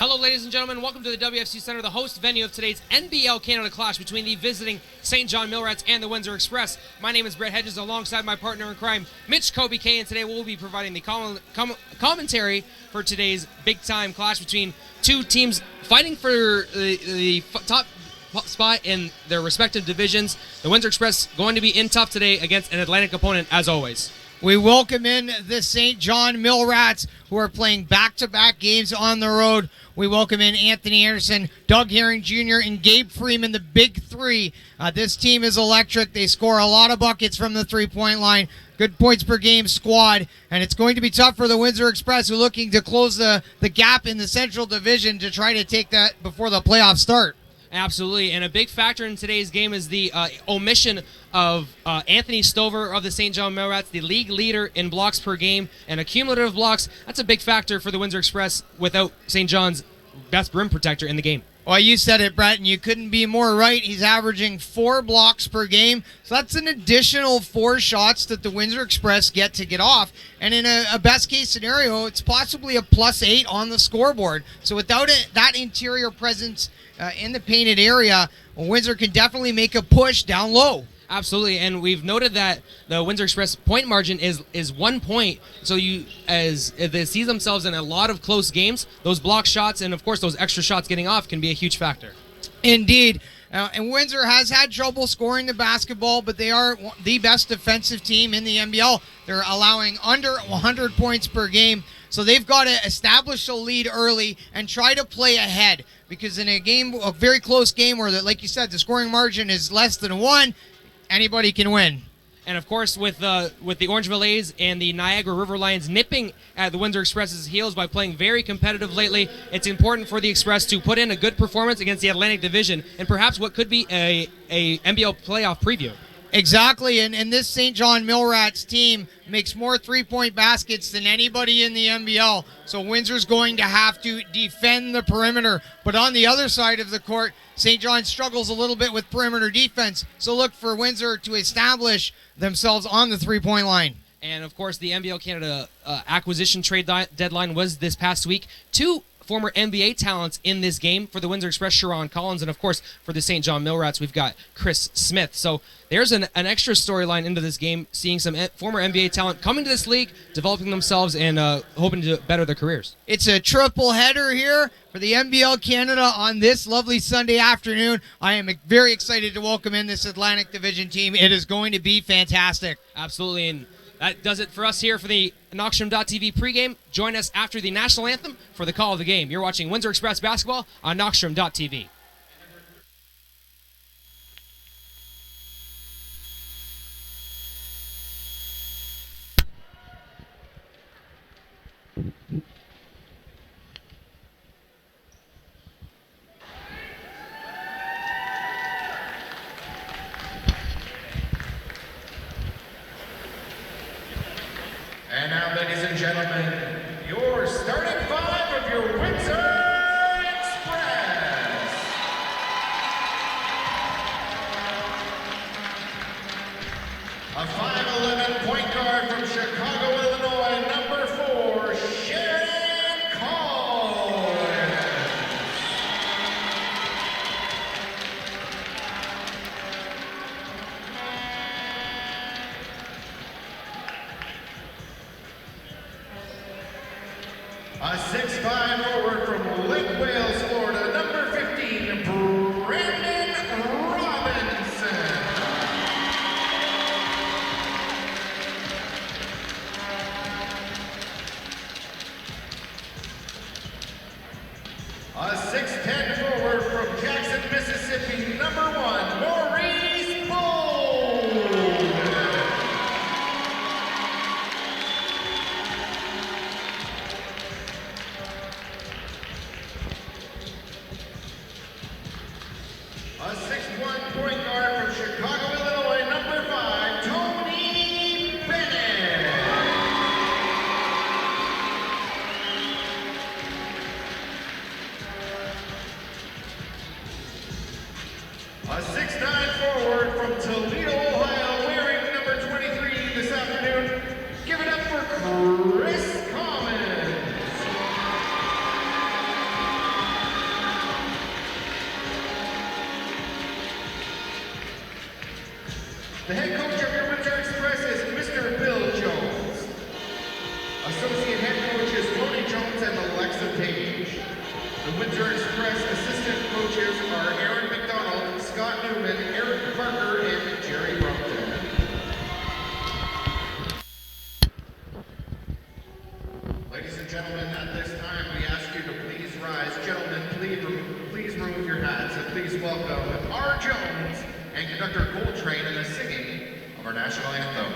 Hello, ladies and gentlemen. Welcome to the WFCU Center, the host venue of today's NBL Canada clash between the visiting St. John Millrats and the Windsor Express. My name is Brett Hedges, alongside my partner in crime, Mitch Kobe K, and today we'll be providing the commentary for today's big-time clash between two teams fighting for the top spot in their respective divisions. The Windsor Express going to be in tough today against an Atlantic opponent, as always. We welcome in the St. John Millrats, who are playing back-to-back games on the road. We welcome in Anthony Anderson, Doug Herring Jr., and Gabe Freeman, the big three. This team is electric. They score a lot of buckets from the three-point line. Good points per game squad, and it's going to be tough for the Windsor Express, who are looking to close the gap in the Central Division to try to take that before the playoffs start. Absolutely, and a big factor in today's game is the omission of Anthony Stover of the St. John Millrats, the league leader in blocks per game and accumulative blocks. That's a big factor for the Windsor Express without St. John's best rim protector in the game. Well, you said it, Brett, and you couldn't be more right. He's averaging 4 blocks per game, so that's an additional 4 shots that the Windsor Express get off. And in a best-case scenario, it's possibly a +8 on the scoreboard. So without that interior presence in the painted area, Windsor can definitely make a push down low. Absolutely, and we've noted that the Windsor Express point margin is 1 point. So as they see themselves in a lot of close games, those block shots and, of course, those extra shots getting off can be a huge factor. Indeed. And Windsor has had trouble scoring the basketball, but they are the best defensive team in the NBL. They're allowing under 100 points per game. So they've got to establish a lead early and try to play ahead. Because in a very close game where, like you said, the scoring margin is less than 1, anybody can win. And of course, with the Orangeville A's and the Niagara River Lions nipping at the Windsor Express's heels by playing very competitive lately, it's important for the Express to put in a good performance against the Atlantic Division and perhaps what could be a NBL playoff preview. Exactly, and this St. John Millrats team makes more three-point baskets than anybody in the NBL, so Windsor's going to have to defend the perimeter. But on the other side of the court, St. John struggles a little bit with perimeter defense, so look for Windsor to establish themselves on the three-point line. And, of course, the NBL Canada acquisition trade deadline was this past week. 2 former NBA talents in this game for the Windsor Express, Sharon Collins, and of course for the St. John Millrats, we've got Chris Smith. So there's an extra storyline into this game, seeing some former NBA talent coming to this league, developing themselves, and hoping to better their careers. It's a triple header here for the NBL Canada on this lovely Sunday afternoon. I am very excited to welcome in this Atlantic Division team. It is going to be fantastic. Absolutely, and that does it for us here for the Knockstrom.tv pregame. Join us after the national anthem for the call of the game. You're watching Windsor Express basketball on Knockstrom.tv. And now, ladies and gentlemen, your starting 5 of your Windsor Express. A 5'11" point guard from Chicago, Illinois, number 4, Sharon Collins. A 6'5" forward from Lake Wales, Florida, number 15, Brandon Robinson. A 6'10" forward from Jackson, Mississippi, number 1, Maurice Bold. A 6'1" point guard from Chicago, Illinois, number 5, Tony Bennett. A 6'9" forward from Toledo, Ohio, wearing number 23 this afternoon. Give it up for Chris Commons. The head coach of your Windsor Express is Mr. Bill Jones. Associate head coaches Tony Jones and Alexa Page. The Windsor Express assistant coaches are Aaron McDonald, Scott Newman, Eric Parker, and Jerry Brompton. Ladies and gentlemen, at this time we ask you to please rise. Gentlemen, please remove your hats and please welcome R. Jones and conductor Coltrane in the singing of our national anthem.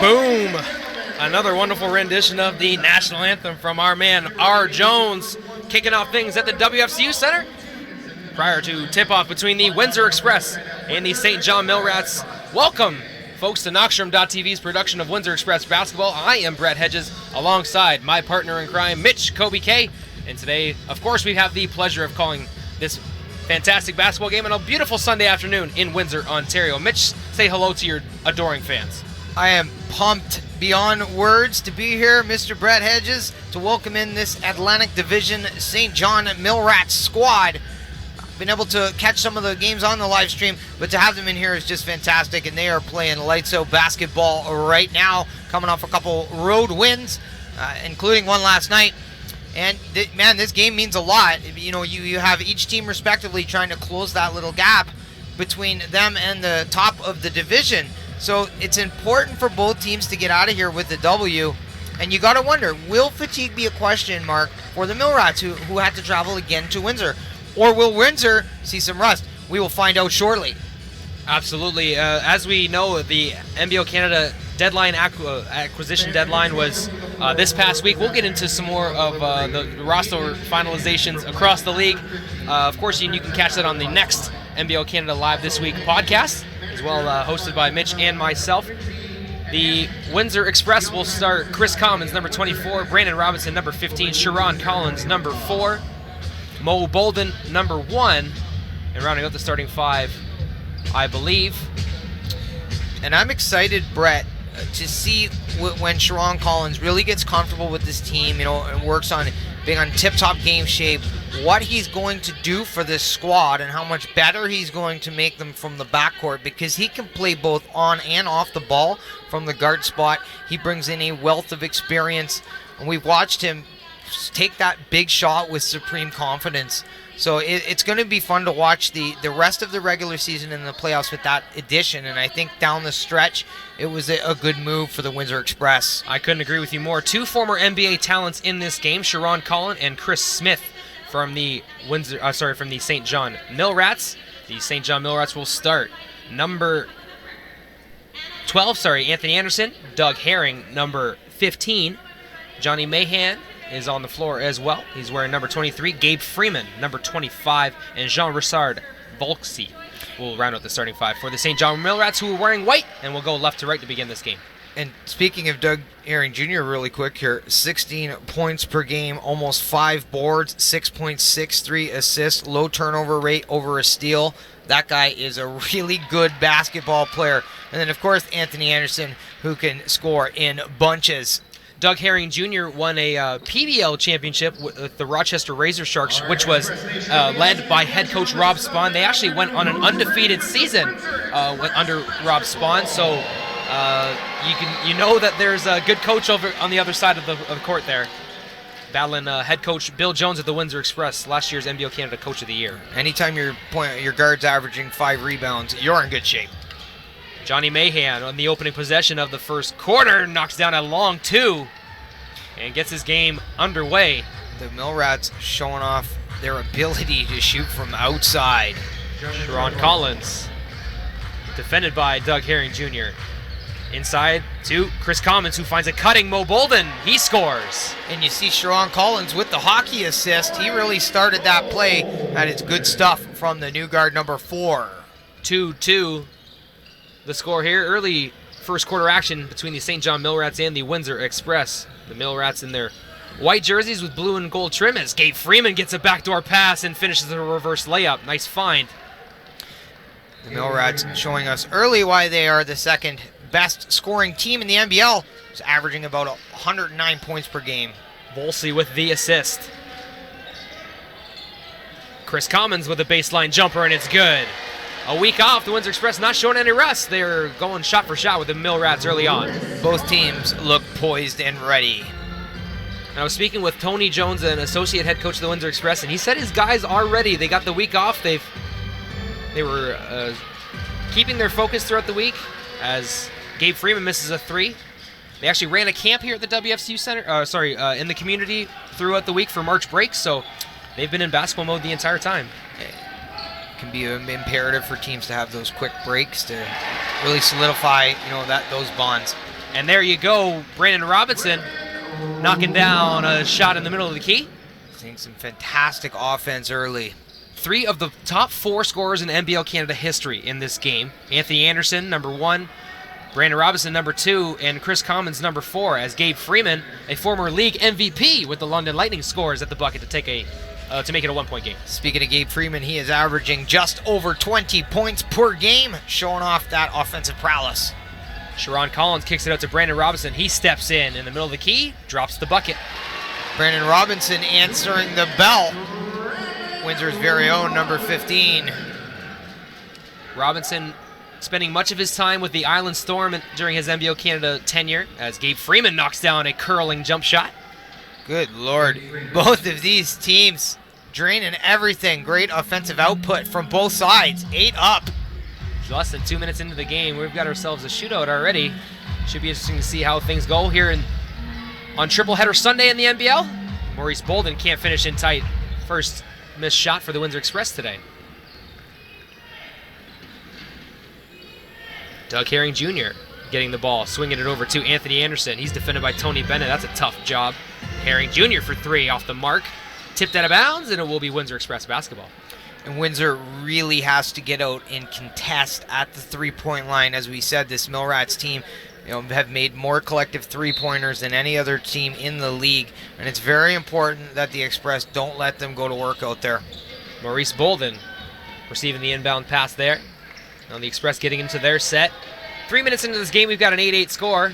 Boom! Another wonderful rendition of the national anthem from our man R. Jones, kicking off things at the WFCU Center prior to tip-off between the Windsor Express and the St. John Millrats. Welcome, folks, to Knockstrom.tv's production of Windsor Express basketball. I am Brett Hedges, alongside my partner in crime, Mitch Kobe K. And today, of course, we have the pleasure of calling this fantastic basketball game on a beautiful Sunday afternoon in Windsor, Ontario. Mitch, say hello to your adoring fans. I am pumped beyond words to be here, Mr. Brett Hedges, to welcome in this Atlantic Division St. John Millrats squad. I've been able to catch some of the games on the live stream, but to have them in here is just fantastic, and they are playing lights out basketball right now, coming off a couple road wins, including one last night. And man, this game means a lot. You know, you have each team respectively trying to close that little gap between them and the top of the division. So it's important for both teams to get out of here with the W. And you got to wonder, will fatigue be a question mark for the Millrats who had to travel again to Windsor? Or will Windsor see some rust? We will find out shortly. Absolutely. As we know, the NBL Canada deadline acquisition deadline was this past week. We'll get into some more of the roster finalizations across the league. Of course, you can catch that on the next NBL Canada Live This Week podcast, as well hosted by Mitch and myself. The Windsor Express will start Chris Commons, number 24, Brandon Robinson, number 15, Sharon Collins, number 4, Mo Bolden, number 1, and rounding out the starting 5, I believe. And I'm excited, Brett, to see when Sharon Collins really gets comfortable with this team, and works on being on tip-top game shape, what he's going to do for this squad and how much better he's going to make them from the backcourt, because he can play both on and off the ball from the guard spot. He brings in a wealth of experience, and we've watched him take that big shot with supreme confidence. So it's going to be fun to watch the rest of the regular season and the playoffs with that addition, and I think down the stretch it was a good move for the Windsor Express. I couldn't agree with you more. Two former NBA talents in this game, Sharon Collins and Chris Smith from the St. John Millrats. The St. John Millrats will start Number 12, Anthony Anderson. Doug Herring, number 15. Johnny Mahan is on the floor as well. He's wearing number 23. Gabe Freeman, number 25. And Jean-Richard Volksy will round out the starting five for the St. John Millrats, who are wearing white, and will go left to right to begin this game. And speaking of Doug Herring Jr., really quick here, 16 points per game, almost 5 boards, 6.63 assists, low turnover rate over a steal. That guy is a really good basketball player. And then, of course, Anthony Anderson, who can score in bunches. Doug Herring Jr. won a PBL championship with the Rochester Razor Sharks, which was led by head coach Rob Spahn. They actually went on an undefeated season under Rob Spahn, so you know that there's a good coach over on the other side of the court there. Battling head coach Bill Jones at the Windsor Express, last year's NBL Canada Coach of the Year. Anytime your guard's averaging 5 rebounds, you're in good shape. Johnny Mahan on the opening possession of the first quarter knocks down a long 2 and gets his game underway. The Millrats showing off their ability to shoot from outside. Sharon Collins, defended by Doug Herring Jr. Inside to Chris Commons, who finds a cutting Mo Bolden. He scores. And you see Sharon Collins with the hockey assist. He really started that play. That is good stuff from the new guard, number 4. 2-2. The score here, early first quarter action between the St. John Millrats and the Windsor Express. The Millrats in their white jerseys with blue and gold trim as Gabe Freeman gets a backdoor pass and finishes a reverse layup. Nice find. The Millrats showing us early why they are the second best scoring team in the NBL. It's averaging about 109 points per game. Volsey with the assist. Chris Commons with a baseline jumper, and it's good. A week off, the Windsor Express not showing any rust. They're going shot for shot with the Millrats early on. Both teams look poised and ready. And I was speaking with Tony Jones, an associate head coach of the Windsor Express, and he said his guys are ready. They got the week off. They were keeping their focus throughout the week as Gabe Freeman misses a 3. They actually ran a camp here at the WFCU Center, in the community throughout the week for March break, so they've been in basketball mode the entire time. It can be imperative for teams to have those quick breaks to really solidify, those bonds. And there you go, Brandon Robinson knocking down a shot in the middle of the key. Seeing some fantastic offense early. 3 of the top 4 scorers in NBL Canada history in this game. Anthony Anderson, number 1. Brandon Robinson, number 2. And Chris Commons, number 4. As Gabe Freeman, a former league MVP with the London Lightning, scores at the bucket to make it a 1-point game. Speaking of Gabe Freeman, he is averaging just over 20 points per game, showing off that offensive prowess. Sharon Collins kicks it out to Brandon Robinson. He steps in the middle of the key, drops the bucket. Brandon Robinson answering the bell. Windsor's very own number 15. Robinson spending much of his time with the Island Storm during his NBL Canada tenure as Gabe Freeman knocks down a curling jump shot. Good Lord. Both of these teams draining everything. Great offensive output from both sides. 8 up. Less than 2 minutes into the game, we've got ourselves a shootout already. Should be interesting to see how things go here on Triple Header Sunday in the NBL. Maurice Bolden can't finish in tight. First missed shot for the Windsor Express today. Doug Herring Jr. getting the ball, swinging it over to Anthony Anderson. He's defended by Tony Bennett. That's a tough job. Herring Jr. for 3 off the mark. Tipped out of bounds, and it will be Windsor Express basketball. And Windsor really has to get out and contest at the three-point line. As we said, this Millrats team have made more collective three-pointers than any other team in the league. And it's very important that the Express don't let them go to work out there. Maurice Bolden receiving the inbound pass there. Now the Express getting into their set. 3 minutes into this game, we've got an 8-8 score.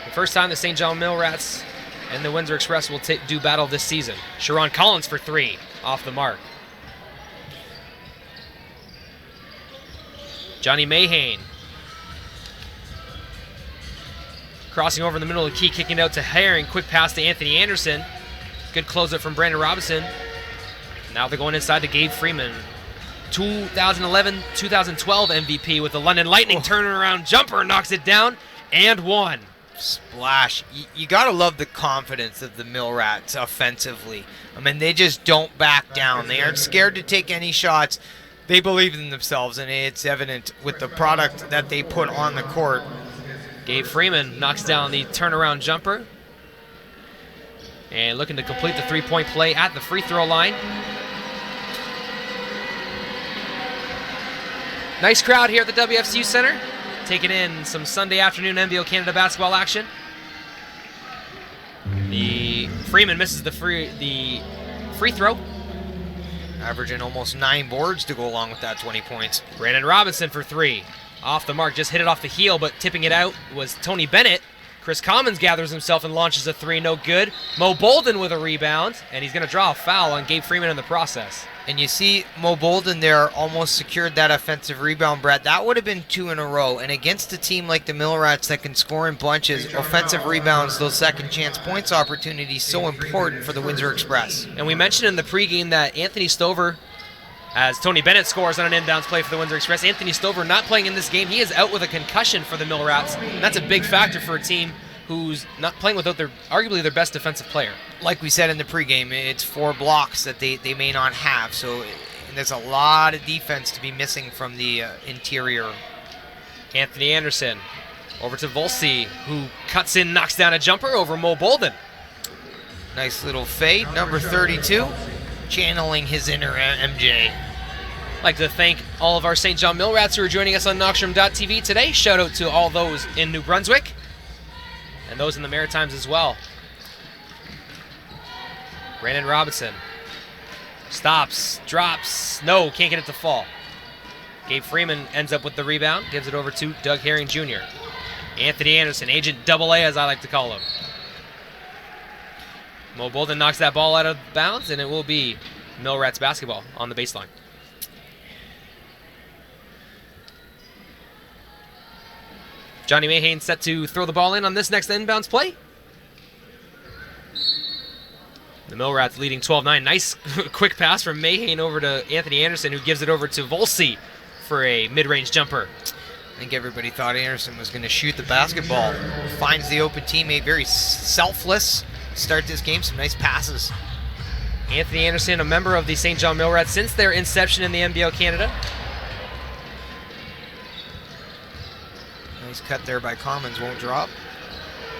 The first time the St. John Millrats and the Windsor Express will do battle this season. Sharon Collins for 3 off the mark. Johnny Mahan crossing over in the middle of the key, kicking out to Herring. Quick pass to Anthony Anderson. Good closeout from Brandon Robinson. Now they're going inside to Gabe Freeman. 2011-2012 MVP with the London Lightning. Turning around jumper, knocks it down, and 1. Splash. You got to love the confidence of the Millrats offensively. I mean, they just don't back down. They aren't scared to take any shots. they believe in themselves, and it's evident with the product that they put on the court. Gabe Freeman knocks down the turnaround jumper. And looking to complete the three-point play at the free throw line. Nice crowd here at the WFCU Center, taking in some Sunday afternoon NBL Canada basketball action. The Freeman misses the free throw. Averaging almost 9 boards to go along with that 20 points. Brandon Robinson for 3. Off the mark, just hit it off the heel, but tipping it out was Tony Bennett. Chris Commons gathers himself and launches a 3, no good. Mo Bolden with a rebound, and he's going to draw a foul on Gabe Freeman in the process. And you see Mo Bolden there almost secured that offensive rebound, Brett. That would have been 2 in a row. And against a team like the Millrats that can score in bunches, offensive rebounds, those second chance points opportunities, so important for the Windsor Express. And we mentioned in the pregame that Anthony Stover, as Tony Bennett scores on an inbounds play for the Windsor Express, Anthony Stover not playing in this game. He is out with a concussion for the Millrats. That's a big factor for a team who's not playing without arguably their best defensive player. Like we said in the pregame, it's 4 blocks that they may not have. So there's a lot of defense to be missing from the interior. Anthony Anderson over to Volsi, who cuts in, knocks down a jumper over Mo Bolden. Nice little fade, number 32. Channeling his inner MJ. I'd like to thank all of our St. John Millrats who are joining us on Knoxroom.tv today. Shout out to all those in New Brunswick and those in the Maritimes as well. Brandon Robinson stops, drops, no, can't get it to fall. Gabe Freeman ends up with the rebound, gives it over to Doug Herring Jr. Anthony Anderson, Agent Double A as I like to call him. Mo Bolden knocks that ball out of bounds, and it will be Millrats basketball on the baseline. Johnny Mayhane set to throw the ball in on this next inbounds play. The Millrats leading 12-9. Nice quick pass from Mayhane over to Anthony Anderson, who gives it over to Volsi for a mid-range jumper. I think everybody thought Anderson was going to shoot the basketball. Finds the open teammate, very selfless. Start this game, some nice passes. Anthony Anderson, a member of the St. John Millrats since their inception in the NBL Canada. Nice cut there by Commons, won't drop.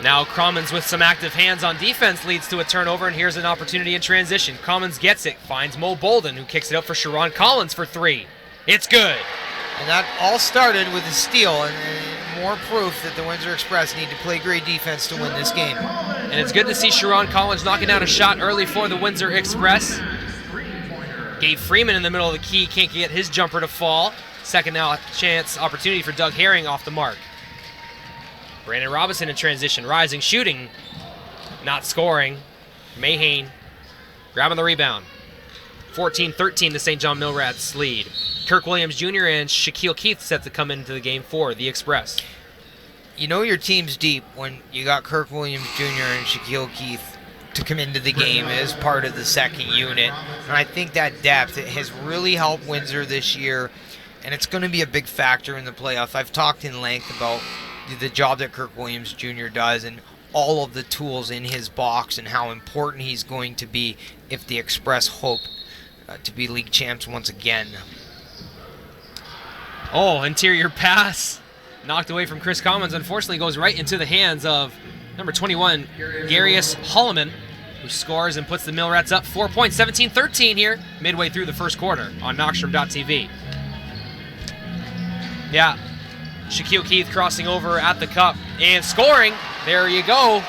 Now Commons with some active hands on defense leads to a turnover, and here's an opportunity in transition. Commons gets it, finds Mo Bolden, who kicks it out for Sharon Collins for 3. It's good. And that all started with a steal, and more proof that the Windsor Express need to play great defense to win this game. And it's good to see Sharon Collins knocking down a shot early for the Windsor Express. Gabe Freeman in the middle of the key, can't get his jumper to fall. Second now chance opportunity for Doug Herring off the mark. Brandon Robinson in transition, rising, shooting, not scoring. Mayhane grabbing the rebound. 14-13 the St. John Millrats lead. Kirk Williams Jr. and Shaquille Keith set to come into the game for the Express. You know your team's deep when you got Kirk Williams Jr. and Shaquille Keith to come into the game as part of the second unit. And I think that depth has really helped Windsor this year, and it's going to be a big factor in the playoffs. I've talked in length about the job that Kirk Williams Jr. does and all of the tools in his box and how important he's going to be if the Express hope to be league champs once again. Oh, interior pass knocked away from Chris Commons. Unfortunately goes right into the hands of number 21, Garius Holloman, who scores and puts the Millrats up 4 points, 17-13 here, midway through the first quarter on Knoxroom.tv. Yeah, Shaquille Keith crossing over at the cup and scoring. There you go.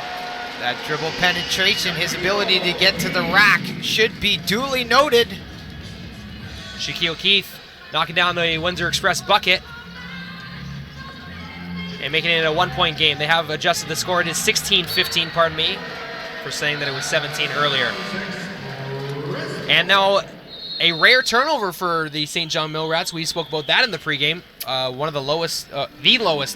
That dribble penetration, his ability to get to the rack should be duly noted. Shaquille Keith knocking down the Windsor Express bucket and making it a 1-point game. They have adjusted the score. It is 16-15, pardon me, for saying that it was 17 earlier. And now a rare turnover for the St. John Millrats. We spoke about that in the pregame. One of the lowest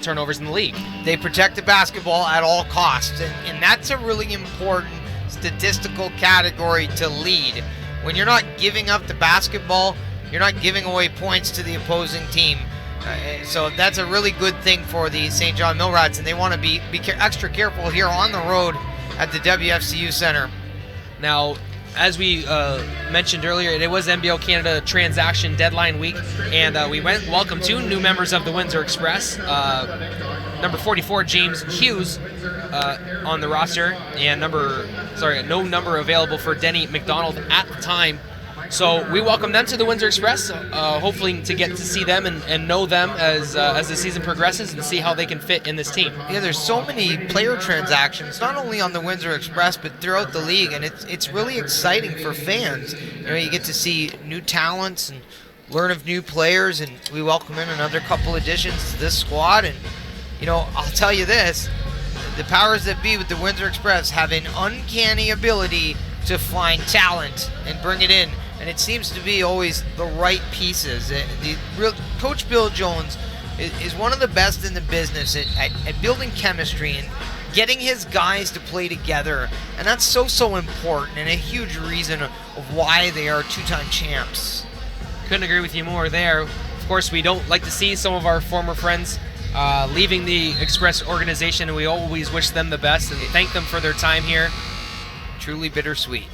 turnovers in the league. They protect the basketball at all costs, and that's a really important statistical category to lead. When you're not giving up the basketball, you're not giving away points to the opposing team. So that's a really good thing for the St. John Millrats, and they want to be extra careful here on the road at the WFCU Center. Now, as we mentioned earlier, it was NBL Canada transaction deadline week, and we welcomed 2 new members of the Windsor Express. Number 44, James Hughes, on the roster, and no number available for Denny McDonald at the time. So we welcome them to the Windsor Express, hopefully to get to see them and know them as the season progresses and see how they can fit in this team. Yeah, there's so many player transactions, not only on the Windsor Express, but throughout the league, and it's really exciting for fans. You get to see new talents and learn of new players, and we welcome in another couple additions to this squad. And, I'll tell you this, the powers that be with the Windsor Express have an uncanny ability to find talent and bring it in. And it seems to be always the right pieces. Coach Bill Jones is one of the best in the business at building chemistry and getting his guys to play together. And that's so important and a huge reason of why they are 2-time champs. Couldn't agree with you more there. Of course, we don't like to see some of our former friends leaving the Express organization, and we always wish them the best and thank them for their time here. Truly bittersweet.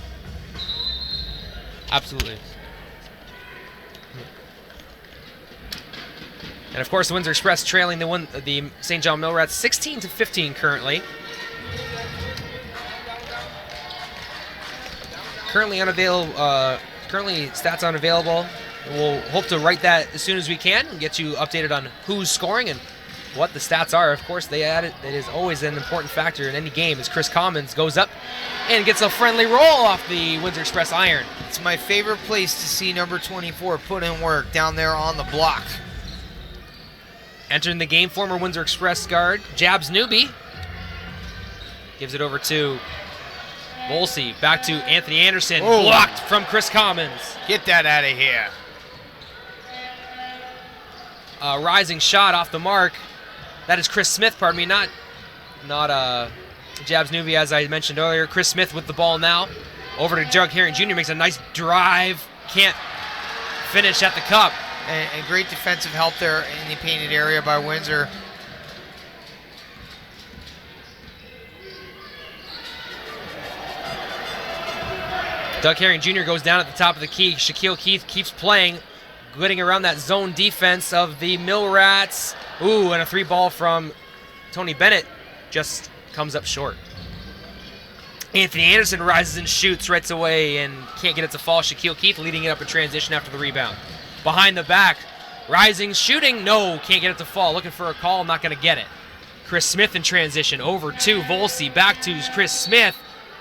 Absolutely. And of course, the Windsor Express trailing the St. John Millrats 16-15 currently. Currently stats unavailable. We'll hope to write that as soon as we can and get you updated on who's scoring and what the stats are. Of course, it is always an important factor in any game as Chris Commons goes up and gets a friendly roll off the Windsor Express iron. It's my favorite place to see number 24 put in work down there on the block. Entering the game, former Windsor Express guard Jabs Newby gives it over to Volsey. Back to Anthony Anderson. Oh. Blocked from Chris Commons. Get that out of here. A rising shot off the mark. That is Chris Smith, pardon me, not Jabs Newby, as I mentioned earlier. Chris Smith with the ball now. Over to Doug Herring Jr. Makes a nice drive. Can't finish at the cup. And great defensive help there in the painted area by Windsor. Doug Herring Jr. goes down at the top of the key. Shaquille Keith keeps playing, getting around that zone defense of the Millrats. Ooh, and a 3-ball from Tony Bennett just comes up short. Anthony Anderson rises and shoots right away and can't get it to fall. Shaquille Keith leading it up in transition after the rebound. Behind the back, rising, shooting, no, can't get it to fall. Looking for a call, not going to get it. Chris Smith in transition, over to Volsey, back to Chris Smith,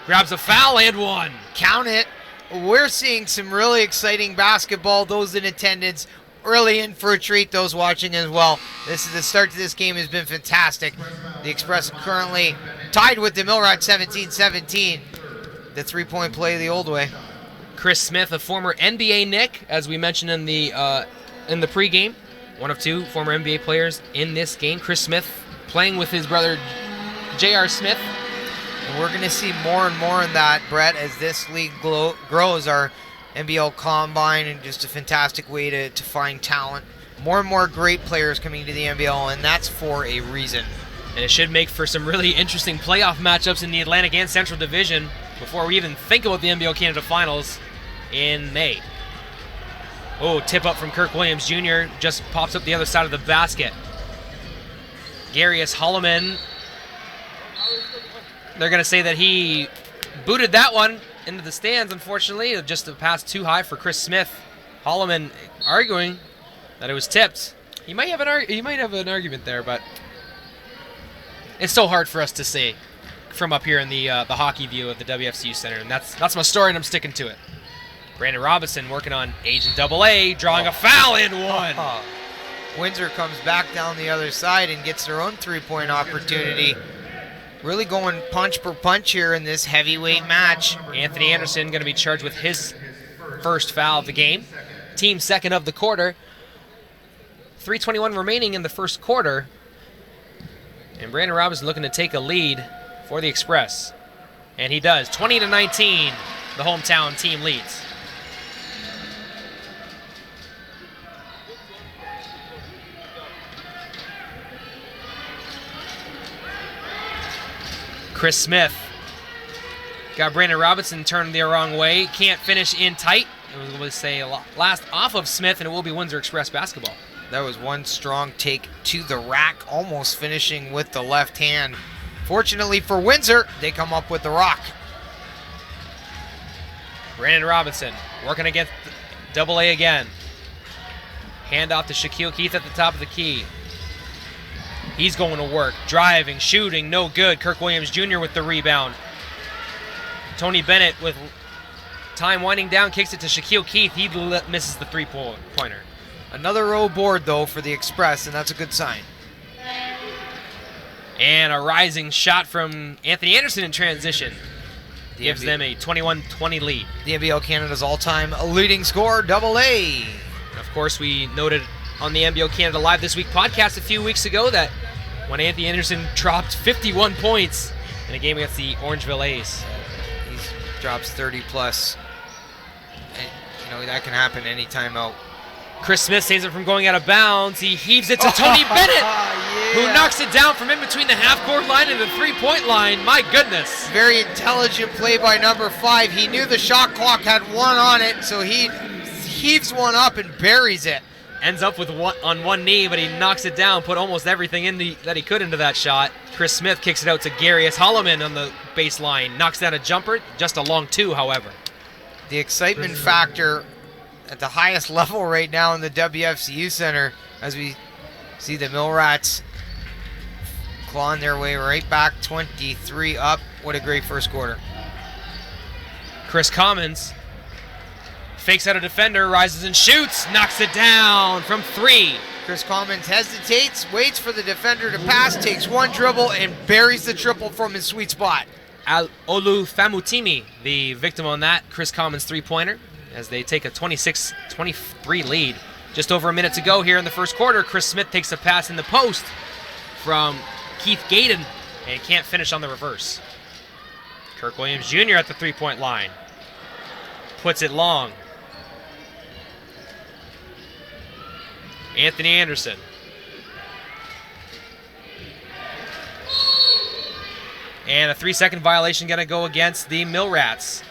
grabs a foul and one. Count it. We're seeing some really exciting basketball. Those in attendance, really in for a treat. Those watching as well. The start to this game has been fantastic. The Express currently tied with the Millrats 17-17. The 3-point play the old way. Chris Smith, a former NBA Knick, as we mentioned in the pregame. One of 2 former NBA players in this game. Chris Smith playing with his brother J.R. Smith. And we're going to see more and more in that, Brett, as this league grows. Our NBL Combine, and just a fantastic way to find talent. More and more great players coming to the NBL, and that's for a reason. And it should make for some really interesting playoff matchups in the Atlantic and Central Division before we even think about the NBL Canada Finals in May. Oh, tip up from Kirk Williams Jr. just pops up the other side of the basket. Garius Holloman. They're going to say that he booted that one into the stands, unfortunately. Just a pass too high for Chris Smith. Holloman arguing that it was tipped. He might have an argument there, but it's so hard for us to say from up here in the hockey view of the WFCU Center, and that's my story, and I'm sticking to it. Brandon Robinson working on Agent AA, drawing a foul and one. Windsor comes back down the other side and gets their own 3-point opportunity. Really going punch per punch here in this heavyweight match. Anthony Anderson going to be charged with his first foul of the game. Team second of the quarter. 3:21 remaining in the first quarter. And Brandon Robinson looking to take a lead for the Express. And he does. 20-19, the hometown team leads. Chris Smith Got Brandon Robinson turned the wrong way. Can't finish in tight. It was say last off of Smith, and it will be Windsor Express basketball. That was one strong take to the rack, almost finishing with the left hand. Fortunately for Windsor, they come up with the rock. Brandon Robinson working against AA again. Hand off to Shaquille Keith at the top of the key. He's going to work. Driving, shooting, no good. Kirk Williams Jr. with the rebound. Tony Bennett with time winding down, kicks it to Shaquille Keith. He misses the three-pointer. Another row board, though, for the Express, and that's a good sign. And a rising shot from Anthony Anderson in transition. Gives them a 21-20 lead. The NBL Canada's all-time leading scorer, AA. Of course, we noted on the NBL Canada Live This Week podcast a few weeks ago that when Anthony Anderson dropped 51 points in a game against the Orangeville A's. He drops 30-plus. And, that can happen any time out. Chris Smith saves it from going out of bounds. He heaves it to Tony Bennett, who knocks it down from in between the half-court line and the three-point line. My goodness. Very intelligent play by number 5. He knew the shot clock had 1 on it, so he heaves one up and buries it. Ends up with on one knee, but he knocks it down, put almost everything that he could into that shot. Chris Smith kicks it out to Garius Holloman on the baseline. Knocks down a jumper, just a long 2, however. The excitement factor at the highest level right now in the WFCU Center as we see the Millrats clawing their way right back 23 up. What a great first quarter. Chris Commons fakes out a defender, rises and shoots, knocks it down from 3. Chris Commons hesitates, waits for the defender to pass, takes one dribble, and buries the triple from his sweet spot. Olu Famutimi, the victim on that Chris Commons three-pointer, as they take a 26-23 lead. Just over a minute to go here in the first quarter. Chris Smith takes a pass in the post from Keith Gaydon and can't finish on the reverse. Kirk Williams Jr. at the three-point line. Puts it long. Anthony Anderson. And a 3-second violation going to go against the Millrats.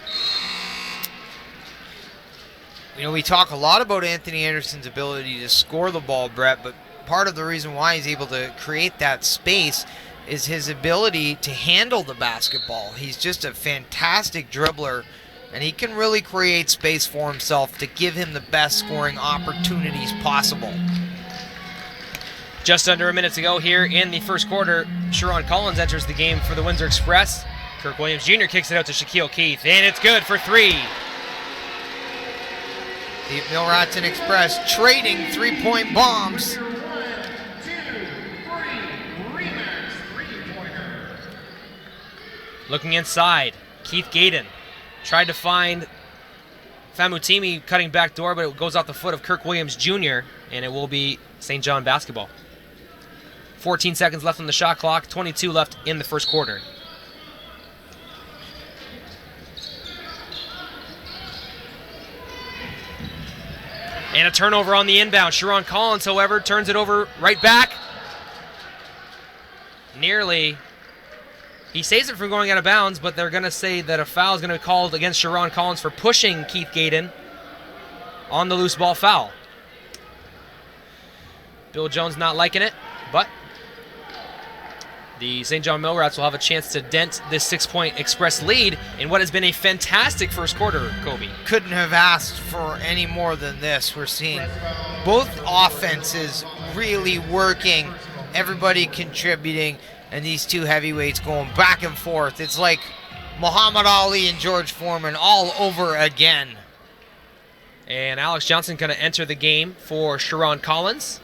We talk a lot about Anthony Anderson's ability to score the ball, Brett, but part of the reason why he's able to create that space is his ability to handle the basketball. He's just a fantastic dribbler, and he can really create space for himself to give him the best scoring opportunities possible. Just under a minute to go here in the first quarter. Sharon Collins enters the game for the Windsor Express. Kirk Williams Jr. kicks it out to Shaquille Keith, and it's good for 3. The Millrats and Express trading three-point bombs. 1, 2, 3, Remax three-pointer. Looking inside, Keith Gaydon tried to find Famutimi cutting back door, but it goes off the foot of Kirk Williams Jr., and it will be St. John basketball. 14 seconds left on the shot clock, 22 left in the first quarter. And a turnover on the inbound. Sharon Collins, however, turns it over right back. Nearly. He saves it from going out of bounds, but they're going to say that a foul is going to be called against Sharon Collins for pushing Keith Gaydon on the loose ball foul. Bill Jones not liking it, but the St. John Millrats will have a chance to dent this 6-point Express lead in what has been a fantastic first quarter, Kobe. Couldn't have asked for any more than this. We're seeing both offenses really working, everybody contributing, and these two heavyweights going back and forth. It's like Muhammad Ali and George Foreman all over again. And Alex Johnson going to enter the game for Sharon Collins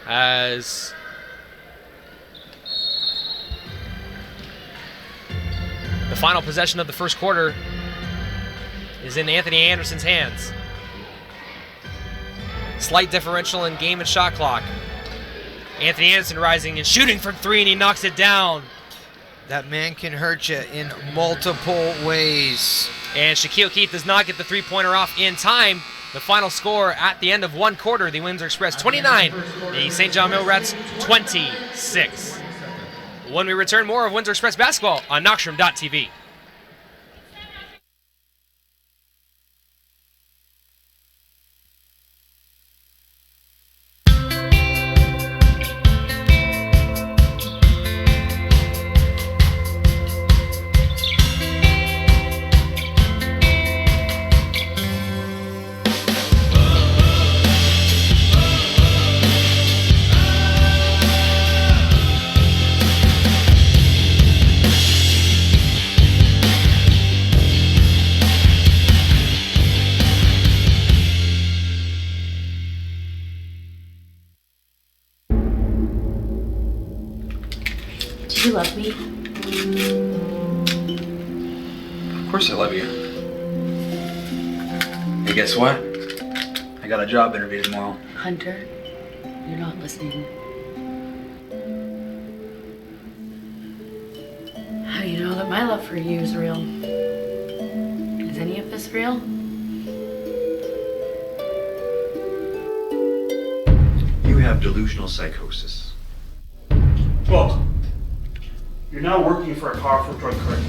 as the final possession of the first quarter is in Anthony Anderson's hands. Slight differential in game and shot clock. Anthony Anderson rising and shooting from 3, and he knocks it down. That man can hurt you in multiple ways. And Shaquille Keith does not get the three-pointer off in time. The final score at the end of one quarter, the Windsor Express 29, the St. John Millrats 26. When we return, more of Windsor Express basketball on Knoxroom.tv. you love me? Of course I love you. Hey, guess what? I got a job interview tomorrow. Hunter, you're not listening. How do you know that my love for you is real? Is any of this real? You have delusional psychosis. Quote, you're now working for a powerful drug cartel.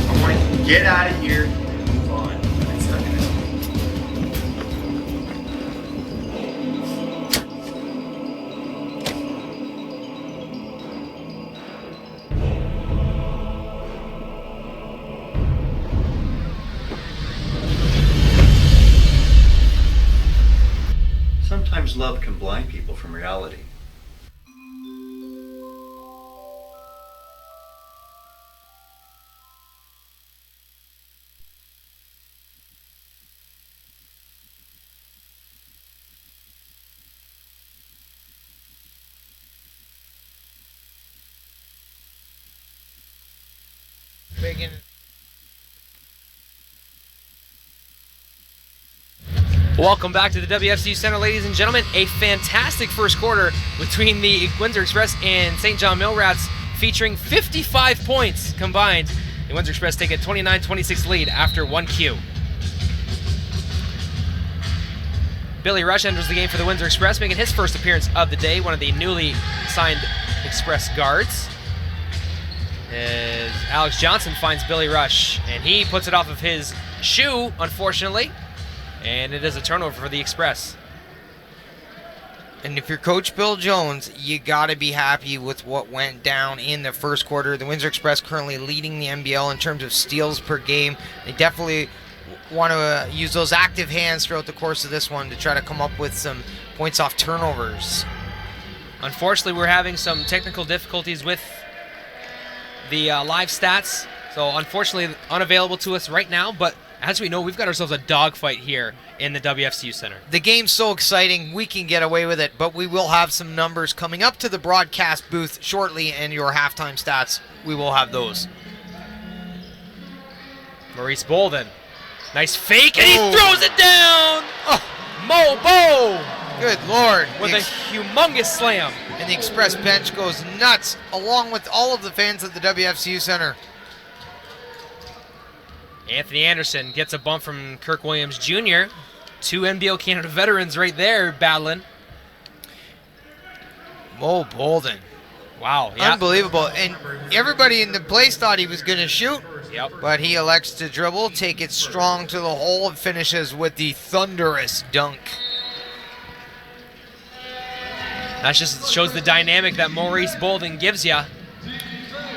I want you to get out of here and move on. I'm stuck in this. Sometimes love can blind people from reality. Welcome back to the WFCU Center, ladies and gentlemen. A fantastic first quarter between the Windsor Express and St. John Millrats, featuring 55 points combined. The Windsor Express take a 29-26 lead after 1 Q. Billy Rush enters the game for the Windsor Express, making his first appearance of the day, one of the newly signed Express guards. As Alex Johnson finds Billy Rush, and he puts it off of his shoe, unfortunately. And it is a turnover for the Express. And if you're Coach Bill Jones, you got to be happy with what went down in the first quarter. The Windsor Express currently leading the NBL in terms of steals per game. They definitely want to use those active hands throughout the course of this one to try to come up with some points off turnovers. Unfortunately, we're having some technical difficulties with the live stats. So unfortunately, unavailable to us right now, but as we know, we've got ourselves a dogfight here in the WFCU Center. The game's so exciting, we can get away with it, but we will have some numbers coming up to the broadcast booth shortly, and your halftime stats, we will have those. Maurice Bolden. Nice fake, and he throws it down! Oh, Mo Bo! Good Lord. With a humongous slam. And the Express bench goes nuts, along with all of the fans at the WFCU Center. Anthony Anderson gets a bump from Kirk Williams Jr. Two NBL Canada veterans right there battling. Mo Bolden. Wow. Yeah. Unbelievable. And everybody in the place thought he was going to shoot. Yep. But he elects to dribble, take it strong to the hole, and finishes with the thunderous dunk. That just shows the dynamic that Maurice Bolden gives you.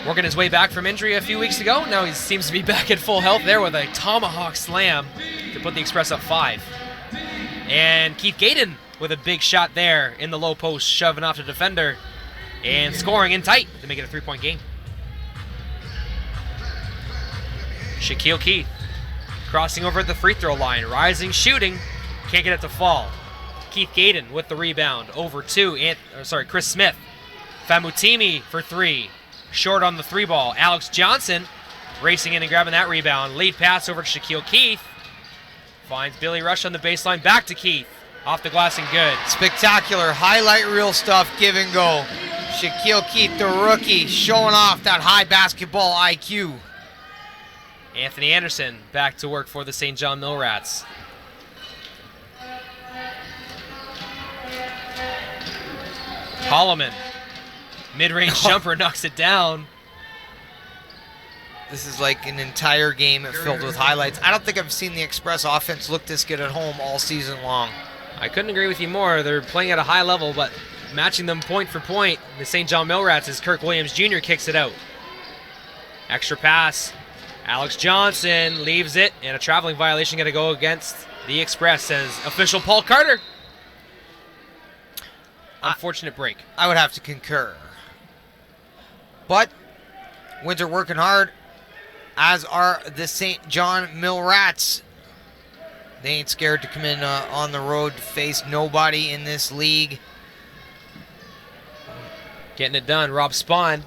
Working his way back from injury a few weeks ago. Now he seems to be back at full health there with a tomahawk slam to put the Express up 5. And Keith Gayden with a big shot there in the low post, shoving off the defender and scoring in tight to make it a 3-point game. Shaquille Keith crossing over at the free throw line, rising, shooting, can't get it to fall. Keith Gayden with the rebound over to Chris Smith. Famutimi for 3. Short on the 3 ball. Alex Johnson racing in and grabbing that rebound. Lead pass over to Shaquille Keith. Finds Billy Rush on the baseline. Back to Keith. Off the glass and good. Spectacular highlight reel stuff, give and go. Shaquille Keith, the rookie, showing off that high basketball IQ. Anthony Anderson back to work for the St. John Millrats. Holloman. Mid-range jumper knocks it down. This is like an entire game filled with highlights. I don't think I've seen the Express offense look this good at home all season long. I couldn't agree with you more. They're playing at a high level, but matching them point for point, the St. John Millrats as Kirk Williams Jr. kicks it out. Extra pass. Alex Johnson leaves it, and a traveling violation going to go against the Express, says official Paul Carter. Unfortunate break. I would have to concur. But Windsor working hard. as are the St. John Millrats. They ain't scared to come in on the road to face nobody in this league. Getting it done. Rob Spahn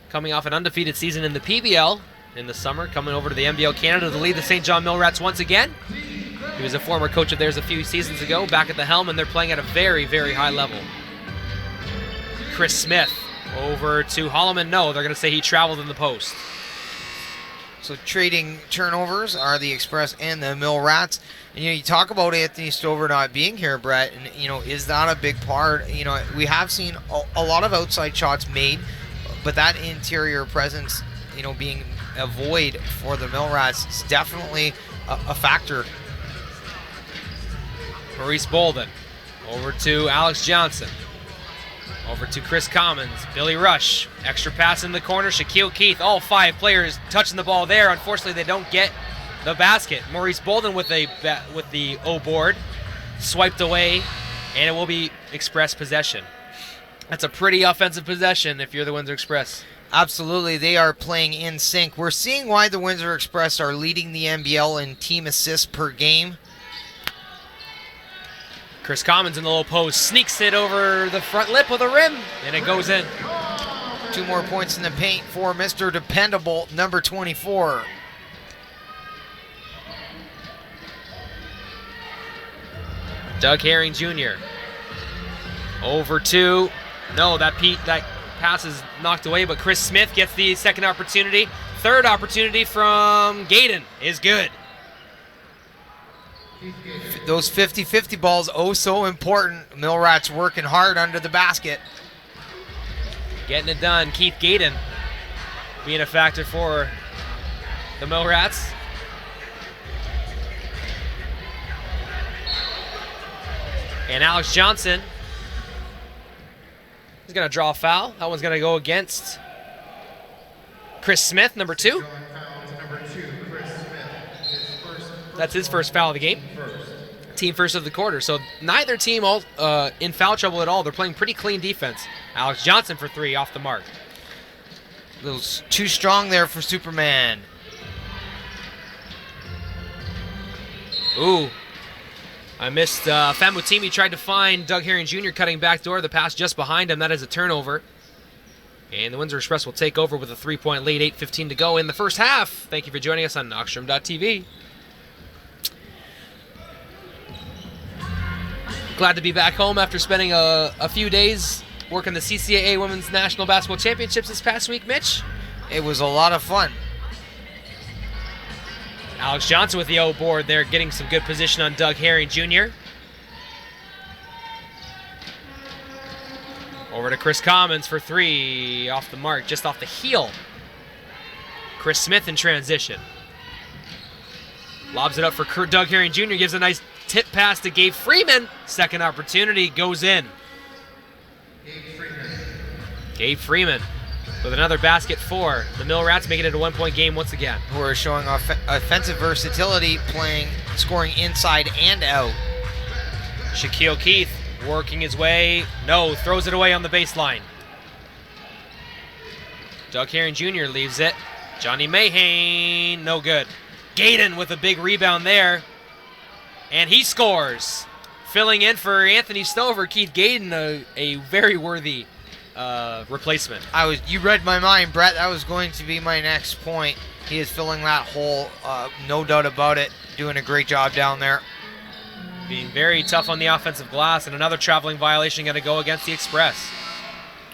coming off an undefeated season in the PBL in the summer, coming over to the NBL Canada to lead the St. John Millrats once again. He was a former coach of theirs a few seasons ago, back at the helm, and they're playing at a very, very high level. Chris Smith over to Holloman. No, they're going to say he traveled in the post. So trading turnovers are the Express and the Millrats. And you talk about Anthony Stover not being here, Brett, and is that a big part? We have seen a lot of outside shots made, but that interior presence, being a void for the Millrats is definitely a factor. Maurice Bolden over to Alex Johnson. Over to Chris Commons, Billy Rush, extra pass in the corner, Shaquille Keith, all 5 players touching the ball there. Unfortunately, they don't get the basket. Maurice Bolden with the O board, swiped away, and it will be Express possession. That's a pretty offensive possession if you're the Windsor Express. Absolutely, they are playing in sync. We're seeing why the Windsor Express are leading the NBL in team assists per game. Chris Commons in the low post, sneaks it over the front lip of the rim, and it goes in. 2 more points in the paint for Mr. Dependable, number 24. Doug Herring Jr. Over to, no, that pass is knocked away, but Chris Smith gets the second opportunity. Third opportunity from Gaydon is good. Those 50-50 balls, oh so important. Millrats working hard under the basket. Getting it done. Keith Gaydon being a factor for the Millrats. And Alex Johnson is going to draw a foul. That one's going to go against Chris Smith, number 2. That's his first foul of the game. Team first of the quarter. So neither team in foul trouble at all. They're playing pretty clean defense. Alex Johnson for 3 off the mark. A little too strong there for Superman. Ooh. I missed Famutimi tried to find Doug Herring Jr. cutting back door. The pass just behind him. That is a turnover. And the Windsor Express will take over with a 3-point lead. 8:15 to go in the first half. Thank you for joining us on Knockstrom.tv. Glad to be back home after spending a few days working the CCAA Women's National Basketball Championships this past week, Mitch. It was a lot of fun. Alex Johnson with the O board there, getting some good position on Doug Herring Jr. Over to Chris Commons for 3 off the mark, just off the heel. Chris Smith in transition. Lobs it up for Doug Herring Jr., gives a nice tip pass to Gabe Freeman. Second opportunity goes in. Gabe Freeman with another basket for the Millrats, making it a 1-point game once again. Who are showing offensive versatility, scoring inside and out. Shaquille Keith working his way. No, throws it away on the baseline. Doug Herring Jr. leaves it. Johnny Mahane, no good. Gaydon with a big rebound there. And he scores. Filling in for Anthony Stover, Keith Gaydon, a very worthy replacement. You read my mind, Brett. That was going to be my next point. He is filling that hole, no doubt about it. Doing a great job down there. Being very tough on the offensive glass, and another traveling violation going to go against the Express.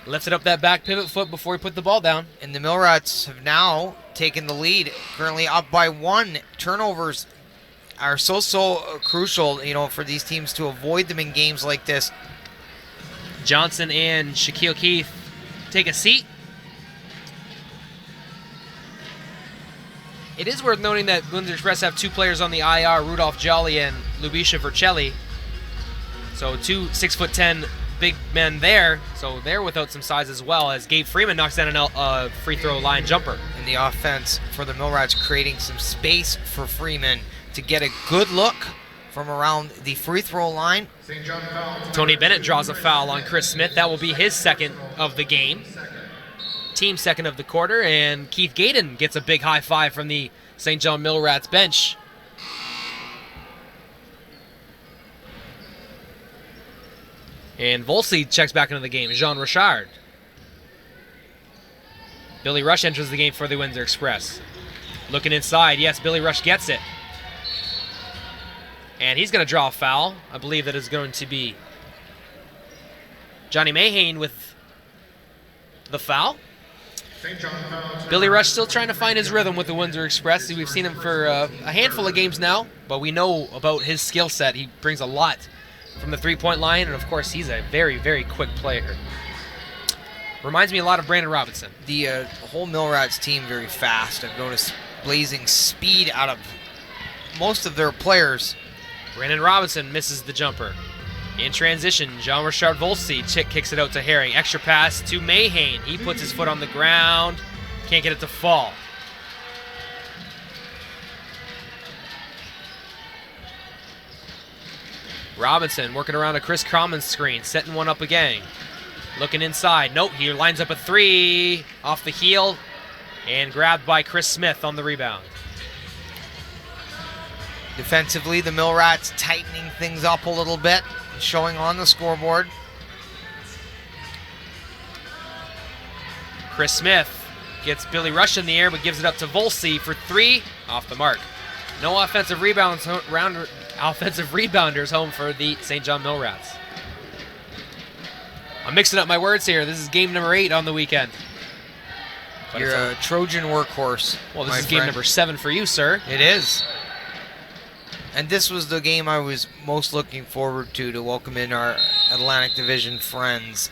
Lifted up that back pivot foot before he put the ball down. And the Millrats have now taken the lead, currently up by 1. Turnovers are so crucial, for these teams to avoid them in games like this. Johnson and Shaquille Keith take a seat. It is worth noting that Windsor Express have 2 players on the IR, Rudolph Jolly and Lubisha Vercelli. So 2 6'10" big men there. So they're without some size as well, as Gabe Freeman knocks down a free throw line jumper. And the offense for the Millrats creating some space for Freeman to get a good look from around the free throw line. Tony Bennett draws a foul on Chris Smith. That will be his second of the game. team second of the quarter, and Keith Gayden gets a big high five from the St. John Millrats bench. And Volsey checks back into the game. Jean Richard. Billy Rush enters the game for the Windsor Express. Looking inside. Yes, Billy Rush gets it. And he's going to draw a foul. I believe that is going to be Johnny Mahane with the foul. Billy Rush still trying to find his rhythm with the Windsor Express. We've seen him for a handful of games now, but we know about his skill set. He brings a lot from the three-point line, and of course, he's a very, very quick player. Reminds me a lot of Brandon Robinson. The whole Millrats team very fast. I've noticed blazing speed out of most of their players. Brandon Robinson misses the jumper. In transition, Jean-Richard Volsey kicks it out to Herring. Extra pass to Mahane. He puts his foot on the ground. Can't get it to fall. Robinson working around a Chris Commons screen, setting one up again. Looking inside. Nope, he lines up a three off the heel and grabbed by Chris Smith on the rebound. Defensively, the Millrats tightening things up a little bit, showing on the scoreboard. Chris Smith gets Billy Rush in the air, but gives it up to Volsey for three, off the mark. No offensive rebounders home for the St. John Millrats. I'm mixing up my words here. This is game number 8 on the weekend. But you're a Trojan workhorse. Well, this is game number 7 for you, sir. It is. And this was the game I was most looking forward to welcome in our Atlantic Division friends.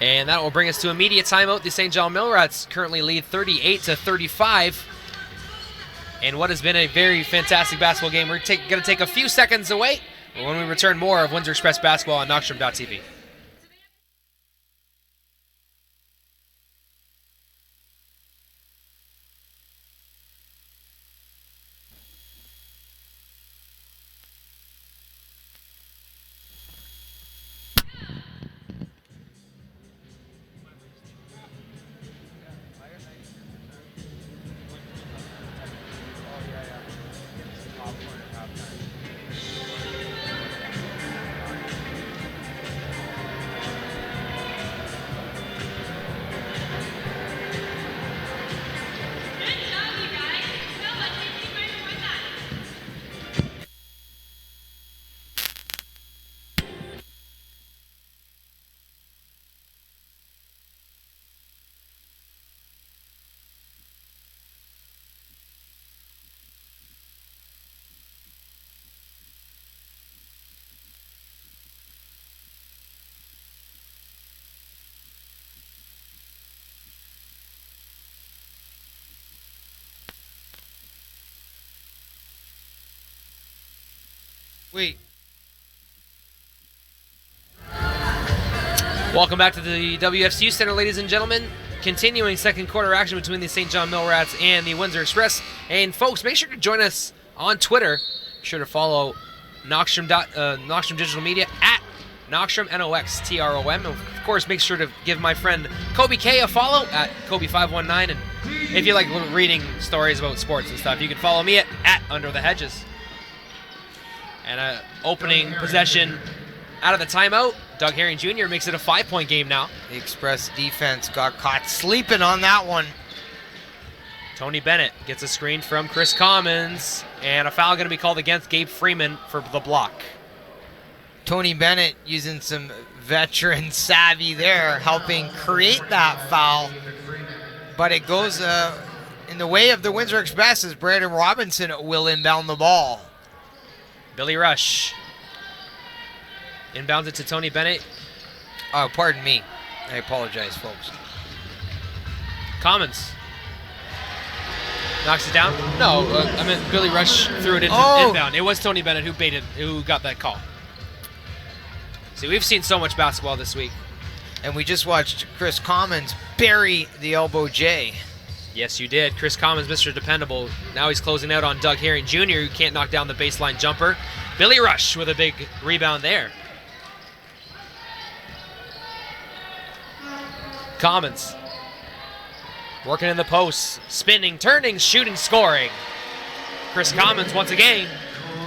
And that will bring us to immediate timeout. The St. John Millrats currently lead 38-35. And what has been a very fantastic basketball game. We're going to take a few seconds away. But when we return, more of Windsor Express basketball on Knockstrom.tv. Wait. Welcome back to the WFCU Center, ladies and gentlemen. Continuing second quarter action between the St. John Millrats and the Windsor Express. And folks, make sure to join us on Twitter. Be sure to follow Knockstrom Digital Media at Knockstrom, NOXTROM. And of course, make sure to give my friend Kobe K a follow at Kobe519. And if you like reading stories about sports and stuff, you can follow me at Under the Hedges. And an opening possession out of the timeout. Doug Herring Jr. makes it a 5-point game now. The Express defense got caught sleeping on that one. Tony Bennett gets a screen from Chris Commons, and a foul going to be called against Gabe Freeman for the block. Tony Bennett using some veteran savvy there, helping create that foul. But it goes in the way of the Windsor Express as Brandon Robinson will inbound the ball. Billy Rush inbounds it to Tony Bennett. Oh, pardon me. I apologize, folks. Commons knocks it down. No, I meant Billy Rush threw it into inbound. It was Tony Bennett who got that call. See, we've seen so much basketball this week. And we just watched Chris Commons bury the elbow J. Yes, you did. Chris Commons, Mr. Dependable. Now he's closing out on Doug Herring Jr., who can't knock down the baseline jumper. Billy Rush with a big rebound there. Commons Working in the post, spinning, turning, shooting, scoring. Chris Commons once again.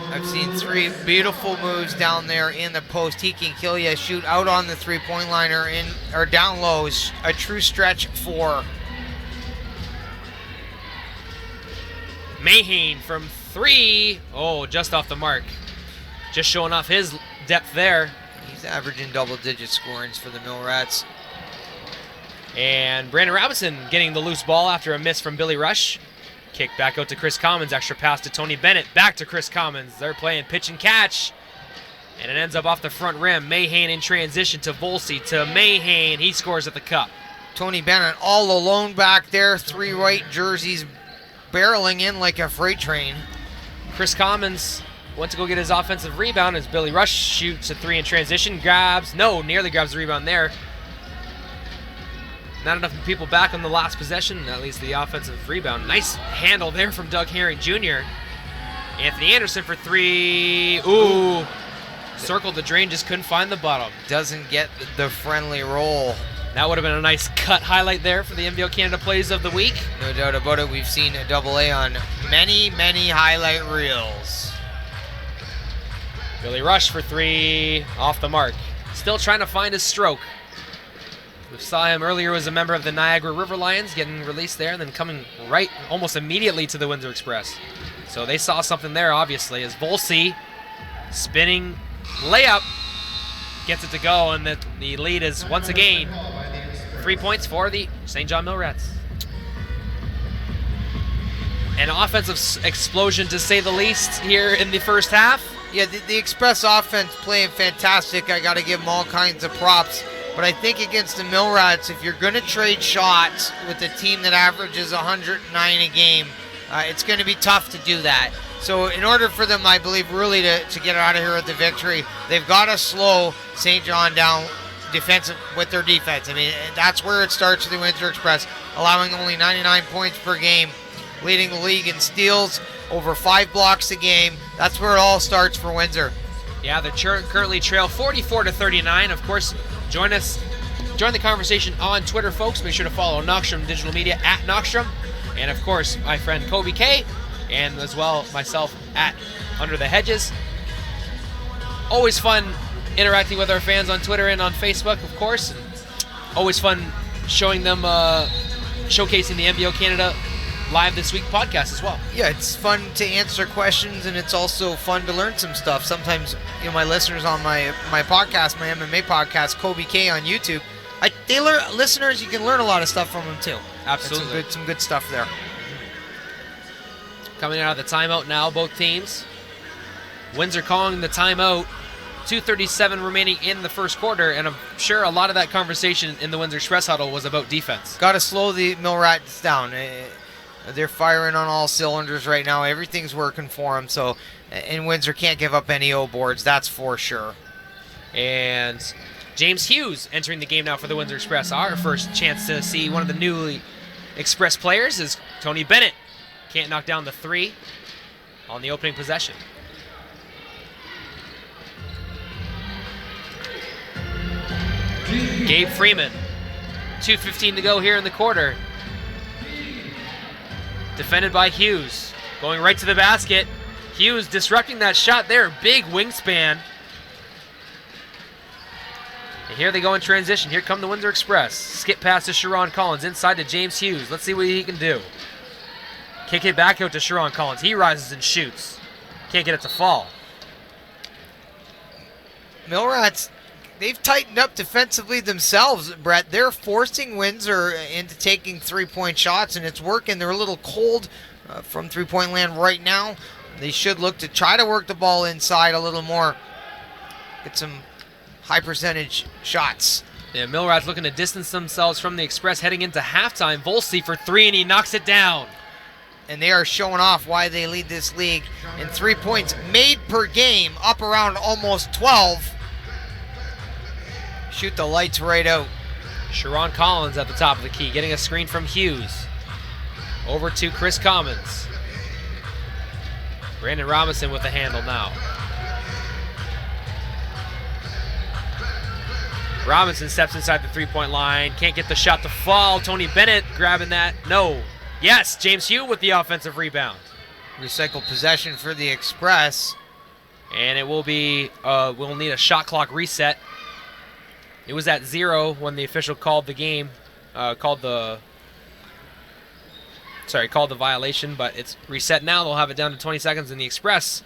I've seen 3 beautiful moves down there in the post. He can kill you, shoot out on the 3-point line or down low. Is a true stretch 4. Mahane from 3. Oh, just off the mark. Just showing off his depth there. He's averaging double-digit scorings for the Mill Rats. And Brandon Robinson getting the loose ball after a miss from Billy Rush. Kick back out to Chris Commons. Extra pass to Tony Bennett. Back to Chris Commons. They're playing pitch and catch. And it ends up off the front rim. Mahane in transition to Volsey to Mahane. He scores at the cup. Tony Bennett all alone back there. 3 white jerseys barreling in like a freight train. Chris Commons went to go get his offensive rebound as Billy Rush shoots a 3 in transition. Nearly grabs the rebound there. Not enough people back on the last possession, at least the offensive rebound. Nice handle there from Doug Herring Jr. Anthony Anderson for 3. Ooh. Circled the drain, just couldn't find the bottom. Doesn't get the friendly roll. That would have been a nice cut highlight there for the NBL Canada Plays of the Week. No doubt about it. We've seen a AA on many, many highlight reels. Billy Rush for 3, off the mark. Still trying to find his stroke. We saw him earlier as a member of the Niagara River Lions, getting released there and then coming right almost immediately to the Windsor Express. So they saw something there, obviously, as Volsey spinning layup gets it to go, and the lead is once again 3 points for the St. John Mill Rats. An offensive explosion, to say the least, here in the first half. Yeah, the Express offense playing fantastic. I got to give them all kinds of props. But I think against the Mill Rats, if you're going to trade shots with a team that averages 109 a game, it's going to be tough to do that. So in order for them, I believe, really to get out of here with the victory, they've got to slow St. John down defensive with their defense. I mean, that's where it starts for the Windsor Express, allowing only 99 points per game, leading the league in steals, over 5 blocks a game. That's where it all starts for Windsor. Yeah, they currently trail 44-39. Of course, join the conversation on Twitter, folks. Make sure to follow Knockstrom Digital Media at Knockstrom. And of course, my friend Kobe K, and as well myself at Under the Hedges. Always fun interacting with our fans on Twitter and on Facebook, of course. And always fun showing them, showcasing the NBL Canada Live This Week podcast as well. Yeah, it's fun to answer questions, and it's also fun to learn some stuff. Sometimes, my listeners on my podcast, my MMA podcast, Kobe K on YouTube, listeners, you can learn a lot of stuff from them too. Absolutely. Some good stuff there. Coming out of the timeout now, both teams. Windsor calling the timeout. 2:37 remaining in the first quarter, and I'm sure a lot of that conversation in the Windsor Express huddle was about defense. Got to slow the Mill Rats down. They're firing on all cylinders right now. Everything's working for them. So, and Windsor can't give up any O boards. That's for sure. And James Hughes entering the game now for the Windsor Express. Our first chance to see one of the newly Express players is Tony Bennett. Can't knock down the 3 on the opening possession. Gabe Freeman. 2:15 to go here in the quarter. Defended by Hughes. Going right to the basket. Hughes disrupting that shot there. Big wingspan. And here they go in transition. Here come the Windsor Express. Skip pass to Sharon Collins. Inside to James Hughes. Let's see what he can do. Kick it back out to Sharon Collins. He rises and shoots. Can't get it to fall. Mill Rats, they've tightened up defensively themselves, Brett. They're forcing Windsor into taking 3-point shots, and it's working. They're a little cold from 3-point land right now. They should look to try to work the ball inside a little more. Get some high percentage shots. Yeah, Mill Rats looking to distance themselves from the Express heading into halftime. Volsey for 3, and he knocks it down. And they are showing off why they lead this league in 3 points made per game, up around almost 12. Shoot the lights right out. Sharon Collins at the top of the key, getting a screen from Hughes. Over to Chris Commons. Brandon Robinson with the handle now. Robinson steps inside the three-point line. Can't get the shot to fall. Tony Bennett grabbing that. No. Yes, James Hugh with the offensive rebound. Recycle possession for the Express. And it will be, we'll need a shot clock reset. It was at 0 when the official called the game, called the violation, but it's reset now. They'll have it down to 20 seconds, and the Express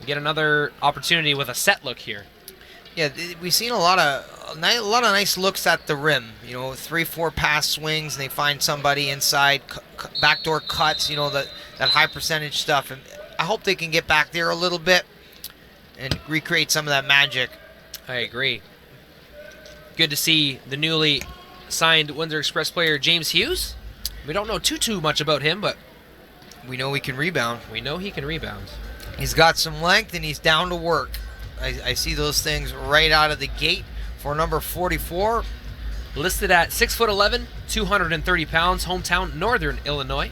get another opportunity with a set look here. Yeah, we've seen a lot of nice looks at the rim. 3-4 pass swings, and they find somebody inside, backdoor cuts. That high percentage stuff. And I hope they can get back there a little bit and recreate some of that magic. I agree. Good to see the newly signed Windsor Express player James Hughes. We don't know too much about him, but we know he can rebound. He's got some length, and he's down to work. I see those things right out of the gate for number 44. Listed at 6'11", 230 pounds, hometown Northern Illinois.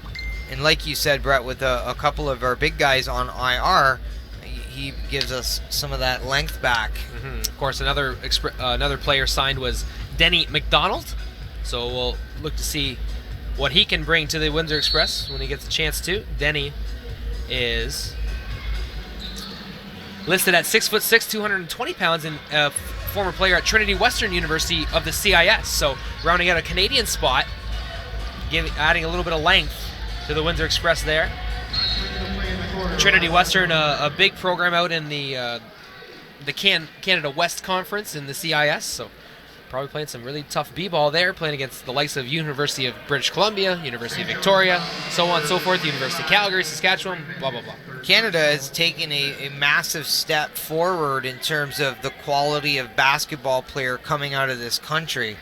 And like you said, Brett, with a couple of our big guys on IR, he gives us some of that length back. Mm-hmm. Of course, another player signed was Denny McDonald. So we'll look to see what he can bring to the Windsor Express when he gets a chance to. Denny is listed at 6'6", 220 pounds, and a former player at Trinity Western University of the CIS. So rounding out a Canadian spot, adding a little bit of length to the Windsor Express there. Trinity Western, a big program out in the Canada West Conference in the CIS. So probably playing some really tough b-ball there, playing against the likes of University of British Columbia, University of Victoria, so on and so forth, University of Calgary, Saskatchewan, blah, blah, blah. Canada has taken a massive step forward in terms of the quality of basketball player coming out of this country,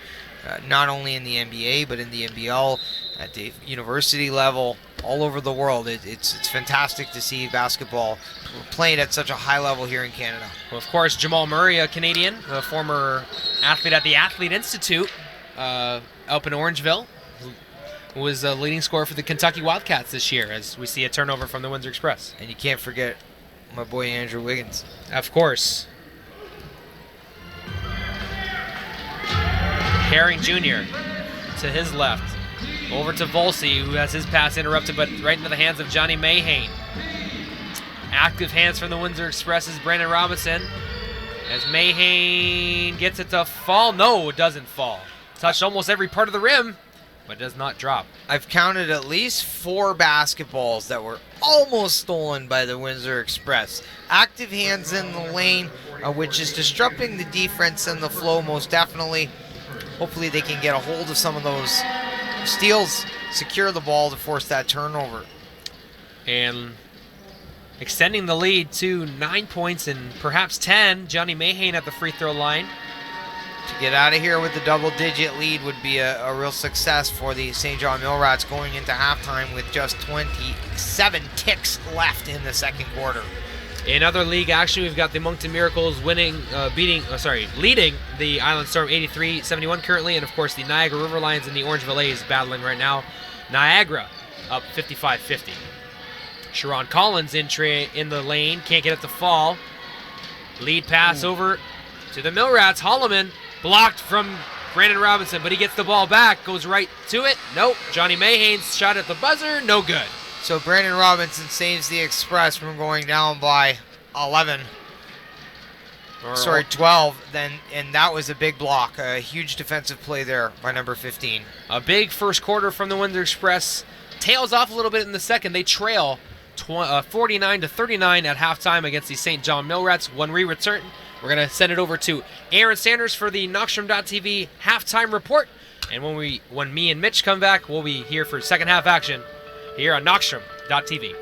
not only in the NBA, but in the NBL, at the university level, all over the world. It's fantastic to see basketball played at such a high level here in Canada. Well, of course, Jamal Murray, a Canadian, a former athlete at the Athlete Institute up in Orangeville, who was a leading scorer for the Kentucky Wildcats this year, as we see a turnover from the Windsor Express. And you can't forget my boy Andrew Wiggins. Of course. Herring Jr. to his left. Over to Volsey, who has his pass interrupted, but right into the hands of Johnny Mayhane. Active hands from the Windsor Express is Brandon Robinson. As Mayhane gets it to fall. No, it doesn't fall. Touched almost every part of the rim, but does not drop. I've counted at least 4 basketballs that were almost stolen by the Windsor Express. Active hands in the lane, which is disrupting the defense and the flow most definitely. Hopefully they can get a hold of some of those steals, secure the ball to force that turnover. And extending the lead to 9 points and perhaps 10, Johnny Mayhane at the free throw line. To get out of here with the double-digit lead would be a real success for the St. John Millrats going into halftime with just 27 ticks left in the second quarter. In other league action, we've got the Moncton Miracles leading the Island Storm 83-71 currently, and of course the Niagara River Lions and the Orangeville A's battling right now. Niagara up 55-50. Sharon Collins in the lane, can't get it to fall. Lead pass over to the Millrats. Holloman blocked from Brandon Robinson, but he gets the ball back, goes right to it. Nope. Johnny Mayhane's shot at the buzzer, no good. So Brandon Robinson saves the Express from going down by 12. And that was a big block. A huge defensive play there by number 15. A big first quarter from the Windsor Express. Tails off a little bit in the second. They trail 49-39 at halftime against the St. John Millrats. When we return, we're going to send it over to Aaron Sanders for the Knockstrom.tv halftime report. And when me and Mitch come back, we'll be here for second half action here on Knockstrom.tv.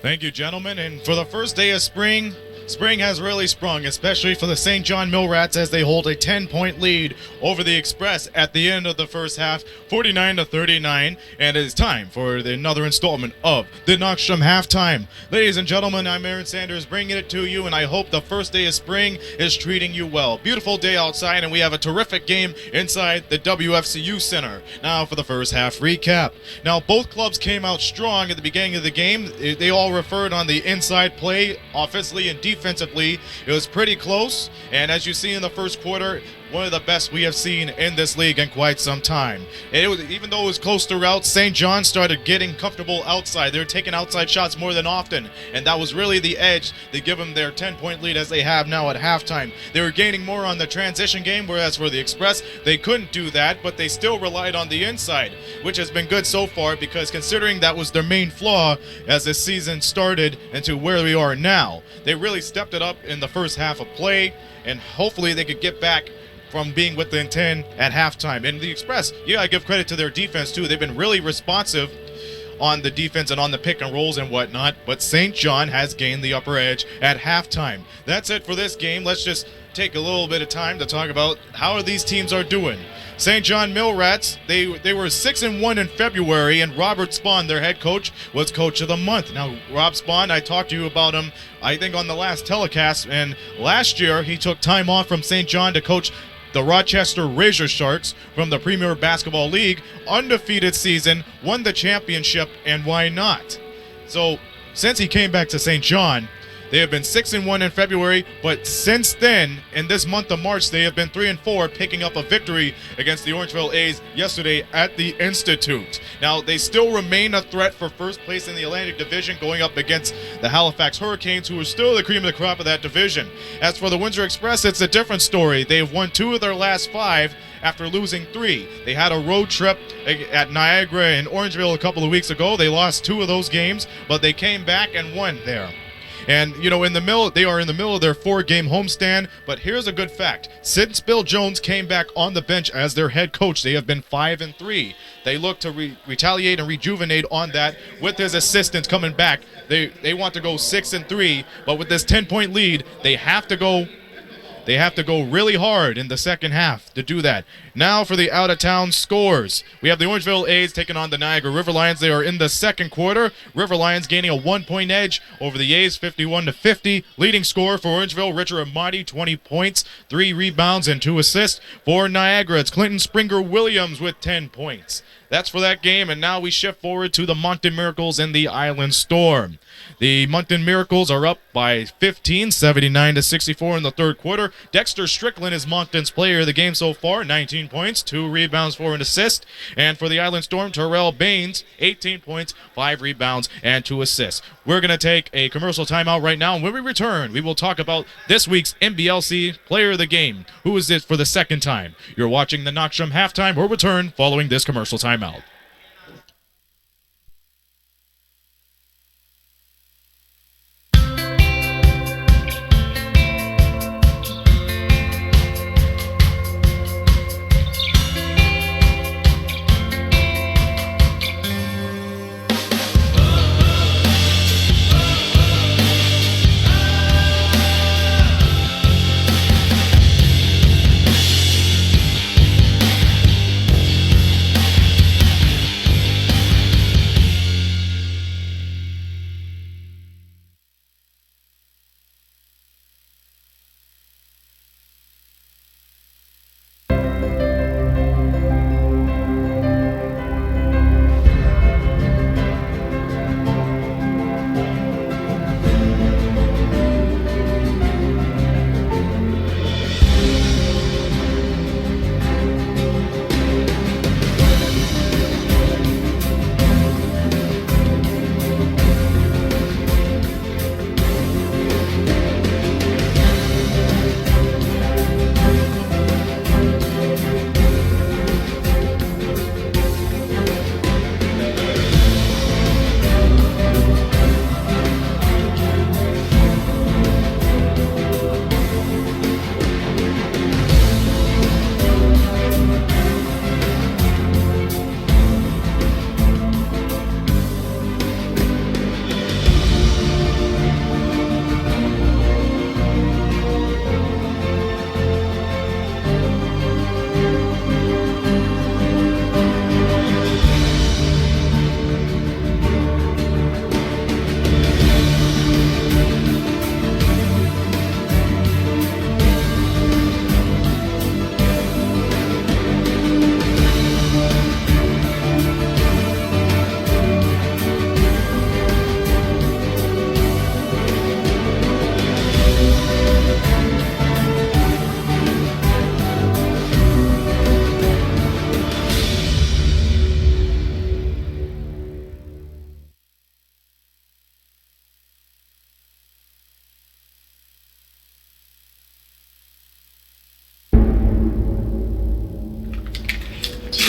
Thank you, gentlemen. And for the first day of spring, Spring has really sprung, especially for the St. John Millrats as they hold a 10-point lead over the Express at the end of the first half, 49-39, and it is time for another installment of the Knockstrom Halftime. Ladies and gentlemen, I'm Aaron Sanders bringing it to you, and I hope the first day of spring is treating you well. Beautiful day outside, and we have a terrific game inside the WFCU Center. Now for the first half recap. Now, both clubs came out strong at the beginning of the game. They all referred on the inside play, offensively and defensively. It was pretty close, and as you see in the first quarter, one of the best we have seen in this league in quite some time. Even though it was close throughout, St. John started getting comfortable outside. They were taking outside shots more than often, and that was really the edge to give them their 10-point lead as they have now at halftime. They were gaining more on the transition game, whereas for the Express, they couldn't do that, but they still relied on the inside, which has been good so far because considering that was their main flaw as the season started into where we are now. They really stepped it up in the first half of play, and hopefully they could get back from being within 10 at halftime. And the Express, I give credit to their defense too. They've been really responsive on the defense and on the pick and rolls and whatnot, but St. John has gained the upper edge at halftime. That's it for this game. Let's just take a little bit of time to talk about how these teams are doing. St. John Millrats, they were 6-1 in February, and Robert Spahn, their head coach, was coach of the month. Now, Rob Spahn, I talked to you about him, I think, on the last telecast, and last year he took time off from St. John to coach the Rochester Razor Sharks from the Premier Basketball League. Undefeated season, won the championship, and why not? So, since he came back to St. John, they have been 6-1 in February, but since then, in this month of March, they have been 3-4, picking up a victory against the Orangeville A's yesterday at the Institute. Now, they still remain a threat for first place in the Atlantic Division, going up against the Halifax Hurricanes, who are still the cream of the crop of that division. As for the Windsor Express, it's a different story. They have won 2 of their last 5 after losing 3. They had a road trip at Niagara and Orangeville a couple of weeks ago. They lost 2 of those games, but they came back and won there. And, they are in the middle of their 4-game homestand, but here's a good fact. Since Bill Jones came back on the bench as their head coach, they have been 5-3. They look to retaliate and rejuvenate on that with his assistants coming back. They want to go 6-3, but with this 10-point lead, they have to go really hard in the second half to do that. Now for the out-of-town scores. We have the Orangeville A's taking on the Niagara River Lions. They are in the second quarter. River Lions gaining a 1-point edge over the A's, 51-50. Leading scorer for Orangeville, Richard Amati, 20 points, 3 rebounds, and 2 assists. For Niagara, it's Clinton Springer-Williams with 10 points. That's for that game, and now we shift forward to the Moncton Miracles and the Island Storm. The Moncton Miracles are up by 15, 79-64 in the third quarter. Dexter Strickland is Moncton's player of the game so far, 19 points, 2 rebounds, 4 an assist. And for the Island Storm, Terrell Baines, 18 points, 5 rebounds, and 2 assists. We're going to take a commercial timeout right now, and when we return, we will talk about this week's NBLC player of the game. Who is it for the second time? You're watching the Knockstrom Halftime. We'll return following this commercial timeout.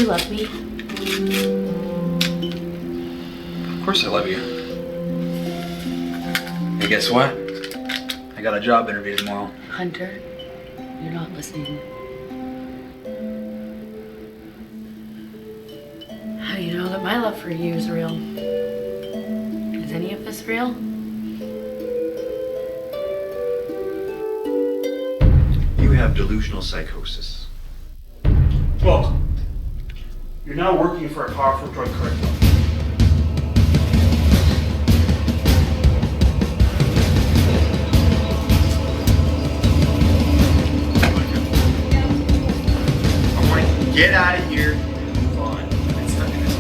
you love me? Of course I love you. Hey, guess what? I got a job interview tomorrow. Hunter, you're not listening. How do you know that my love for you is real? Is any of this real? You have delusional psychosis. Look, you're now working for a powerful drug cartel. I want to get out of here and move on. It's not gonna.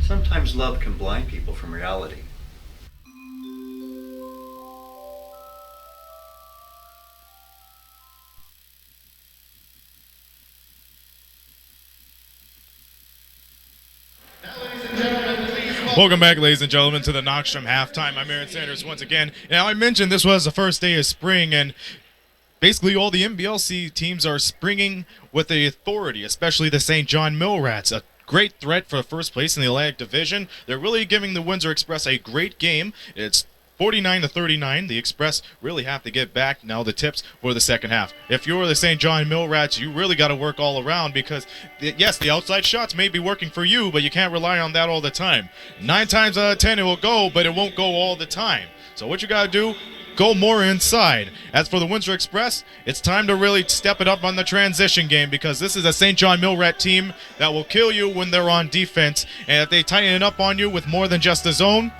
Sometimes love can blind people from reality. Welcome back, ladies and gentlemen, to the Knockstrom halftime. I'm Aaron Sanders once again. Now, I mentioned this was the first day of spring, and basically all the NBLC teams are springing with the authority, especially the St. John Millrats, a great threat for first place in the Atlantic Division. They're really giving the Windsor Express a great game. It's 49-39. The Express really have to get back now the tips for the second half. If you're the St. John Millrats, you really got to work all around because, yes, the outside shots may be working for you, but you can't rely on that all the time. 9 times out of 10 it will go, but it won't go all the time. So what you got to do, go more inside. As for the Windsor Express, it's time to really step it up on the transition game because this is a St. John Millrat team that will kill you when they're on defense. And if they tighten it up on you with more than just a zone,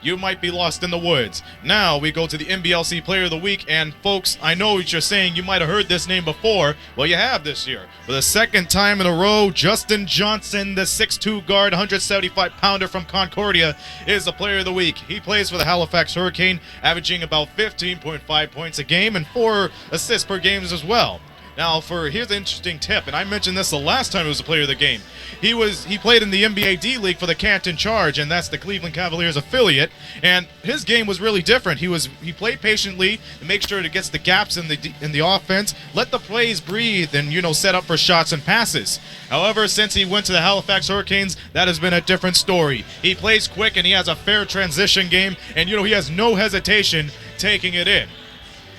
you might be lost in the woods. Now we go to the NBLC Player of the Week, and folks, I know what you're saying. You might have heard this name before. Well, you have this year. For the second time in a row, Justin Johnson, the 6'2 guard, 175-pounder from Concordia, is the Player of the Week. He plays for the Halifax Hurricane, averaging about 15.5 points a game and 4 assists per game as well. Now, here's an interesting tip, and I mentioned this the last time he was the player of the game. He played in the NBA D League for the Canton Charge, and that's the Cleveland Cavaliers affiliate. And his game was really different. He played patiently to make sure to get the gaps in the offense, let the plays breathe, and set up for shots and passes. However, since he went to the Halifax Hurricanes, that has been a different story. He plays quick, and he has a fair transition game, and he has no hesitation taking it in.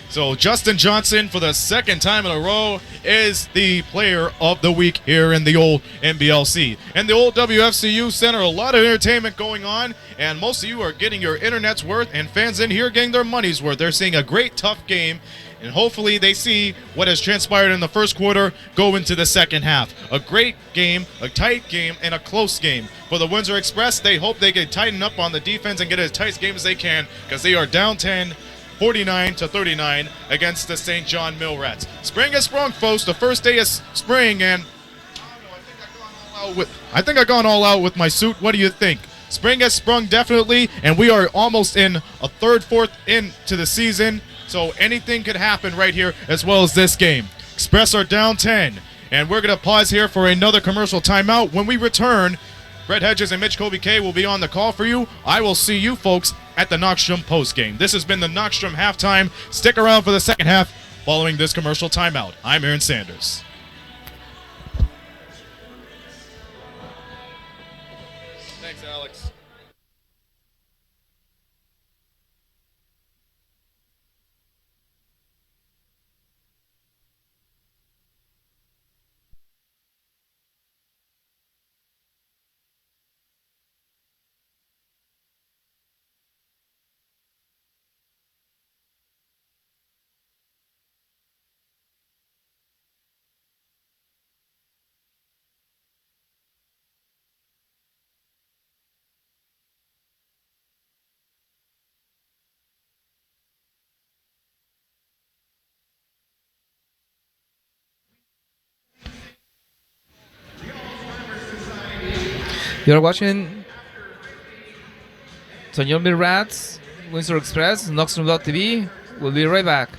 So Justin Johnson, for the second time in a row, is the Player of the Week here in the old NBLC. And the old WFCU Center, a lot of entertainment going on, and most of you are getting your internet's worth, and fans in here getting their money's worth. They're seeing a great, tough game, and hopefully they see what has transpired in the first quarter go into the second half. A great game, a tight game, and a close game. For the Windsor Express, they hope they can tighten up on the defense and get as tight a game as they can because they are down 10, 49-39 against the St. John Millrats. Spring has sprung, folks. The first day of spring, and I think I've gone all out with my suit. What do you think? Spring has sprung definitely, and we are almost in a fourth into the season, so anything could happen right here as well as this game. Express are down 10, and we're going to pause here for another commercial timeout. When we return, Brett Hedges and Mitch Kobe K will be on the call for you. I will see you folks at the Knockstrom postgame. This has been the Knockstrom halftime. Stick around for the second half following this commercial timeout. I'm Aaron Sanders. Thanks, Alex. You're watching St. John Millrats, Windsor Express, Knoxstrom.tv. We'll be right back.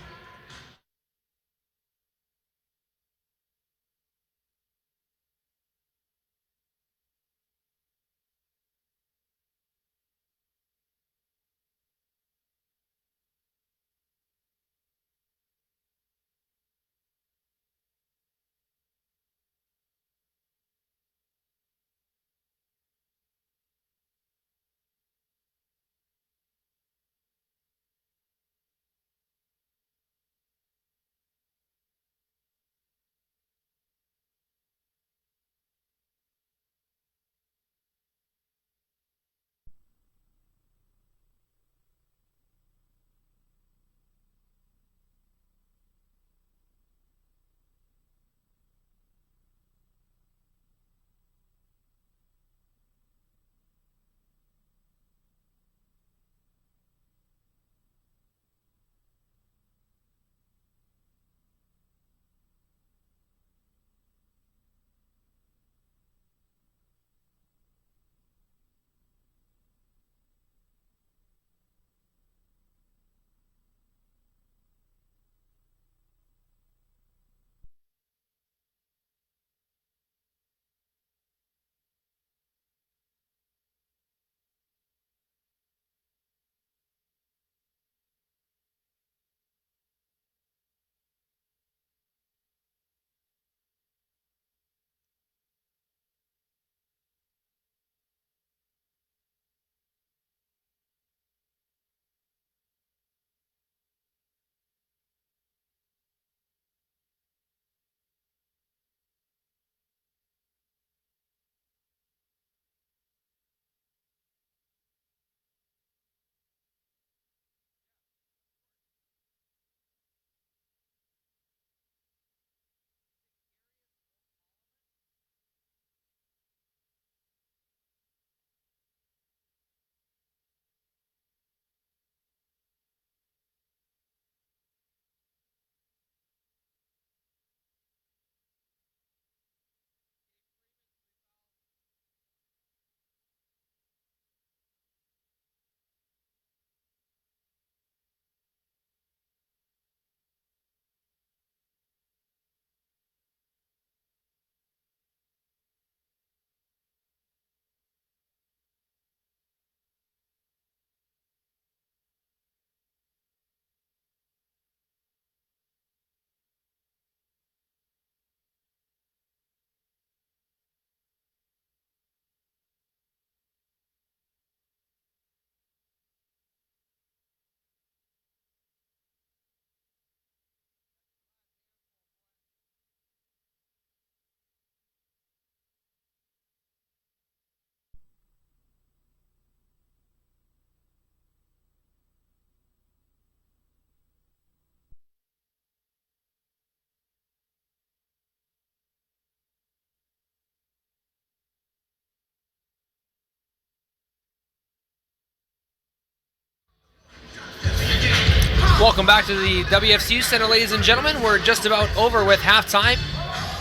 Welcome back to the WFCU Center, ladies and gentlemen. We're just about over with halftime,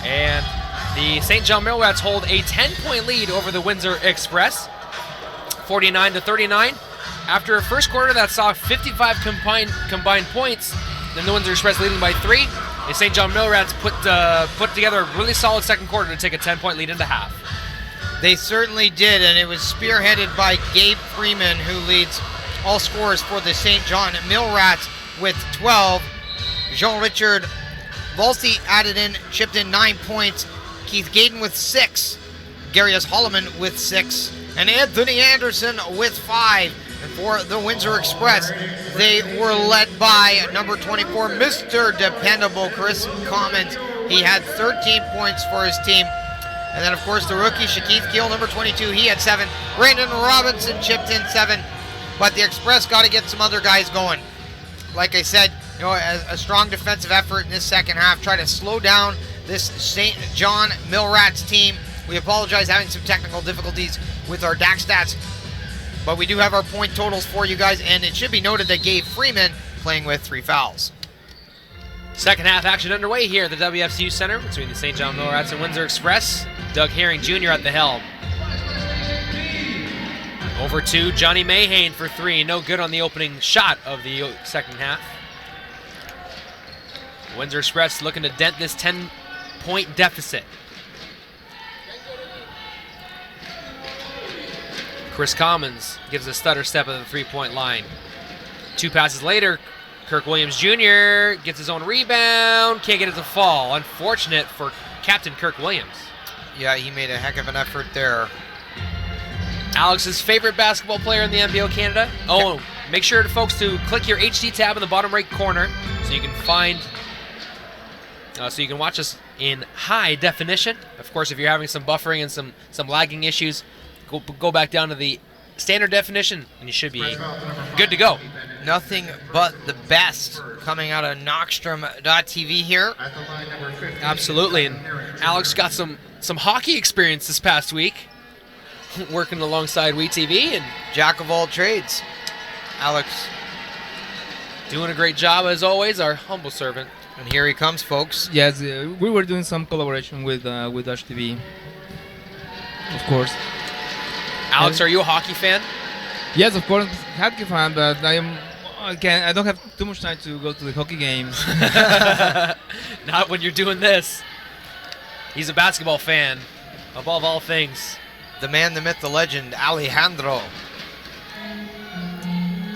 and the St. John Millrats hold a 10-point lead over the Windsor Express, 49-39. After a first quarter that saw 55 combined points, then the Windsor Express leading by 3. The St. John Millrats put together a really solid second quarter to take a 10-point lead into half. They certainly did, and it was spearheaded by Gabe Freeman, who leads all scorers for the St. John Millrats with 12. Jean-Richard Volsi chipped in 9 points. Keith Gayden with 6. Garius Holloman with 6. And Anthony Anderson with 5. And for the Windsor Express, they were led by number 24, Mr. Dependable, Chris Commons. He had 13 points for his team. And then, of course, the rookie, Shakeith Gill, number 22, he had 7. Brandon Robinson chipped in 7. But the Express got to get some other guys going. Like I said, a strong defensive effort in this second half. Try to slow down this St. John Millrats team. We apologize having some technical difficulties with our DAC stats, but we do have our point totals for you guys, and it should be noted that Gabe Freeman playing with 3 fouls. Second half action underway here at the WFCU Center between the St. John Millrats and Windsor Express. Doug Herring Jr. at the helm. Over to Johnny Mayhane for 3. No good on the opening shot of the second half. Windsor Express looking to dent this 10-point deficit. Chris Commons gives a stutter step at the 3-point line. 2 passes later, Kirk Williams Jr. gets his own rebound. Can't get it to fall. Unfortunate for Captain Kirk Williams. Yeah, he made a heck of an effort there. Alex's favorite basketball player in the NBL Canada. Oh, make sure, folks, to click your HD tab in the bottom right corner so you can watch us in high definition. Of course, if you're having some buffering and some lagging issues, go back down to the standard definition, and you should be good to go. Nothing but the best coming out of Knockstrom.tv here. Absolutely, and Alex got some hockey experience this past week, working alongside WeTV, and jack of all trades. Alex doing a great job as always, our humble servant. And here he comes, folks. Yes, we were doing some collaboration with Dash TV, of course. Alex, are you a hockey fan? Yes, of course, hockey fan, but I don't have too much time to go to the hockey games. Not when you're doing this. He's a basketball fan, above all things. The man, the myth, the legend, Alejandro.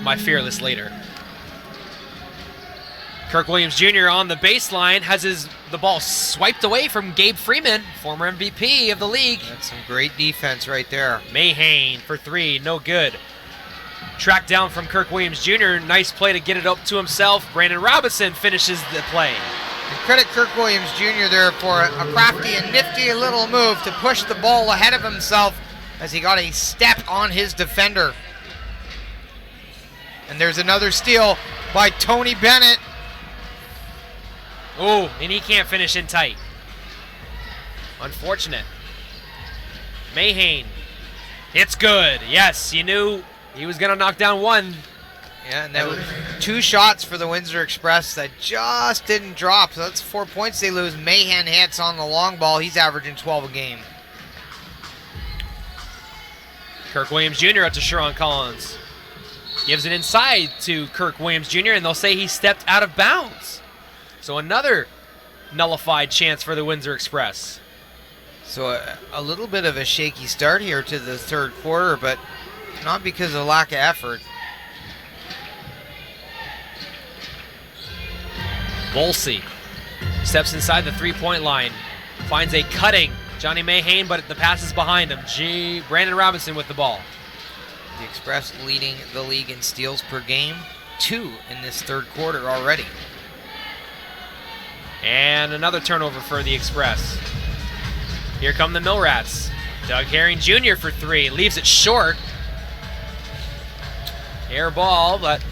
My fearless leader. Kirk Williams Jr. on the baseline has the ball swiped away from Gabe Freeman, former MVP of the league. That's some great defense right there. Mayhane for 3, no good. Tracked down from Kirk Williams Jr. Nice play to get it up to himself. Brandon Robinson finishes the play. And credit Kirk Williams Jr. there for a crafty and nifty little move to push the ball ahead of himself as he got a step on his defender. And there's another steal by Tony Bennett. Oh, and he can't finish in tight. Unfortunate. Mayhane. It's good. Yes, you knew he was going to knock down one. Yeah, and that was 2 shots for the Windsor Express that just didn't drop. So that's 4 points they lose. Mayhane hits on the long ball. He's averaging 12 a game. Kirk Williams Jr. up to Sharon Collins. Gives it inside to Kirk Williams Jr., and they'll say he stepped out of bounds. So another nullified chance for the Windsor Express. So a little bit of a shaky start here to the third quarter, but not because of lack of effort. Volsi steps inside the 3-point line, finds a cutting Johnny Mayhane, but the pass is behind him. Brandon Robinson with the ball. The Express leading the league in steals per game, 2 in this third quarter already. And another turnover for the Express. Here come the Millrats. Doug Herring Jr. for 3, leaves it short. Air ball, but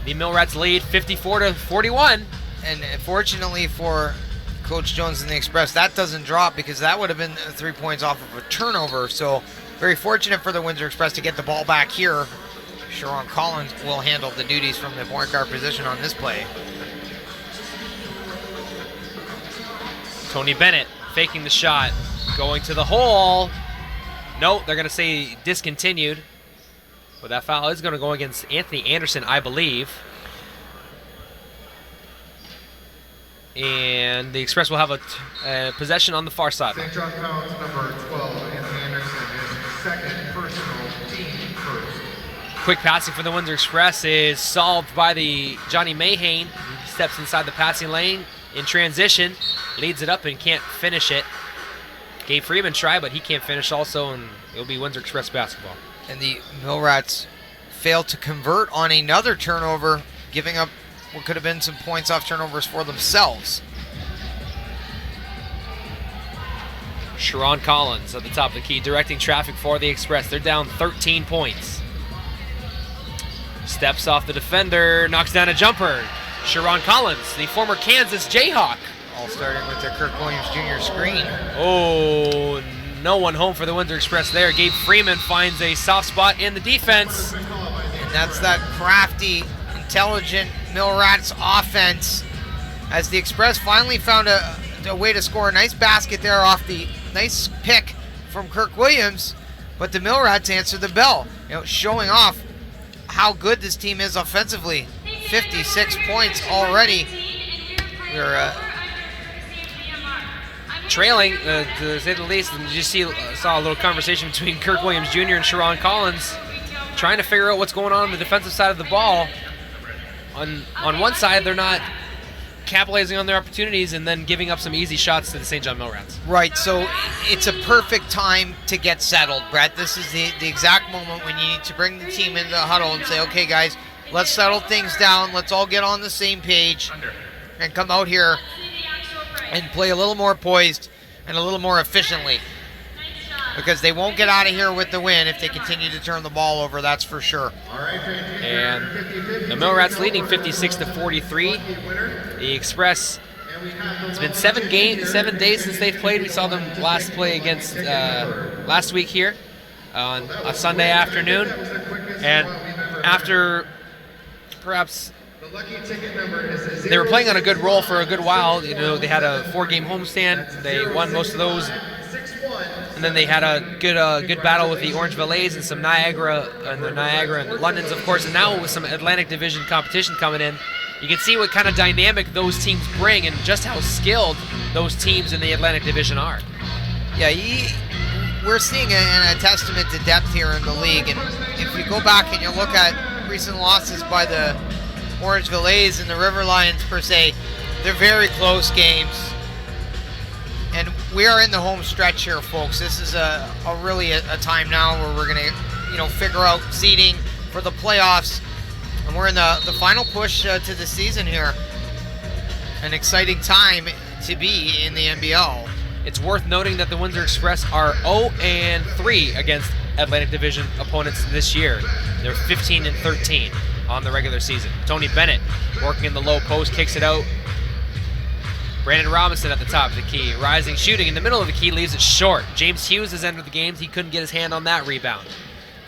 the Millrats lead 54-41. And fortunately for Coach Jones and the Express, that doesn't drop because that would have been 3 points off of a turnover. So very fortunate for the Windsor Express to get the ball back here. Sharon Collins will handle the duties from the point guard position on this play. Tony Bennett faking the shot, going to the hole. No, they're going to say discontinued. But that foul is going to go against Anthony Anderson, I believe. And the Express will have a possession on the far sideline. St. John fouls number 12, Anthony Anderson, his second personal, team first. Quick passing for the Windsor Express is solved by the Johnny Mayhane. He steps inside the passing lane in transition, leads it up and can't finish it. Gabe Freeman tried, but he can't finish also, and it'll be Windsor Express basketball. And the Millrats failed to convert on another turnover, giving up what could have been some points off turnovers for themselves. Sharon Collins at the top of the key, directing traffic for the Express. They're down 13 points. Steps off the defender, knocks down a jumper. Sharon Collins, the former Kansas Jayhawk. All starting with the Kirk Williams Jr. screen. Oh, no one home for the Windsor Express there. Gabe Freeman finds a soft spot in the defense. And that's that crafty, intelligent Millrats offense, as the Express finally found a way to score a nice basket there off the nice pick from Kirk Williams, but the Millrats answered the bell, showing off how good this team is offensively. 56 points already. We're trailing, to say the least, and you saw a little conversation between Kirk Williams Jr. and Sharon Collins, trying to figure out what's going on the defensive side of the ball. On one side, they're not capitalizing on their opportunities and then giving up some easy shots to the St. John Millrats. Right, so it's a perfect time to get settled, Brett. This is the exact moment when you need to bring the team into the huddle and say, okay, guys, let's settle things down. Let's all get on the same page and come out here and play a little more poised and a little more efficiently, because they won't get out of here with the win if they continue to turn the ball over, that's for sure. And the Millrats leading 56-43. The Express, it's been 7 days since they've played. We saw them last play against last week here on a Sunday afternoon. And after perhaps they were playing on a good roll for a good while, they had a 4-game homestand. They won most of those. And then they had a good battle with the Orange Valets and some Niagara and the Londons, of course. And now with some Atlantic Division competition coming in, you can see what kind of dynamic those teams bring and just how skilled those teams in the Atlantic Division are. Yeah, we're seeing a testament to depth here in the league. And if you go back and you look at recent losses by the Orange Valets and the River Lions per se, they're very close games. And we are in the home stretch here, folks. This is really a time now where we're going to, figure out seeding for the playoffs. And we're in the final push to the season here. An exciting time to be in the NBL. It's worth noting that the Windsor Express are 0-3 against Atlantic Division opponents this year. They're 15-13 on the regular season. Tony Bennett working in the low post, kicks it out. Brandon Robinson at the top of the key, rising, shooting in the middle of the key, leaves it short. James Hughes has entered the game. He couldn't get his hand on that rebound.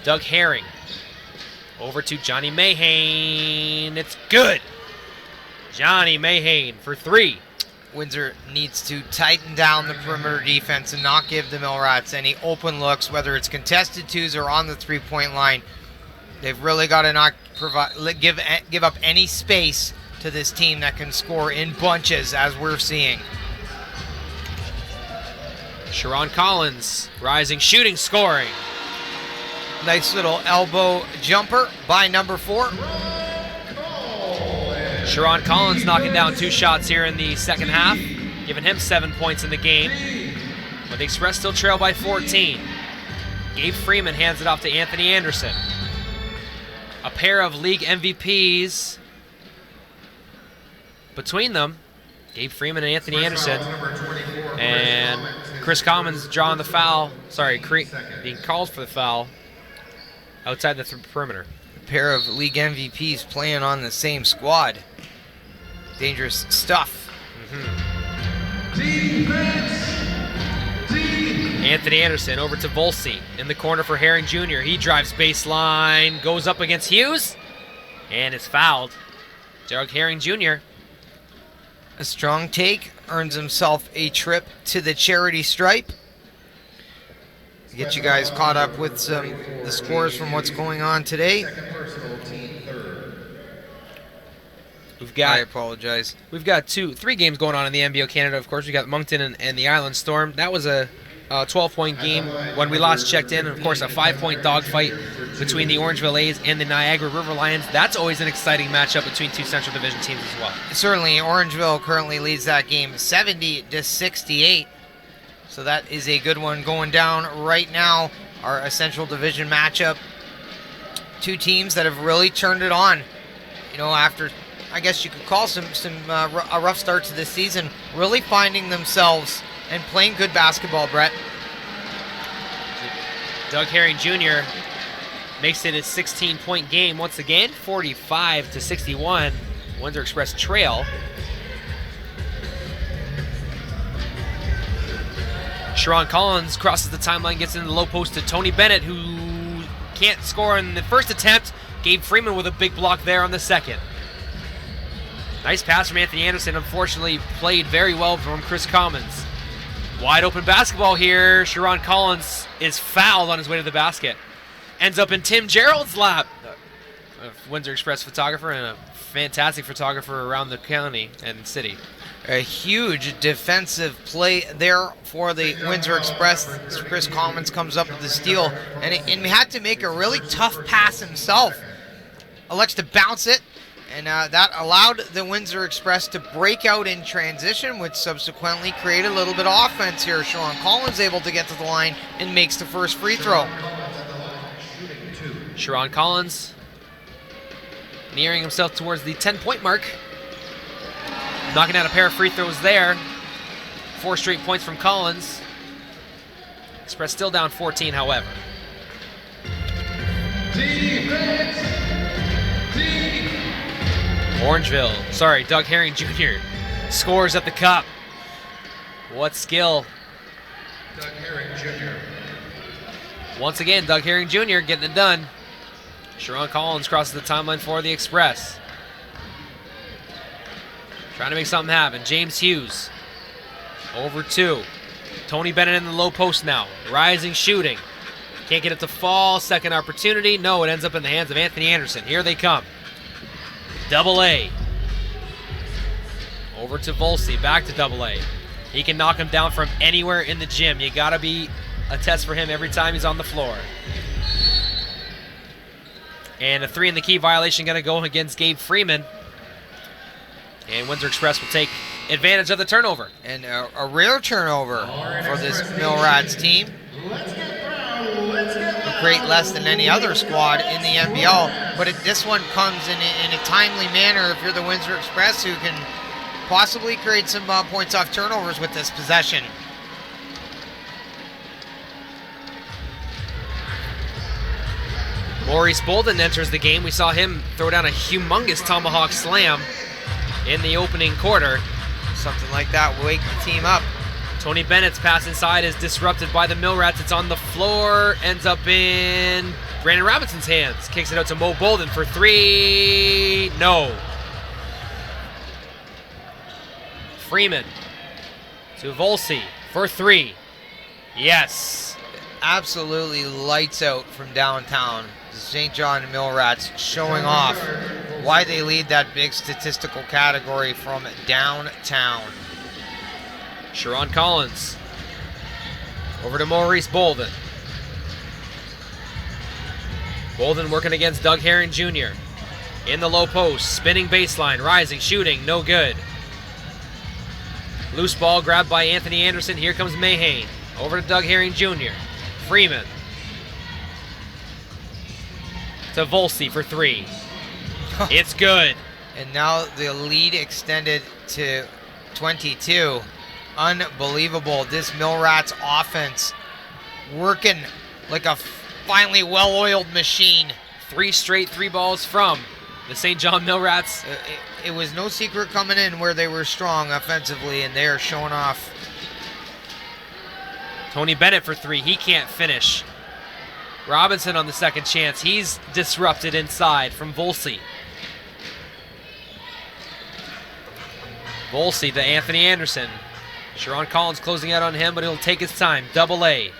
Doug Herring over to Johnny Mayhane. It's good. Johnny Mayhane for 3. Windsor needs to tighten down the perimeter defense and not give the Millrats any open looks, whether it's contested twos or on the three-point line. They've really got to not give up any space to this team that can score in bunches, as we're seeing. Sharon Collins, rising, shooting, scoring. Nice little elbow jumper by number 4. Sharon Collins knocking down 2 shots here in the second half, giving him 7 points in the game. But the Express still trail by 14. Gabe Freeman hands it off to Anthony Anderson. A pair of league MVPs between them, Gabe Freeman and Anthony Anderson, and Chris Commons drawing the foul, being called for the foul outside the perimeter. A pair of league MVPs playing on the same squad. Dangerous stuff. Anthony Anderson over to Volsey in the corner for Herring Jr. He drives baseline, goes up against Hughes, and is fouled. Doug Herring Jr. A strong take, earns himself a trip to the charity stripe. Get you guys caught up with the scores from what's going on today. I apologize. We've got 3 games going on in the NBL Canada. Of course, we got Moncton and the Island Storm. That was a 12-point game when we last checked in. And of course, a 5-point dogfight between the Orangeville A's and the Niagara River Lions. That's always an exciting matchup between 2 Central Division teams as well. Certainly, Orangeville currently leads that game 70-68. So that is a good one going down right now. Our Central Division matchup. 2 teams that have really turned it on. You know, after, I guess you could call a rough start to this season, really finding themselves and playing good basketball, Brett. Doug Herring Jr. makes it a 16-point game once again, 45-61. Windsor Express trail. Sharon Collins crosses the timeline, gets into the low post to Tony Bennett, who can't score in the first attempt. Gabe Freeman with a big block there on the second. Nice pass from Anthony Anderson. Unfortunately, played very well from Chris Commons. Wide open basketball here. Sharon Collins is fouled on his way to the basket. Ends up in Tim Gerald's lap. A Windsor Express photographer and a fantastic photographer around the county and city. A huge defensive play there for the Windsor Express. Chris Commons comes up with the steal and had to make a really tough pass himself. Elects to bounce it, and that allowed the Windsor Express to break out in transition, which subsequently created a little bit of offense here. Sharon Collins able to get to the line and makes the first free throw. Sharon Collins nearing himself towards the 10-point mark. Knocking out a pair of free throws there. 4 straight points from Collins. Express still down 14, however. Doug Herring Jr. scores at the cup. What skill. Doug Herring Jr. Once again, Doug Herring Jr. getting it done. Sharon Collins crosses the timeline for the Express. Trying to make something happen. James Hughes over 2. Tony Bennett in the low post now. Rising shooting. Can't get it to fall. Second opportunity. No, it ends up in the hands of Anthony Anderson. Here they come. Double A. Over to Volsey. Back to double A. He can knock him down from anywhere in the gym. You got to be a test for him every time he's on the floor. And a 3 in the key violation going to go against Gabe Freeman. And Windsor Express will take advantage of the turnover. And a rare turnover for this Millrats team. A great less than any other squad in the NBL. But this one comes in a timely manner if you're the Windsor Express, who can possibly create some points off turnovers with this possession. Maurice Bolden enters the game. We saw him throw down a humongous tomahawk slam in the opening quarter. Something like that will wake the team up. Tony Bennett's pass inside is disrupted by the Millrats. It's on the floor, ends up in Brandon Robinson's hands. Kicks it out to Mo Bolden for 3. No. Freeman to Volsey for 3. Yes. Absolutely lights out from downtown. The St. John Millrats showing off why they lead that big statistical category from downtown. Sharon Collins over to Maurice Bolden. Bolden working against Doug Herring Jr. in the low post, spinning baseline, rising, shooting, no good. Loose ball grabbed by Anthony Anderson. Here comes Mayhane over to Doug Herring Jr. Freeman to Volsey for 3. It's good. And now the lead extended to 22. Unbelievable. This Millrats offense working like a finely well-oiled machine. 3 straight 3 balls from the St. John Millrats. It was no secret coming in where they were strong offensively, and they are showing off. Tony Bennett for 3. He can't finish. Robinson on the second chance. He's disrupted inside from Volsey. Volsey to Anthony Anderson. Sharon Collins closing out on him, but he'll take his time. Double A.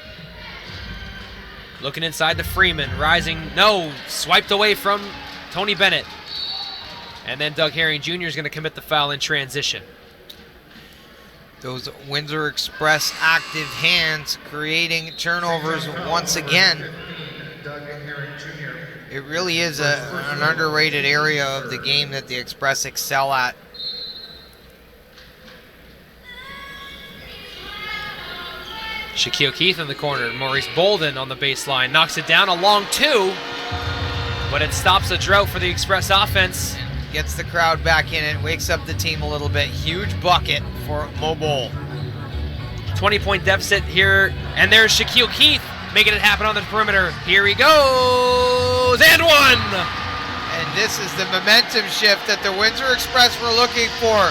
Looking inside to Freeman. Rising. No. Swiped away from Tony Bennett. And then Doug Herring Jr. is going to commit the foul in transition. Those Windsor Express active hands creating turnovers once again. It really is an underrated area of the game that the Express excel at. Shaquille Keith in the corner. Maurice Bolden on the baseline. Knocks it down a long 2. But it stops a drought for the Express offense. Gets the crowd back in it. Wakes up the team a little bit. Huge bucket for Mobile. 20-point deficit here. And there's Shaquille Keith making it happen on the perimeter. Here he goes. And 1. And this is the momentum shift that the Windsor Express were looking for.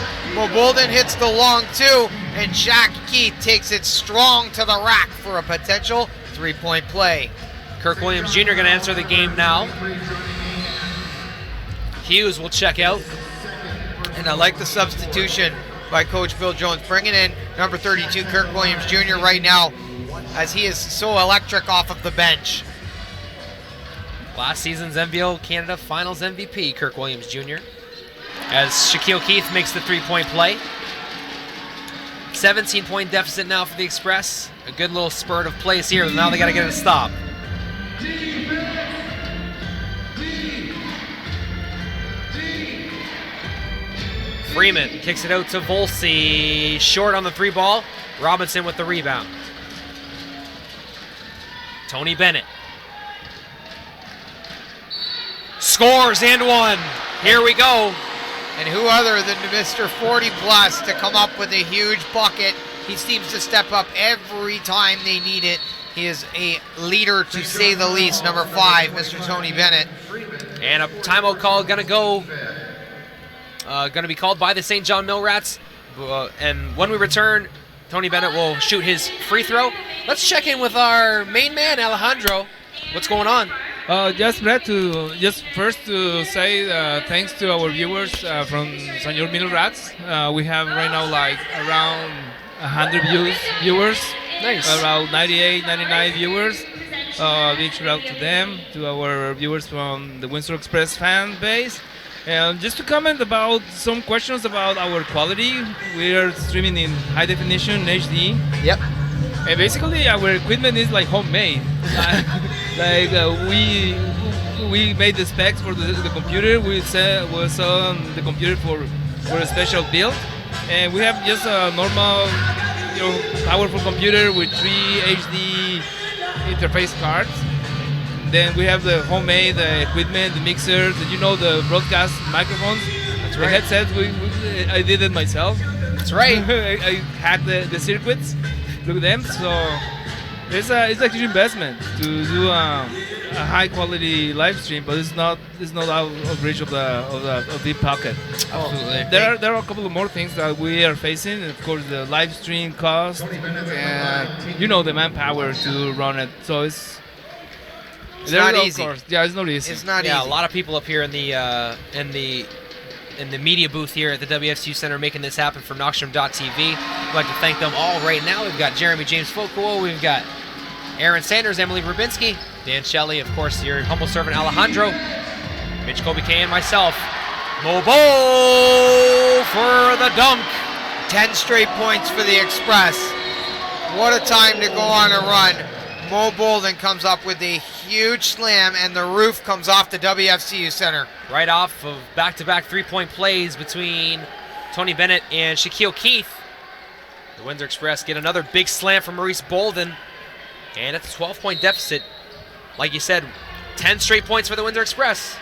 Bolden hits the long 2, and Shaq Keith takes it strong to the rack for a potential 3-point play. Kirk Williams Jr. going to enter the game now. Hughes will check out. And I like the substitution by Coach Bill Jones, bringing in number 32, Kirk Williams Jr. right now, as he is so electric off of the bench. Last season's NBL Canada Finals MVP, Kirk Williams Jr. As Shaquille Keith makes the 3-point play. 17-point deficit now for the Express. A good little spurt of plays here. Now they got to get it to stop. Freeman kicks it out to Volsey. Short on the 3 ball. Robinson with the rebound. Tony Bennett. Scores and 1. Here we go. And who other than Mr. 40 plus to come up with a huge bucket. He seems to step up every time they need it. He is a leader to say the least. Number 5, Mr. Tony Bennett. And a timeout call going to be called by the St. John Millrats. And when we return, Tony Bennett will shoot his free throw. Let's check in with our main man, Alejandro. What's going on? Just first to say thanks to our viewers from Senor Millrats. We have right now like around 100 viewers. Nice. Around 98, 99 viewers. Big shout out to them, to our viewers from the Windsor Express fan base. And just to comment about some questions about our quality, we are streaming in high definition HD. Yep. And basically our equipment is like homemade. We made the specs for the computer. We saw on the computer for a special build, and we have just a normal, powerful computer with 3 HD interface cards. Then we have the homemade equipment, the mixers, the broadcast microphones. That's right. The headsets, I did it myself. That's right. I hacked the circuits. Look at them. So it's a huge investment to do a high quality live stream, but it's not out of reach of the deep pocket. Absolutely. There are a couple of more things that we are facing. Of course, the live stream cost and the manpower to run it. So it's not easy. Yeah, it's not easy. It's not easy. Yeah, a lot of people up here in the media booth here at the WFCU Center making this happen for Knockstrom.tv. I'd like to thank them all right now. We've got Jeremy James Fokuo, we've got Aaron Sanders, Emily Rubinski, Dan Shelley, of course, your humble servant Alejandro, Mitch Kobe K, and myself. Mobo for the dunk. 10 straight points for the Express. What a time to go on a run. Mo Bolden comes up with a huge slam, and the roof comes off the WFCU Center. Right off of back-to-back 3-point plays between Tony Bennett and Shaquille Keith. The Windsor Express get another big slam from Maurice Bolden. And it's a 12-point deficit. Like you said, 10 straight points for the Windsor Express.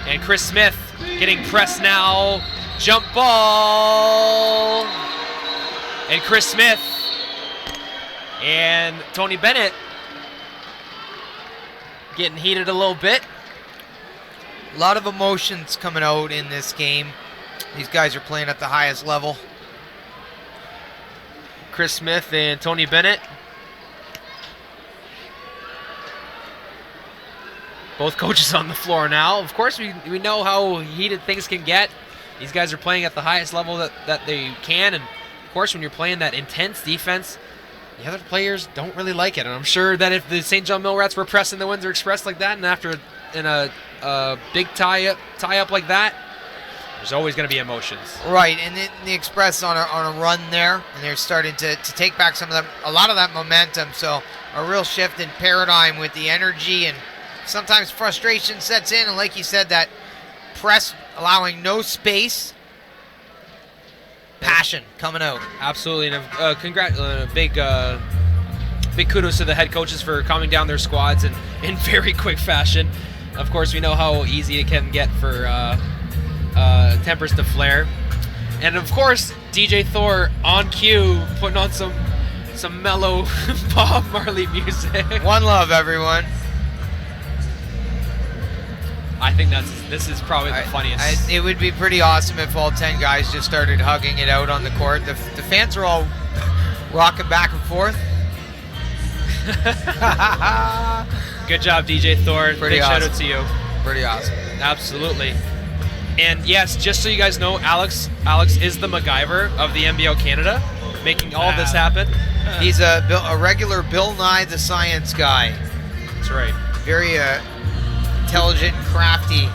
And Chris Smith getting pressed now. Jump ball. And Chris Smith and Tony Bennett getting heated a little bit. A lot of emotions coming out in this game. These guys are playing at the highest level. Chris Smith and Tony Bennett. Both coaches on the floor now. Of course, we know how heated things can get. These guys are playing at the highest level that they can, and of course, when you're playing that intense defense, the other players don't really like it. And I'm sure that if the St. John Millrats were pressing the Windsor Express like that, and after in a big tie up like that, there's always going to be emotions. Right, and the Express on a run there, and they're starting to take back a lot of that momentum. So a real shift in paradigm with the energy, and sometimes frustration sets in. And like you said, that press allowing no space, passion coming out. Absolutely, and big kudos to the head coaches for calming down their squads in very quick fashion. Of course, we know how easy it can get for tempers to flare. And of course, DJ Thor on cue, putting on some mellow Bob Marley music. One love, everyone. I think this is probably the funniest. It would be pretty awesome if all 10 guys just started hugging it out on the court. The fans are all rocking back and forth. Good job, DJ Thor. Pretty Big awesome. shout out to you. Pretty awesome. Absolutely. And yes, just so you guys know, Alex is the MacGyver of the NBL Canada, making all this happen. He's a regular Bill Nye the Science guy. That's right. Very intelligent, crafty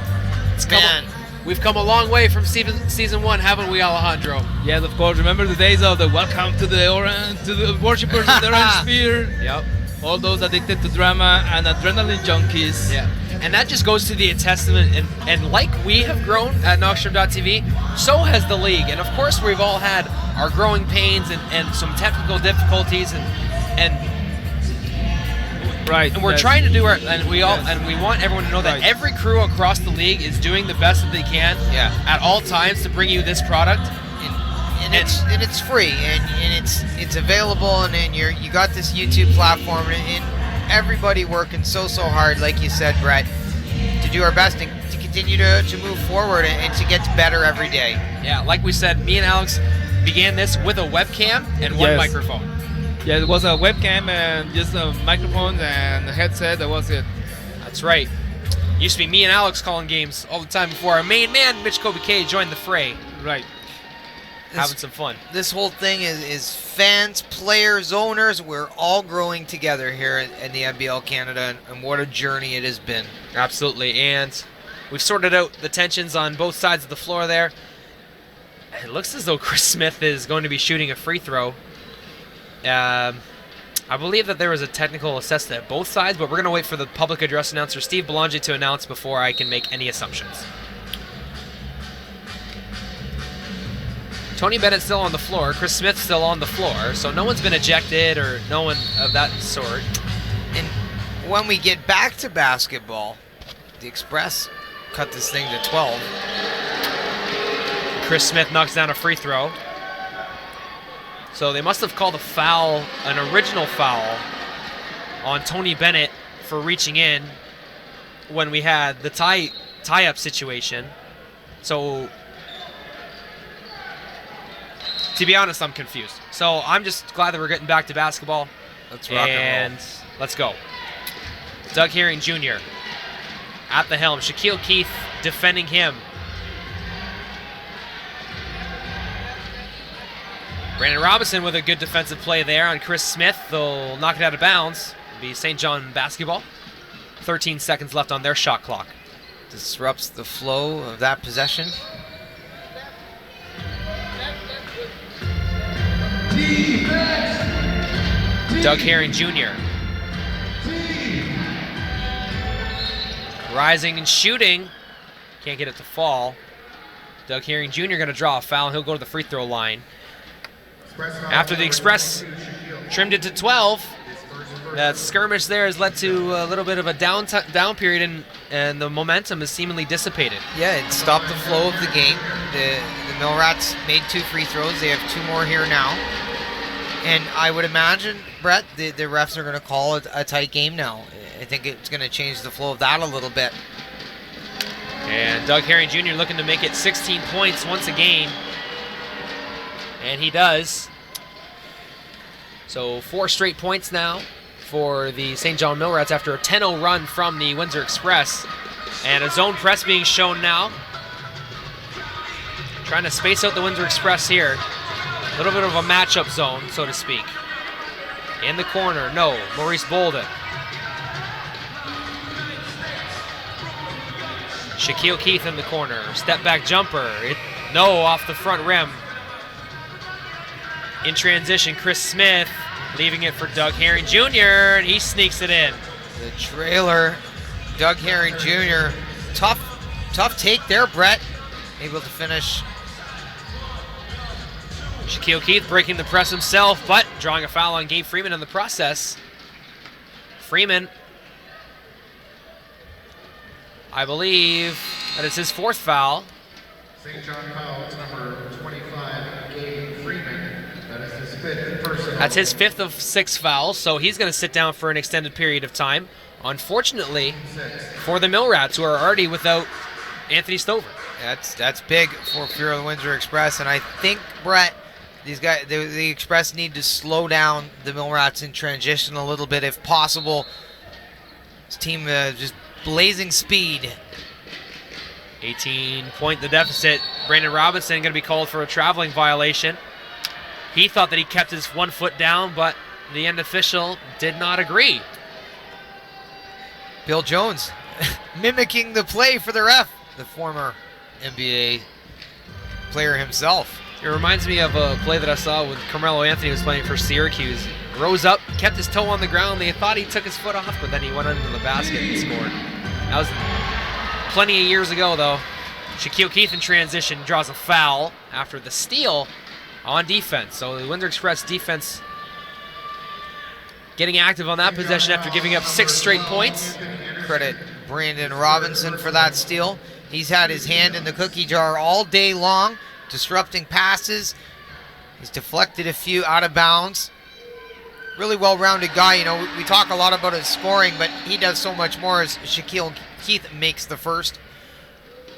man. We've come a long way from season 1, haven't we, Alejandro? Yes, of course. Remember the days of the welcome to the worshippers of the Orange Sphere. Yep. All those addicted to drama and adrenaline junkies. Yeah. And that just goes to the testament, and like we have grown at Knockstrom.tv, so has the league. And of course, we've all had our growing pains and some technical difficulties, and right. And we're trying to do and we want everyone to know that every crew across the league is doing the best that they can at all times to bring you this product. And it's free, and it's available, and you got this YouTube platform, and everybody working so hard, like you said, Brett, to do our best to continue to move forward and to get better every day. Yeah, like we said, me and Alex began this with a webcam and one microphone. Yeah, it was a webcam and just a microphone and a headset. That was it. That's right. Used to be me and Alex calling games all the time before our main man, Mitch Kobe K, joined the fray. Right. Having some fun. This whole thing is fans, players, owners. We're all growing together here in the NBL Canada, and what a journey it has been. Absolutely, and we've sorted out the tensions on both sides of the floor there. It looks as though Chris Smith is going to be shooting a free throw. I believe that there was a technical assessment at both sides, but we're going to wait for the public address announcer, Steve Belanger, to announce before I can make any assumptions. Tony Bennett still on the floor, Chris Smith still on the floor, so no one's been ejected or no one of that sort. And when we get back to basketball, the Express cut this thing to 12. Chris Smith knocks down a free throw. So they must have called a foul, an original foul, on Tony Bennett for reaching in when we had the tie-up situation. So, to be honest, I'm confused. So I'm just glad that we're getting back to basketball. Let's rock and roll. Let's go. Doug Herring Jr. at the helm. Shaquille Keith defending him. Brandon Robinson with a good defensive play there on Chris Smith. They'll knock it out of bounds. It'll be St. John basketball. 13 seconds left on their shot clock. Disrupts the flow of that possession. Doug Herring Jr. Rising and shooting. Can't get it to fall. Doug Herring Jr. going to draw a foul, and he'll go to the free throw line. After the Express trimmed it to 12, that skirmish there has led to a little bit of a down period, and the momentum is seemingly dissipated. Yeah, it stopped the flow of the game. The Millrats made 2 free throws. They have 2 more here now. And I would imagine, Brett, the refs are going to call it a tight game now. I think it's going to change the flow of that a little bit. And Doug Herring Jr. looking to make it 16 points once a game. And he does. So 4 straight points now for the St. John Millrats after a 10-0 run from the Windsor Express. And a zone press being shown now. Trying to space out the Windsor Express here. A little bit of a matchup zone, so to speak. In the corner, no, Maurice Bolden. Shaquille Keith in the corner, step back jumper, no, off the front rim. In transition, Chris Smith leaving it for Doug Herring Jr., and he sneaks it in. The trailer, Doug Herring Jr., tough take there, Brett. Able to finish. Shaquille Keith breaking the press himself, but drawing a foul on Gabe Freeman in the process. Freeman, I believe that is his 4th foul. St. John foul, it's number 25, Gabe Freeman. That is his 5th personal. That's his 5th of 6 fouls, so he's going to sit down for an extended period of time. Unfortunately, for the Millrats, who are already without Anthony Stover. That's big for fear of the Windsor Express, and I think, Brett, these guys, the Express need to slow down the Millrats in transition a little bit if possible. This team just blazing speed. 18-point the deficit. Brandon Robinson going to be called for a traveling violation. He thought that he kept his 1 foot down, but the end official did not agree. Bill Jones mimicking the play for the ref, the former NBA player himself. It reminds me of a play that I saw when Carmelo Anthony was playing for Syracuse. Rose up, kept his toe on the ground. They thought he took his foot off, but then he went under the basket and scored. That was plenty of years ago, though. Shaquille Keith in transition draws a foul after the steal on defense. So the Windsor Express defense getting active on that possession after giving up 6 straight points. Credit Brandon Robinson for that steal. He's had his hand in the cookie jar all day long, disrupting passes. He's deflected a few out of bounds. Really well-rounded guy. You know, we talk a lot about his scoring, but he does so much more as Shaquille Keith makes the first.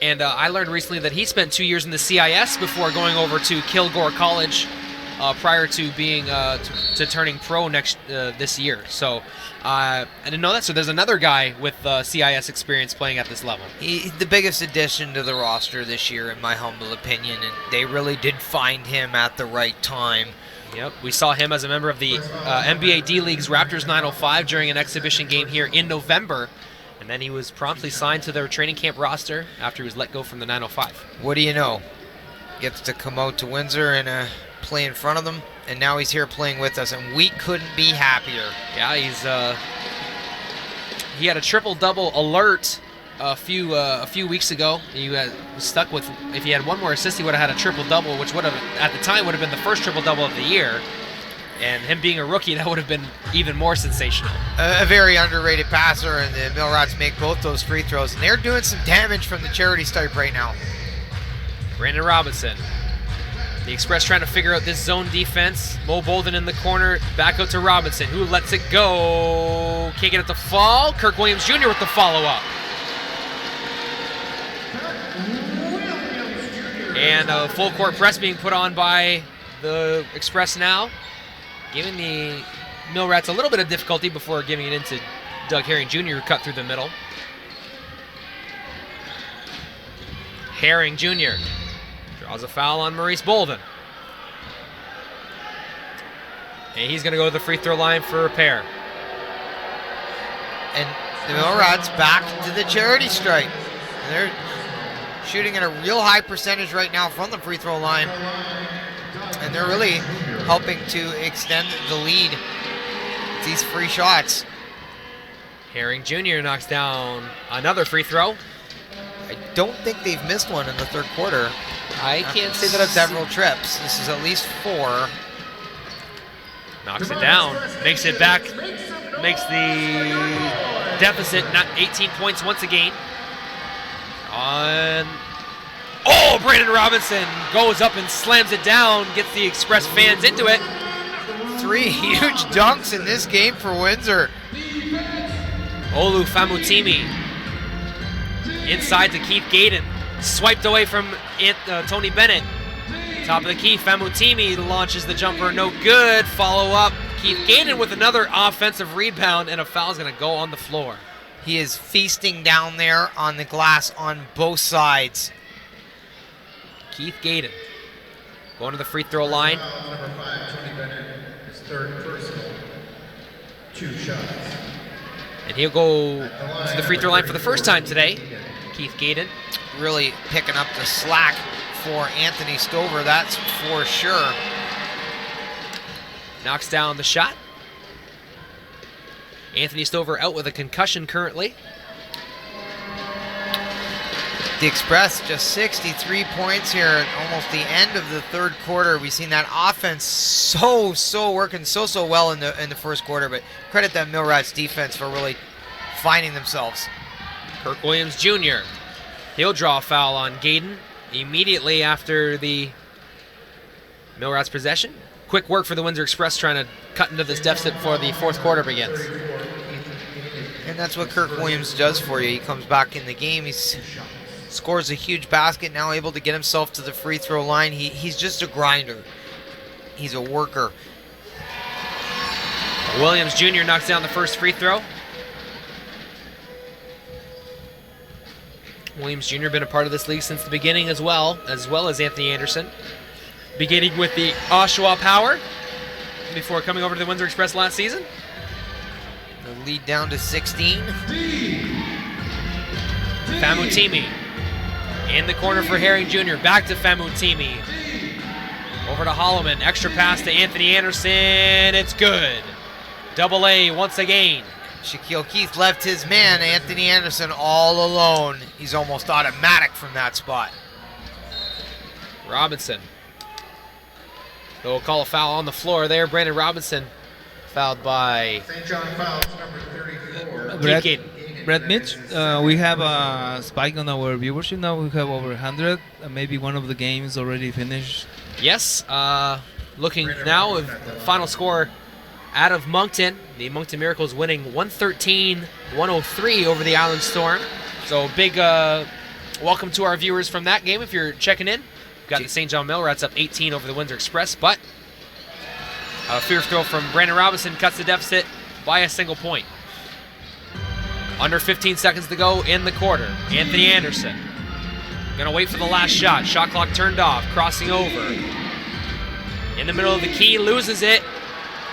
And I learned recently that he spent 2 years in the CIS before going over to Kilgore College prior to being to turning pro this year. So I didn't know that. So there's another guy with CIS experience playing at this level. He's the biggest addition to the roster this year, in my humble opinion, and they really did find him at the right time. Yep, we saw him as a member of the NBA D-League's Raptors 905 during an exhibition game here in November, and then he was promptly signed to their training camp roster after he was let go from the 905. What do you know? Gets to come out to Windsor and play in front of them, and now he's here playing with us, and we couldn't be happier. Yeah, he had a triple-double alert a few weeks ago. He was stuck with, if he had one more assist, he would have had a triple-double, which would have, at the time, would have been the first triple-double of the year. And him being a rookie, that would have been even more sensational. A very underrated passer, and the Millrats make both those free throws, and they're doing some damage from the charity stripe right now. Brandon Robinson. The Express trying to figure out this zone defense. Mo Bolden in the corner, back out to Robinson, who lets it go. Can't get it to fall. Kirk Williams Jr. with the follow-up. And a full court press being put on by the Express now, giving the Millrats a little bit of difficulty before giving it into Doug Herring Jr., who cut through the middle. Herring Jr. draws a foul on Maurice Bolden. And he's going to go to the free throw line for a pair. And the Millrats back to the charity stripe. And they're shooting at a real high percentage right now from the free throw line. And they're really helping to extend the lead. These free shots. Herring Jr. knocks down another free throw. I don't think they've missed one in the third quarter. I can't say that I've several trips. This is at least 4. Knocks it down, makes it back, makes the deficit not 18 points once again. Brandon Robinson goes up and slams it down, gets the Express fans into it. 3 huge dunks in this game for Windsor. Olu Famutimi inside to Keith Gaydon, swiped away from Tony Bennett. Top of the key, Famutimi launches the jumper, no good. Follow up, Keith Gaden with another offensive rebound, and a foul is going to go on the floor. He is feasting down there on the glass on both sides. Keith Gaden going to the free throw line. Number 5, Tony Bennett, his third personal. 2 shots. And he'll go to the free throw line for the first time today. Keith Gaden. Really picking up the slack for Anthony Stover, that's for sure. Knocks down the shot. Anthony Stover out with a concussion currently. The Express just 63 points here at almost the end of the third quarter. We've seen that offense working so well in the first quarter, but credit that Millrats defense for really finding themselves. Kirk Williams Jr. He'll draw a foul on Gaden immediately after the Millrats possession. Quick work for the Windsor Express trying to cut into this deficit before the fourth quarter begins. And that's what Kirk Williams does for you. He comes back in the game. He scores a huge basket, now able to get himself to the free throw line. He's just a grinder. He's a worker. Williams Jr. knocks down the first free throw. Williams Jr. been a part of this league since the beginning as well as Anthony Anderson. Beginning with the Oshawa Power before coming over to the Windsor Express last season. The lead down to 16. Famutimi in the corner for Herring Jr. Back to Famutimi. Over to Holloman. Extra pass to Anthony Anderson. It's good. Double A once again. Shaquille Keith left his man, Anthony Anderson, all alone. He's almost automatic from that spot. Robinson. They'll call a foul on the floor there. Brandon Robinson fouled by St. John fouls number 34. Brett Mitch, we have a spike on our viewership now. We have over 100. Maybe one of the games already finished. Yes. Looking now at the final score out of Moncton. The Moncton Miracles winning 113-103 over the Island Storm. So big welcome to our viewers from that game if you're checking in. We've got the St. John Millrats up 18 over the Windsor Express, but a free throw from Brandon Robinson cuts the deficit by a single point. Under 15 seconds to go in the quarter. Anthony Anderson gonna wait for the last shot. Shot clock turned off, crossing over. In the middle of the key, loses it.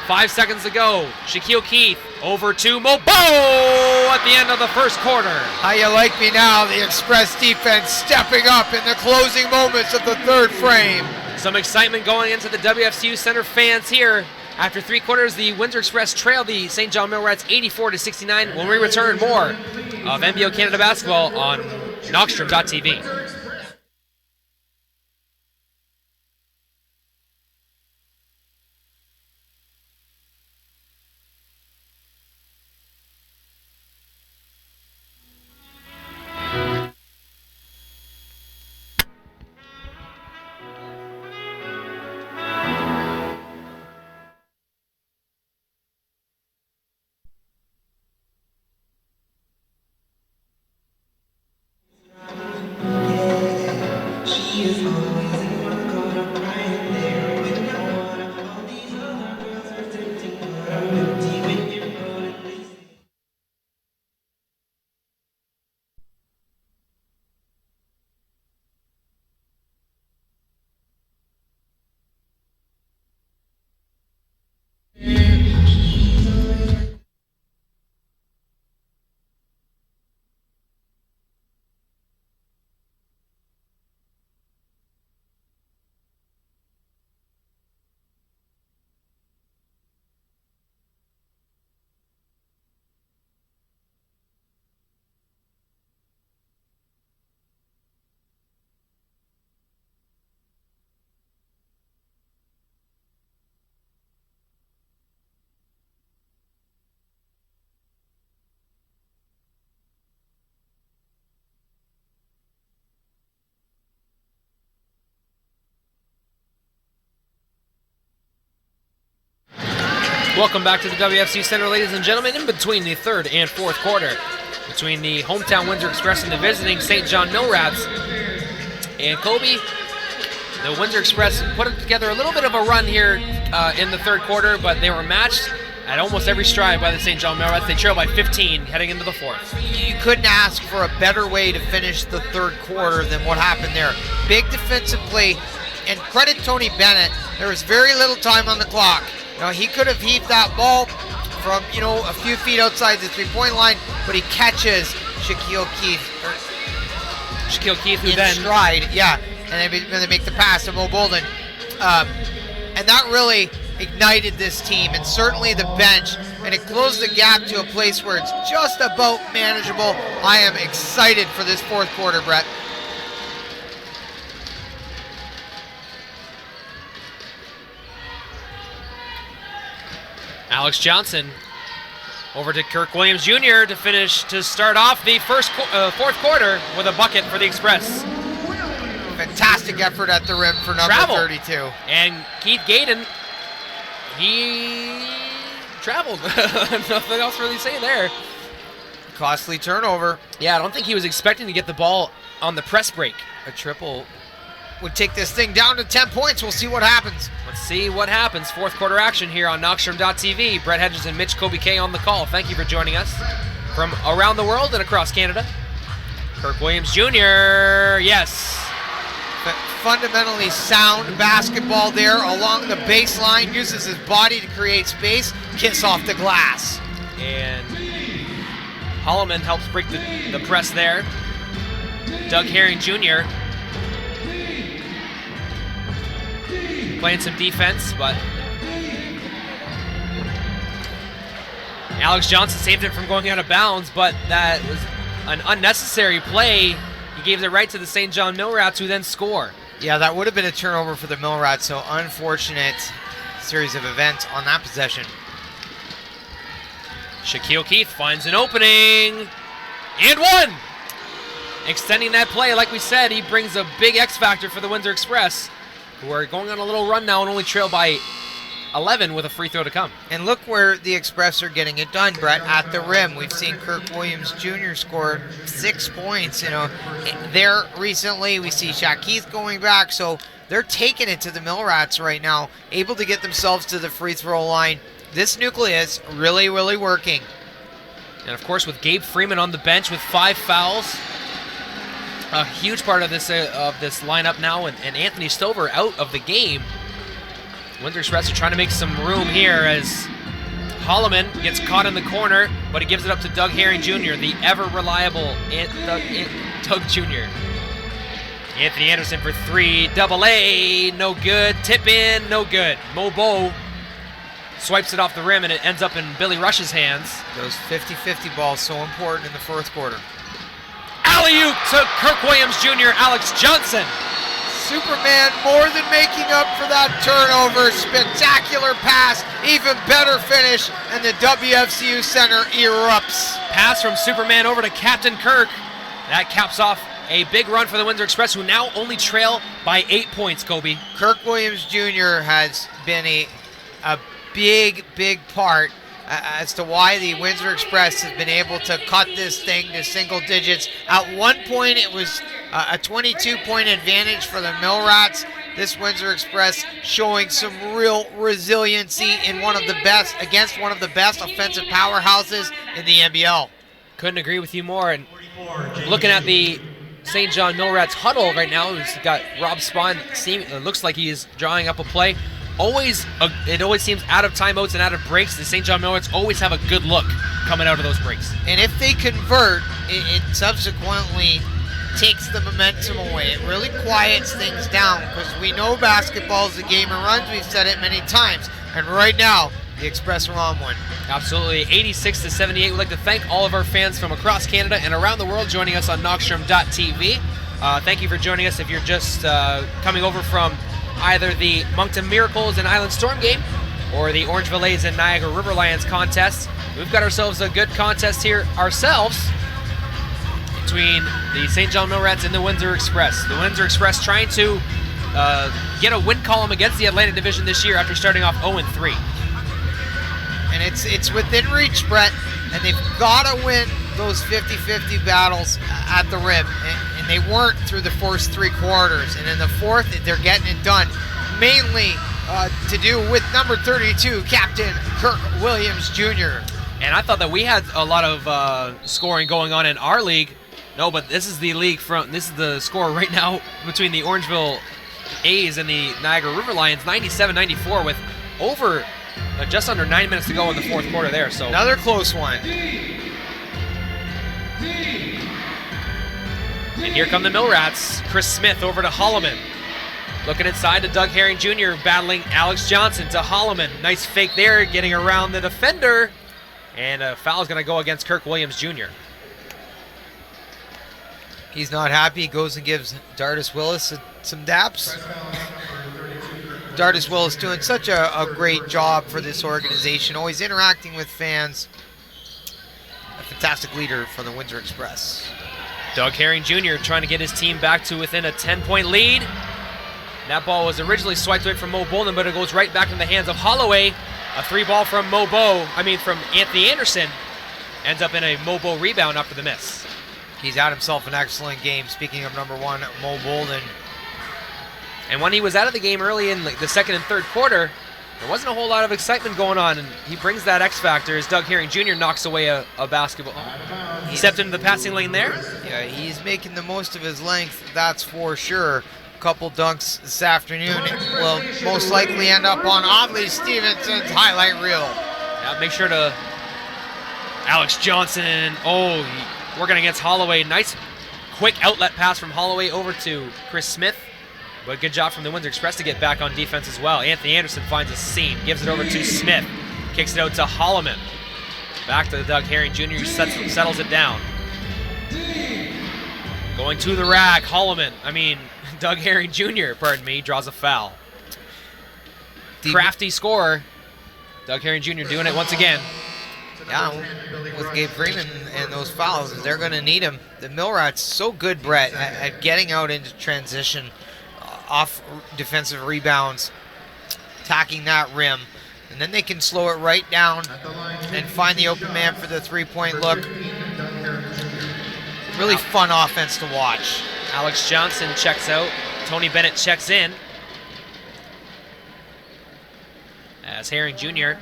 5 seconds to go. Shaquille Keith over to Mobo at the end of the first quarter. How you like me now? The Express defense stepping up in the closing moments of the third frame. Some excitement going into the WFCU Center fans here. After 3 quarters, the Windsor Express trailed the St. John Millrats 84-69. When we return, more of NBO Canada basketball on Knoxstrom.tv. Welcome back to the WFCU Center, ladies and gentlemen. In between the third and fourth quarter, between the hometown Windsor Express and the visiting St. John Millrats. And Kobe, The Windsor Express put together a little bit of a run here in the third quarter, but they were matched at almost every stride by the St. John Millrats. They trailed by 15 heading into the fourth. You couldn't ask for a better way to finish the third quarter than what happened there. Big defensive play, and credit Tony Bennett. There was very little time on the clock. He could have heaved that ball from, a few feet outside the three-point line, but he catches Shaquille Keith. Who in then stride, yeah, and they make the pass to Mo Bolden. And that really ignited this team, and certainly the bench, and it closed the gap to a place where it's just about manageable. I am excited for this fourth quarter, Brett. Alex Johnson over to Kirk Williams Jr. to start off the fourth quarter with a bucket for the Express. Fantastic effort at the rim for number 32. And Keith Gaydon, he traveled. Nothing else really to say there. Costly turnover. Yeah, I don't think he was expecting to get the ball on the press break. A triple would take this thing down to 10 points. We'll see what happens. Let's see what happens. Fourth quarter action here on Knockstrom.tv. Brett Hedges and Mitch Kobe K on the call. Thank you for joining us from around the world and across Canada. Kirk Williams Jr., yes. Fundamentally sound basketball there along the baseline. Uses his body to create space. Kiss off the glass. And Holloman helps break the press there. Doug Herring Jr. playing some defense, but Alex Johnson saved it from going out of bounds, but that was an unnecessary play. He gave it right to the St. John Millrats, who then score. Yeah, that would have been a turnover for the Millrats, so unfortunate series of events on that possession. Shaquille Keith finds an opening, and one! Extending that play, like we said, he brings a big X factor for the Windsor Express, who are going on a little run now and only trail by 11 with a free throw to come. And look where the Express are getting it done, Brett, at the rim. We've seen Kirk Williams Jr. score 6 points. There recently, we see Shaq Keith going back, so they're taking it to the Millrats right now, able to get themselves to the free throw line. This nucleus really, really working. And of course, with Gabe Freeman on the bench with 5 fouls, a huge part of this lineup now, and Anthony Stover out of the game. Windsor Express are trying to make some room here as Holloman gets caught in the corner, but he gives it up to Doug Herring Jr., the ever-reliable Doug Jr. Anthony Anderson for 3, double A, no good. Tip in, no good. Mo Bo swipes it off the rim, and it ends up in Billy Rush's hands. Those 50-50 balls so important in the fourth quarter. Alley-oop to Kirk Williams Jr., Alex Johnson. Superman more than making up for that turnover. Spectacular pass, even better finish, and the WFCU center erupts. Pass from Superman over to Captain Kirk. That caps off a big run for the Windsor Express, who now only trail by 8 points, Kobe. Kirk Williams Jr. has been a big, big part as to why the Windsor Express has been able to cut this thing to single digits. At one point, it was a 22-point advantage for the Millrats. This Windsor Express showing some real resiliency in against one of the best offensive powerhouses in the NBL. Couldn't agree with you more. And looking at the St. John Millrats huddle right now, who's got Rob Spahn. It looks like he is drawing up a play. It always seems out of timeouts and out of breaks. The St. John Millrats always have a good look coming out of those breaks. And if they convert, it subsequently takes the momentum away. It really quiets things down because we know basketball is a game of runs. We've said it many times. And right now, the Express are on one. Absolutely. 86-78. We'd like to thank all of our fans from across Canada and around the world joining us on Knockstrom.tv. Thank you for joining us if you're just coming over from either the Moncton Miracles and Island Storm game or the Orangeville A's and Niagara River Lions contest. We've got ourselves a good contest here ourselves between the St. John Millrats and the Windsor Express. The Windsor Express trying to get a win column against the Atlantic Division this year after starting off 0-3. And it's within reach, Brett, and they've got to win those 50-50 battles at the rim. And and they weren't through the first 3 quarters. And in the fourth, they're getting it done, mainly to do with number 32, Captain Kirk Williams Jr. And I thought that we had a lot of scoring going on in our league. No, but this is the this is the score right now between the Orangeville A's and the Niagara River Lions, 97-94, with over just under 9 minutes to go in the fourth quarter there. So another close one. And here come the Mill Rats. Chris Smith over to Holloman. Looking inside to Doug Herring Jr. battling Alex Johnson to Holloman. Nice fake there, getting around the defender. And a foul is going to go against Kirk Williams Jr. He's not happy. He goes and gives Dardis Willis some daps. Dardis Willis doing such a great job for this organization, always interacting with fans. A fantastic leader for the Windsor Express. Doug Herring Jr. trying to get his team back to within a 10-point lead. That ball was originally swiped away from Mo Bolden, but it goes right back in the hands of Holloway. A 3-ball from from Anthony Anderson. Ends up in a Mobo rebound after the miss. He's had himself an excellent game. Speaking of number 1, Mo Bolden. And when he was out of the game early in the second and third quarter, there wasn't a whole lot of excitement going on, and he brings that X factor as Doug Herring Jr. knocks away a basketball. He stepped into the passing lane there. Yeah, he's making the most of his length, that's for sure. A couple dunks this afternoon will most likely end up on Audley Stevenson's highlight reel. Now make sure to Alex Johnson. Working against Holloway. Nice quick outlet pass from Holloway over to Chris Smith. But good job from the Windsor Express to get back on defense as well. Anthony Anderson finds a seam, gives it over to Smith. Kicks it out to Holloman. Back to Doug Herring Jr. who settles it down. Going to the rack, Doug Herring Jr., draws a foul. Crafty scorer. Doug Herring Jr. doing it once again. Yeah, with Gabe Freeman and those fouls, they're going to need him. The Millrats so good, Brett, at getting out into transition, off defensive rebounds, attacking that rim, and then they can slow it right down and find the open man for the 3-point look. Really fun offense to watch. Alex Johnson checks out. Tony Bennett checks in. As Herring Jr.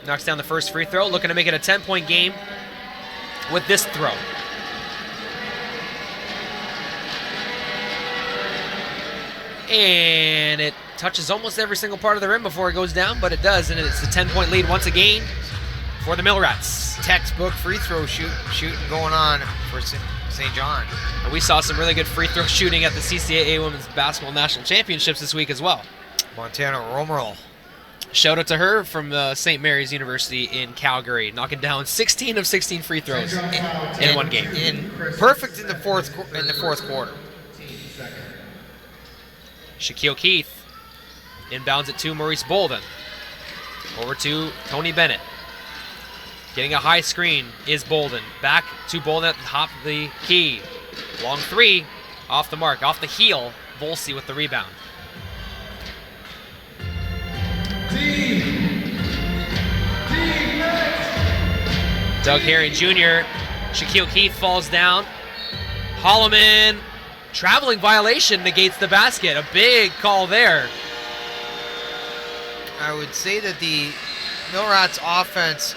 knocks down the first free throw, looking to make it a 10-point game with this throw. And it touches almost every single part of the rim before it goes down, but it does, and it's a 10-point lead once again for the Mill Rats. Textbook free throw shooting going on for St. John. And we saw some really good free throw shooting at the CCAA Women's Basketball National Championships this week as well. Montana Romerl. Shout out to her from St. Mary's University in Calgary, knocking down 16 of 16 free throws in one game. Perfect in the fourth quarter. Shaquille Keith inbounds it to Maurice Bolden. Over to Tony Bennett. Getting a high screen is Bolden. Back to Bolden at the top of the key. Long 3, off the mark, off the heel. Volsey with the rebound. Doug Herring Jr. Shaquille Keith falls down. Holloman, traveling violation, negates the basket. A big call there. I would say that the Millrats offense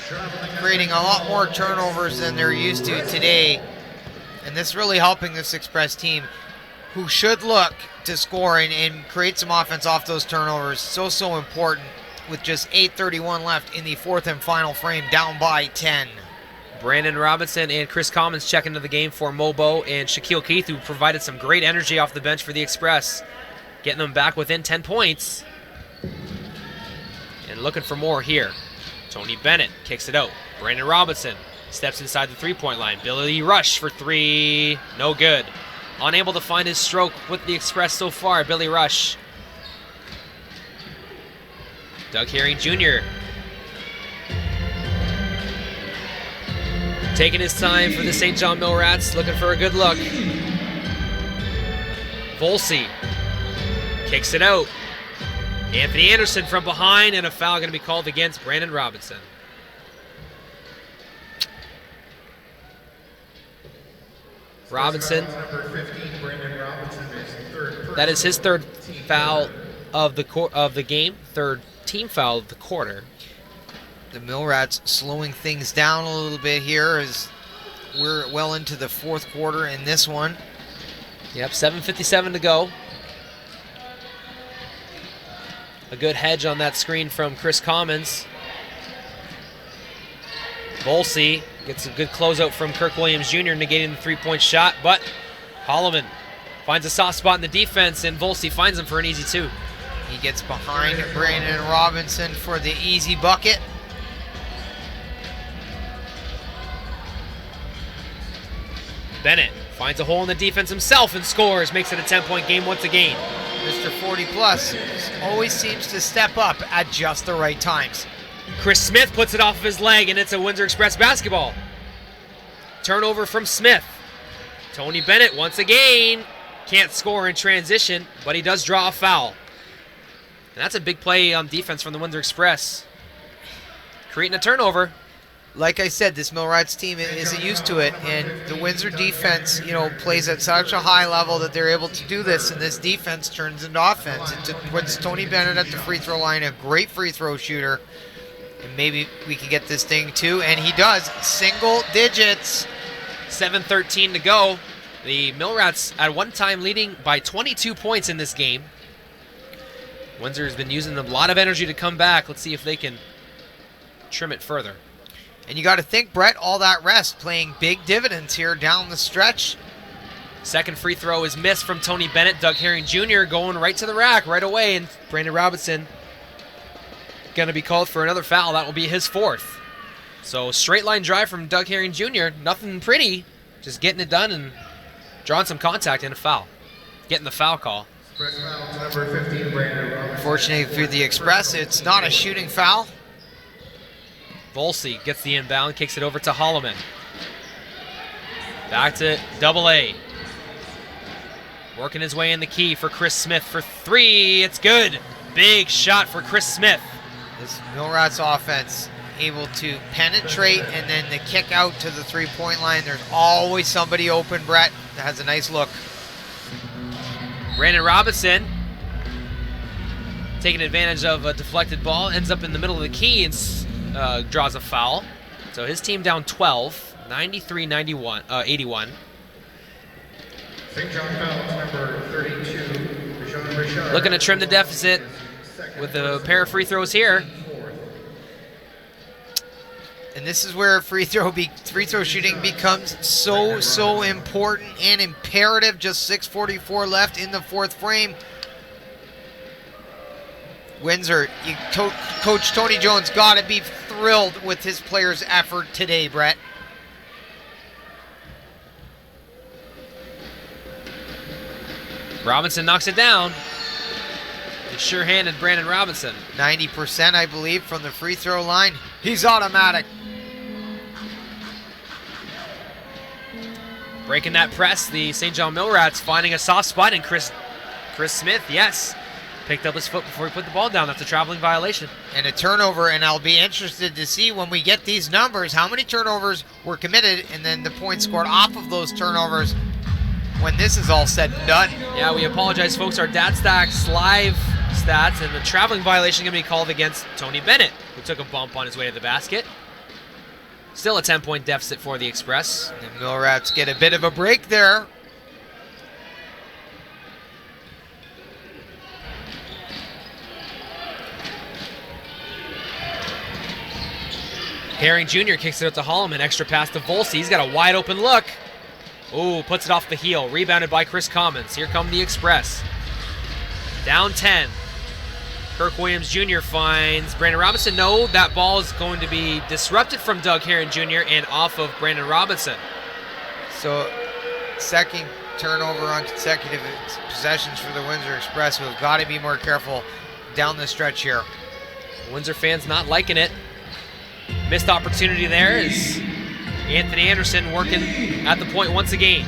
creating a lot more turnovers than they're used to today. And this really helping this Express team, who should look to score and create some offense off those turnovers. So important with just 8:31 left in the fourth and final frame, down by 10. Brandon Robinson and Chris Commons check into the game for Mobo and Shaquille Keith, who provided some great energy off the bench for the Express, getting them back within 10 points. And looking for more here. Tony Bennett kicks it out. Brandon Robinson steps inside the three-point line. Billy Rush for 3, no good. Unable to find his stroke with the Express so far, Billy Rush. Doug Herring Jr. taking his time for the St. John Mill Rats, looking for a good look. Volsey kicks it out. Anthony Anderson from behind, and a foul going to be called against Brandon Robinson. Robinson. Number 15, Brandon Robinson is third. That is his third foul of the game, third team foul of the quarter. The Millrats slowing things down a little bit here as we're well into the fourth quarter in this one. Yep, 7:57 to go. A good hedge on that screen from Chris Commons. Volsey gets a good closeout from Kirk Williams Jr., negating the three-point shot, but Holloman finds a soft spot in the defense, and Volsey finds him for an easy two. He gets behind Brandon Robinson for the easy bucket. Bennett finds a hole in the defense himself and scores, makes it a 10-point game once again. Mr. 40-plus always seems to step up at just the right times. Chris Smith puts it off of his leg, and it's a Windsor Express basketball. Turnover from Smith. Tony Bennett, once again, can't score in transition, but he does draw a foul. And that's a big play on defense from the Windsor Express. Creating a turnover. Like I said, this Millrats team isn't used to it, and the Windsor defense, plays at such a high level that they're able to do this, and this defense turns into offense. It puts Tony Bennett at the free throw line, a great free throw shooter, and maybe we can get this thing too, and he does. Single digits. 7:13 to go. The Millrats at one time leading by 22 points in this game. Windsor has been using a lot of energy to come back. Let's see if they can trim it further. And you got to think, Brett, all that rest playing big dividends here down the stretch. Second free throw is missed from Tony Bennett. Doug Herring Jr. going right to the rack right away, and Brandon Robinson going to be called for another foul. That will be his fourth. So straight line drive from Doug Herring Jr. Nothing pretty, just getting it done and drawing some contact and a foul. Getting the foul call. Express foul to number 15, Brandon Robinson. Fortunately for the Express, it's not a shooting foul. Volsey gets the inbound, kicks it over to Holloman. Back to Double A. Working his way in the key for Chris Smith for three. It's good. Big shot for Chris Smith. This Millrats offense able to penetrate and then the kick out to the three-point line. There's always somebody open, Brett, that has a nice look. Brandon Robinson taking advantage of a deflected ball, ends up in the middle of the key and draws a foul. So his team down 12, 93-81. St. John foul to number 32, Richard. Looking to trim the deficit with a pair of free throws here. And this is where free throw shooting becomes so important and imperative. Just 6:44 left in the fourth frame. Windsor, Coach Tony Jones got to be thrilled with his players' effort today, Brett. Robinson knocks it down. He's sure-handed Brandon Robinson. 90%, I believe, from the free throw line. He's automatic. Breaking that press, the St. John Millrats finding a soft spot, and Chris Smith, yes, picked up his foot before he put the ball down. That's a traveling violation. And a turnover, and I'll be interested to see when we get these numbers, how many turnovers were committed, and then the points scored off of those turnovers when this is all said and done. Yeah, we apologize, folks. Our DatStax live stats, and the traveling violation going to be called against Tony Bennett, who took a bump on his way to the basket. Still a 10-point deficit for the Express. The Millrats get a bit of a break there. Herring Jr. kicks it up to Holloman. Extra pass to Volsey. He's got a wide open look. Ooh, puts it off the heel. Rebounded by Chris Commons. Here come the Express. Down 10. Kirk Williams Jr. finds Brandon Robinson. No, that ball is going to be disrupted from Doug Herring Jr. and off of Brandon Robinson. So, second turnover on consecutive possessions for the Windsor Express, who have got to be more careful down the stretch here. Windsor fans not liking it. Missed opportunity there is Anthony Anderson working at the point once again.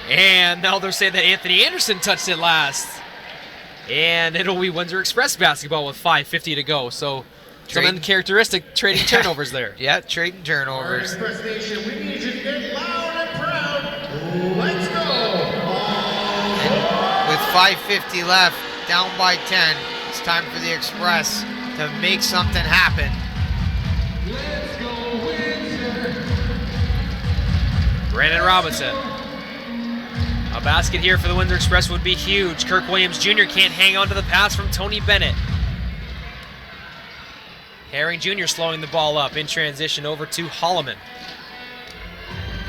And now they're saying that Anthony Anderson touched it last. And it'll be Windsor Express basketball with 5:50 to go. So Some uncharacteristic trading turnovers there. Yeah, trading turnovers. Express Nation, we need you to get loud and proud. Let's go. And with 5:50 left, down by 10, it's time for the Express to make something happen. Let's go, Windsor. Brandon Robinson. A basket here for the Windsor Express would be huge. Kirk Williams Jr. can't hang on to the pass from Tony Bennett. Herring Jr. slowing the ball up in transition over to Holloman.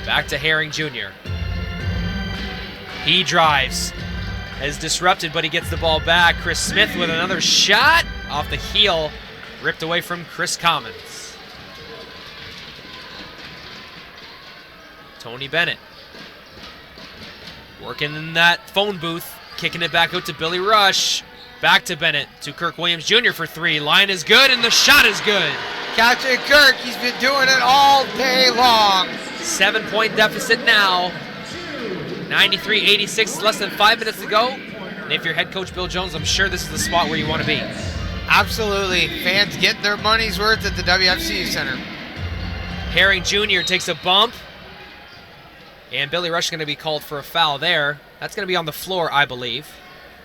Back to Herring Jr. He drives. Is disrupted, but he gets the ball back. Chris Smith with another shot off the heel. Ripped away from Chris Commons. Tony Bennett. Working in that phone booth. Kicking it back out to Billy Rush. Back to Bennett, to Kirk Williams Jr. for three. Line is good, and the shot is good. Captain Kirk, he's been doing it all day long. 7-point deficit now. 93-86, less than 5 minutes to go. And if you're head coach Bill Jones, I'm sure this is the spot where you want to be. Absolutely. Fans getting their money's worth at the WFCU Center. Herring Jr. takes a bump. And Billy Rush is going to be called for a foul there. That's going to be on the floor, I believe,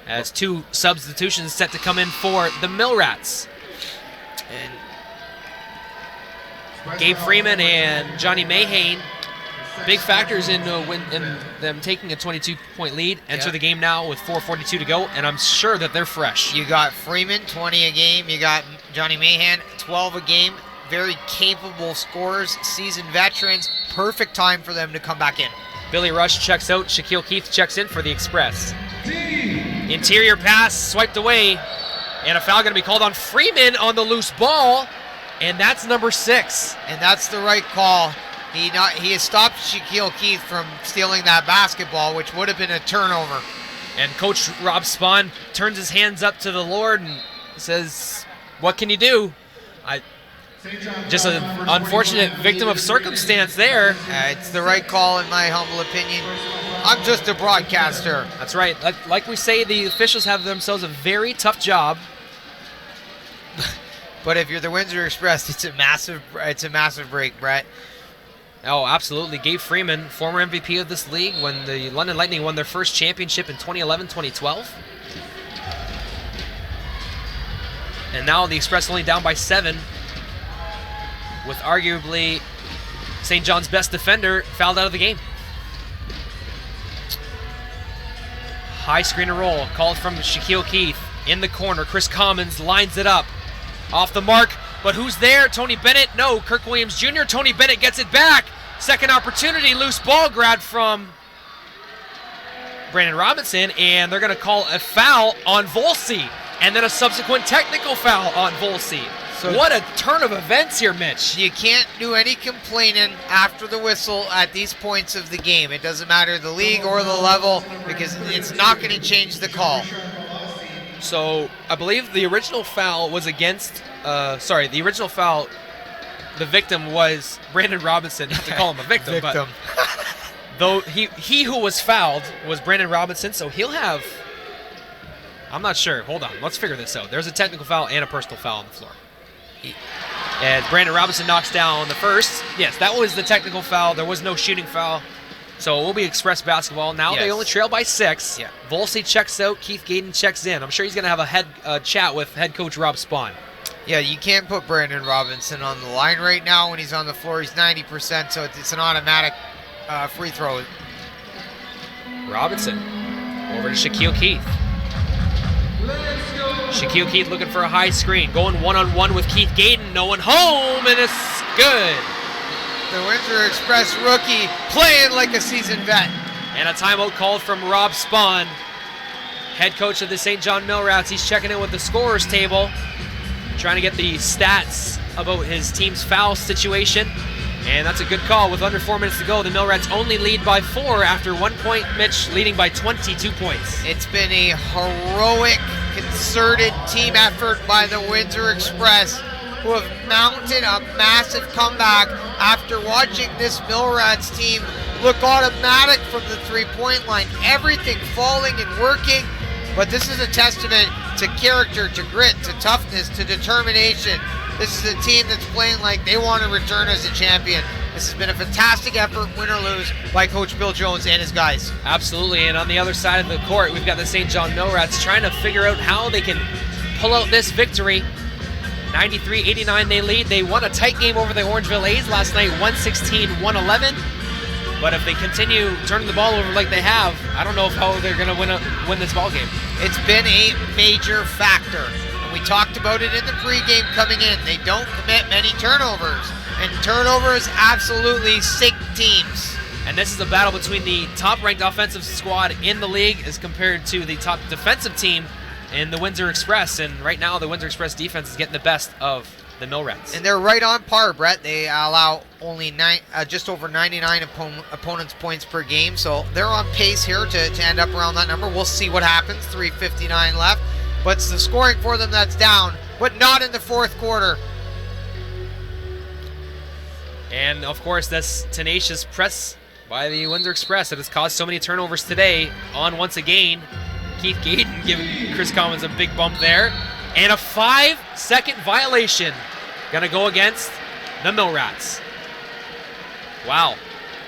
as two substitutions set to come in for the Mill Rats. And Gabe Freeman and Johnny Mahane, big factors in them taking a 22-point lead, enter the game now with 4:42 to go, and I'm sure that they're fresh. You got Freeman, 20 a game. You got Johnny Mahane, 12 a game. Very capable scorers, seasoned veterans. Perfect time for them to come back in. Billy Rush checks out. Shaquille Keith checks in for the Express. Interior pass swiped away, and a foul going to be called on Freeman on the loose ball, and that's number 6. And that's the right call. He has stopped Shaquille Keith from stealing that basketball, which would have been a turnover. And Coach Rob Spahn turns his hands up to the Lord and says, "What can you do?" Just an unfortunate victim of circumstance there. It's the right call in my humble opinion. I'm just a broadcaster. That's right. Like we say, the officials have themselves a very tough job. But if you're the Windsor Express, it's a massive break, Brett. Oh, absolutely. Gabe Freeman, former MVP of this league when the London Lightning won their first championship in 2011-2012. And now the Express only down by 7, with arguably St. John's best defender fouled out of the game. High screen and roll, called from Shaquille Keith. In the corner, Chris Commons lines it up. Off the mark, but who's there? Tony Bennett? No, Kirk Williams Jr. Tony Bennett gets it back. Second opportunity, loose ball grab from Brandon Robinson, and they're going to call a foul on Volsey, and then a subsequent technical foul on Volsey. So what a turn of events here, Mitch. You can't do any complaining after the whistle at these points of the game. It doesn't matter the league or the level, because it's not going to change the call. So I believe the original foul was against, the original foul, the victim was Brandon Robinson, not to call him a victim. But though he who was fouled was Brandon Robinson, so he'll have, I'm not sure, hold on, let's figure this out. There's a technical foul and a personal foul on the floor. And Brandon Robinson knocks down the first. Yes, that was the technical foul. There was no shooting foul. So it will be Express basketball. Now they only trail by 6. Yeah. Volsey checks out. Keith Gaden checks in. I'm sure he's going to have a chat with head coach Rob Spahn. Yeah, you can't put Brandon Robinson on the line right now. When he's on the floor, he's 90%, so it's an automatic free throw. Robinson over to Shaquille Keith. Shaquille Keith looking for a high screen. Going one-on-one with Keith Gaden. No one home, and it's good. The Windsor Express rookie playing like a seasoned vet. And a timeout called from Rob Spahn, head coach of the St. John Mill Rats. He's checking in with the scorers table, trying to get the stats about his team's foul situation. And that's a good call. With under 4 minutes to go, the Mill Rats only lead by 4 after 1 point. Mitch leading by 22 points. It's been a heroic, concerted team effort by the Windsor Express, who have mounted a massive comeback after watching this Mill Rats team look automatic from the three-point line. Everything falling and working, but this is a testament to character, to grit, to toughness, to determination. This is a team that's playing like they want to return as a champion. This has been a fantastic effort, win or lose, by Coach Bill Jones and his guys. Absolutely, and on the other side of the court, we've got the St. John Millrats trying to figure out how they can pull out this victory. 93-89 they lead. They won a tight game over the Orangeville A's last night, 116-111. But if they continue turning the ball over like they have, I don't know how they're going to win this ball game. It's been a major factor. And we talked about it in the pregame coming in. They don't commit many turnovers. And turnovers absolutely sink teams. And this is a battle between the top-ranked offensive squad in the league as compared to the top defensive team in the Windsor Express. And right now, the Windsor Express defense is getting the best of the Millrats. And they're right on par, Brett. They allow only just over 99 opponents' points per game. So they're on pace here to end up around that number. We'll see what happens. 3:59 left. But it's the scoring for them that's down, but not in the fourth quarter. And, of course, this tenacious press by the Windsor Express that has caused so many turnovers today on once again. Keith Gayden giving Chris Commons a big bump there. And a 5-second violation going to go against the Millrats. Wow.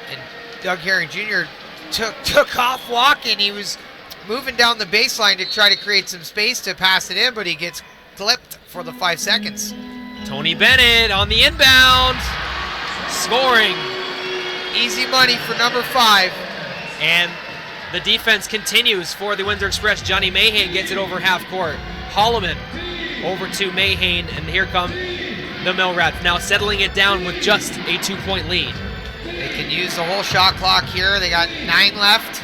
And Doug Herring Jr. took off walking. He was moving down the baseline to try to create some space to pass it in, but he gets clipped for the 5 seconds. Tony Bennett on the inbound. Scoring. Easy money for number 5. And the defense continues for the Windsor Express. Johnny Mayhane gets it over half court. Holloman over to Mayhane, and here come the Millrats now settling it down with just a 2-point lead. They can use the whole shot clock here. They got 9 left.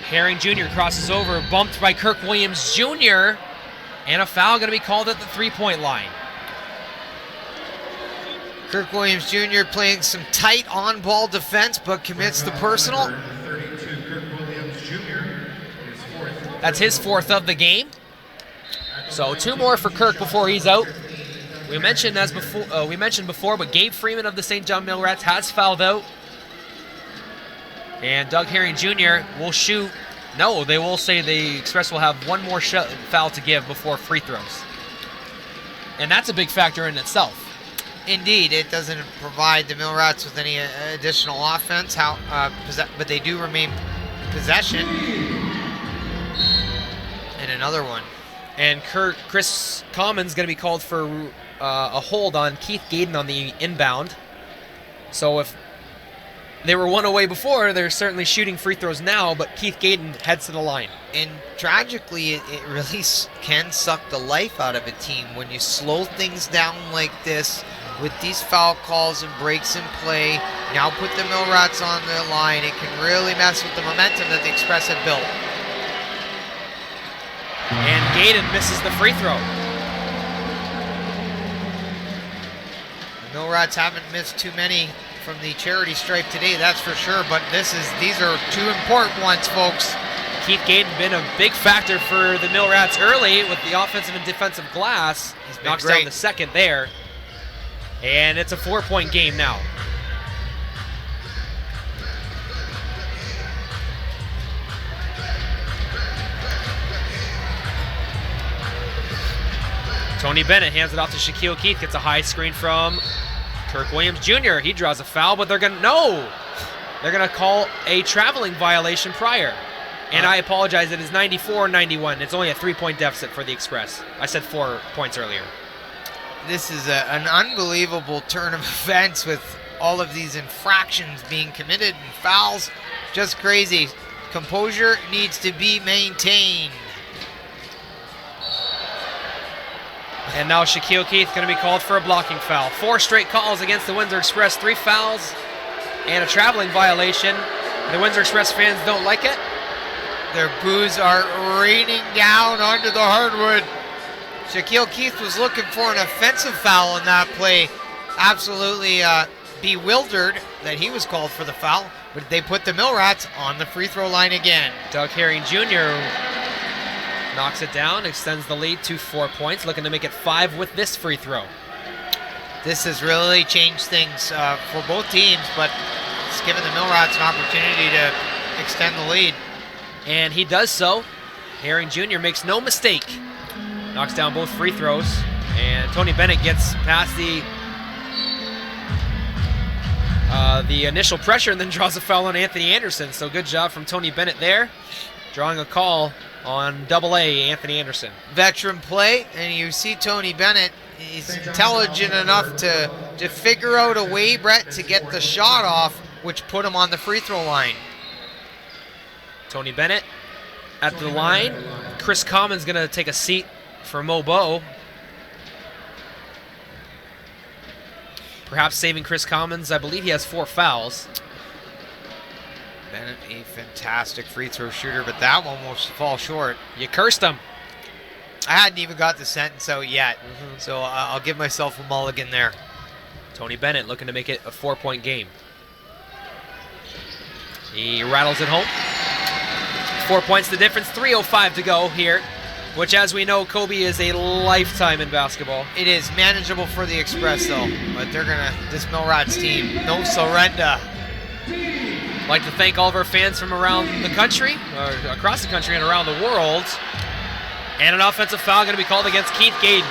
Herring Jr. crosses over, bumped by Kirk Williams Jr., and a foul going to be called at the 3-point line. Kirk Williams Jr. playing some tight on-ball defense, but commits the personal. That's his 4th of the game. So 2 more for Kirk before he's out. We mentioned before, but Gabe Freeman of the St. John Millrats has fouled out. And Doug Herring Jr. will shoot. No, they will say the Express will have one more foul to give before free throws. And that's a big factor in itself. Indeed, it doesn't provide the Millrats with any additional offense, but they do remain possession. And another one. And Chris Commons going to be called for a hold on Keith Gayden on the inbound. So if they were one away before, they're certainly shooting free throws now, but Keith Gayden heads to the line. And tragically, it really can suck the life out of a team when you slow things down like this with these foul calls and breaks in play. Now put the Millrats on the line. It can really mess with the momentum that the Express had built. And Gayden misses the free throw. The Millrats haven't missed too many from the charity stripe today, that's for sure, but these are 2 important ones, folks. Keith Gayden been a big factor for the Millrats early with the offensive and defensive glass. He's knocks great. down the second there. And it's a 4-point game now. Tony Bennett hands it off to Shaquille Keith, gets a high screen from Kirk Williams Jr. He draws a foul, but they're gonna call a traveling violation prior. And I apologize, it is 94-91. It's only a 3-point deficit for the Express. I said 4 points earlier. This is an unbelievable turn of events with all of these infractions being committed and fouls. Just crazy. Composure needs to be maintained. And now Shaquille Keith going to be called for a blocking foul. 4 straight calls against the Windsor Express, 3 fouls and a traveling violation. The Windsor Express fans don't like it. Their boos are raining down onto the hardwood. Shaquille Keith was looking for an offensive foul in that play. Absolutely bewildered that he was called for the foul, but they put the Millrats on the free throw line again. Doug Herring Jr. knocks it down, extends the lead to 4 points, looking to make it 5 with this free throw. This has really changed things for both teams, but it's given the Millrats an opportunity to extend the lead. And he does so. Herring Jr. makes no mistake. Knocks down both free throws. And Tony Bennett gets past the initial pressure and then draws a foul on Anthony Anderson. So good job from Tony Bennett there, drawing a call on AA Anthony Anderson. Veteran play, and you see Tony Bennett, he's intelligent enough to figure out a way, Brett, to get the shot off, which put him on the free throw line. Tony Bennett at the line. Chris Common's going to take a seat for Mo Bow. Perhaps saving Chris Commons. I believe he has 4 fouls. Bennett, a fantastic free throw shooter, but that one will fall short. You cursed him. I hadn't even got the sentence out yet, so I'll give myself a mulligan there. Tony Bennett looking to make it a 4-point game. He rattles it home. 4 points the difference, 3:05 to go here, which, as we know, Kobe is a lifetime in basketball. It is manageable for the Express, though, but this Millrats team, no surrender. I'd like to thank all of our fans from around the country, or across the country and around the world. And an offensive foul going to be called against Keith Gaden.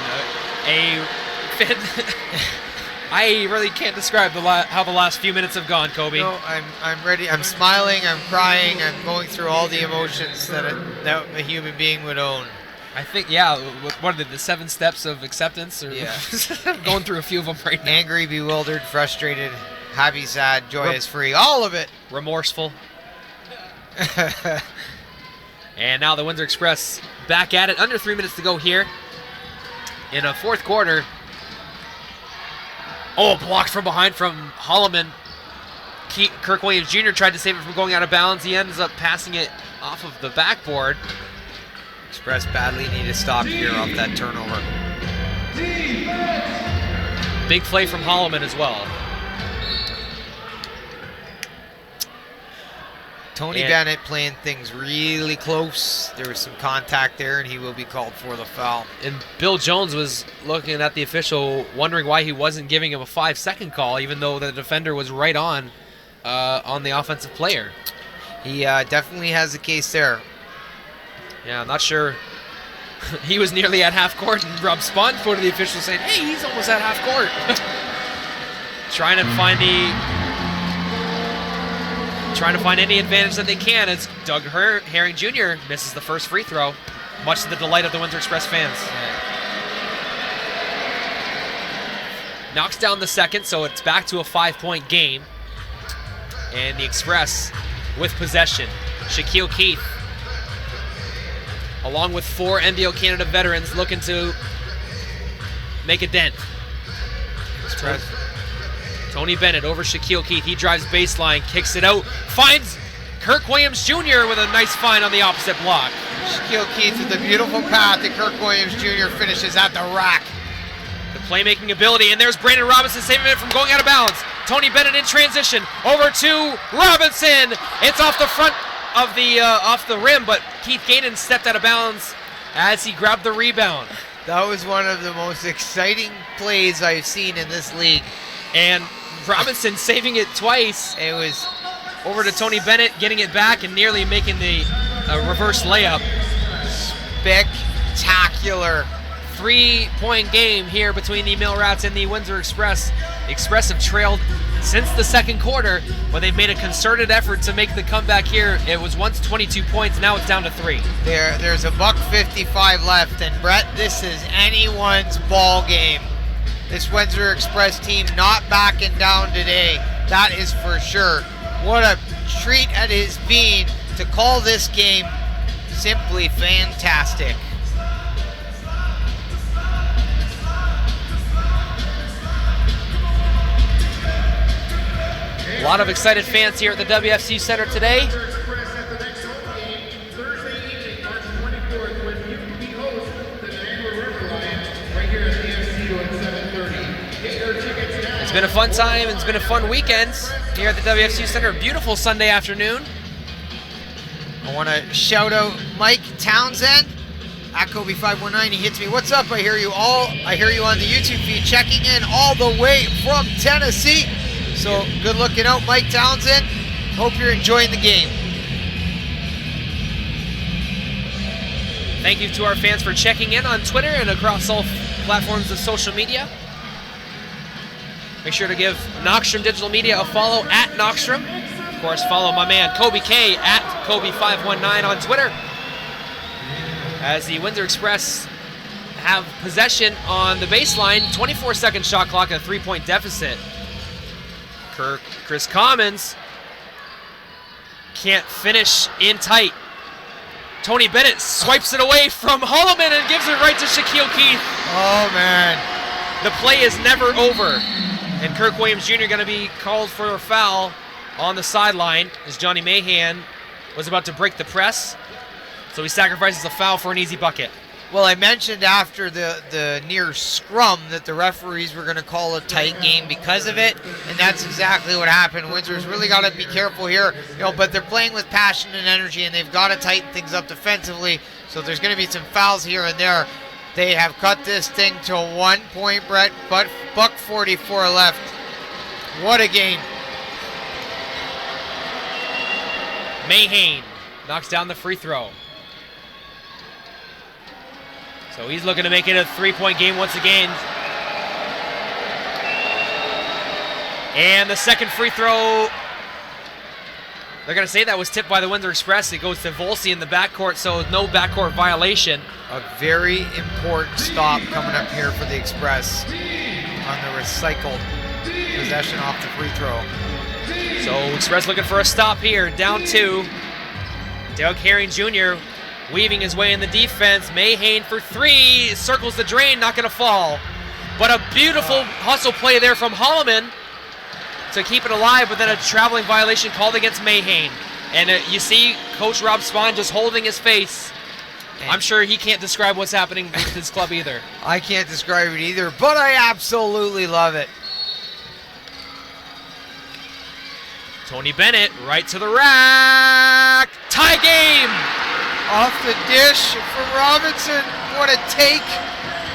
I really can't describe how the last few minutes have gone, Kobe. No, I'm ready. I'm smiling. I'm crying. I'm going through all the emotions that a human being would own. I think, yeah. What are the 7 steps of acceptance? Or yeah. I'm going through a few of them right now. Angry, bewildered, frustrated, happy, sad, joyous, free. All of it. Remorseful. And now the Windsor Express back at it. Under 3 minutes to go here in a fourth quarter. Oh, blocked from behind from Holloman. Kirk Williams Jr. tried to save it from going out of bounds. He ends up passing it off of the backboard. Express badly need to stop here off that turnover. Big play from Holloman as well. Tony Bennett playing things really close. There was some contact there, and he will be called for the foul. And Bill Jones was looking at the official, wondering why he wasn't giving him a 5-second call, even though the defender was right on the offensive player. He definitely has a case there. Yeah, I'm not sure. He was nearly at half court, and Rob Spahn quoted the official saying, "Hey, he's almost at half court." Trying to find any advantage that they can as Doug Herring Jr. misses the first free throw, much to the delight of the Windsor Express fans. Knocks down the second, so it's back to a 5-point game. And the Express with possession. Shaquille Keith, along with 4 NBL Canada veterans, looking to make a dent. Express. Tony Bennett over Shaquille Keith. He drives baseline, kicks it out, finds Kirk Williams Jr. with a nice find on the opposite block. Shaquille Keith with a beautiful path that Kirk Williams Jr. finishes at the rack. The playmaking ability, and there's Brandon Robinson saving it from going out of bounds. Tony Bennett in transition, over to Robinson. It's off the front of off the rim, but Keith Gaden stepped out of bounds as he grabbed the rebound. That was one of the most exciting plays I've seen in this league. And Robinson saving it twice. It was over to Tony Bennett, getting it back and nearly making the reverse layup. Spectacular. 3-point game here between the Millrats and the Windsor Express. The Express have trailed since the second quarter, but they've made a concerted effort to make the comeback here. It was once 22 points, now it's down to 3. There's a $1:55 left, and Brett, this is anyone's ball game. This Windsor Express team not backing down today. That is for sure. What a treat it has been to call this game simply fantastic. A lot of excited fans here at the WFCU Center today. It's been a fun time, and it's been a fun weekend here at the WFCU Center. A beautiful Sunday afternoon. I want to shout out Mike Townsend at Kobe519. He hits me. What's up? I hear you on the YouTube feed, checking in all the way from Tennessee. So good looking out, Mike Townsend. Hope you're enjoying the game. Thank you to our fans for checking in on Twitter and across all platforms of social media. Make sure to give Knockstrom Digital Media a follow at Knockstrom. Of course, follow my man Kobe K at Kobe519 on Twitter. As the Windsor Express have possession on the baseline, 24-second shot clock and a 3-point deficit. Chris Commons can't finish in tight. Tony Bennett swipes it away from Holloman and gives it right to Shaquille Keith. Oh, man. The play is never over. And Kirk Williams Jr. going to be called for a foul on the sideline as Johnny Mahan was about to break the press. So he sacrifices a foul for an easy bucket. Well, I mentioned after the near scrum that the referees were going to call a tight game because of it, and that's exactly what happened. Windsor's really got to be careful here, but they're playing with passion and energy, and they've got to tighten things up defensively, so there's going to be some fouls here and there. They have cut this thing to 1 point, Brett, but buck 44 left. What a game. Mahan knocks down the free throw. So he's looking to make it a 3-point game once again. And the second free throw, they're going to say that was tipped by the Windsor Express. It goes to Volsey in the backcourt, so no backcourt violation. A very important stop coming up here for the Express on the recycled possession off the free throw. So Express looking for a stop here, down 2. Doug Herring Jr. weaving his way in the defense. Mahan for 3, circles the drain, not going to fall. But a beautiful hustle play there from Holloman to keep it alive, but then a traveling violation called against Mahan. And you see Coach Rob Spahn just holding his face. I'm sure he can't describe what's happening with his club either. I can't describe it either, but I absolutely love it. Tony Bennett right to the rack. Tie game. Off the dish from Robinson. What a take.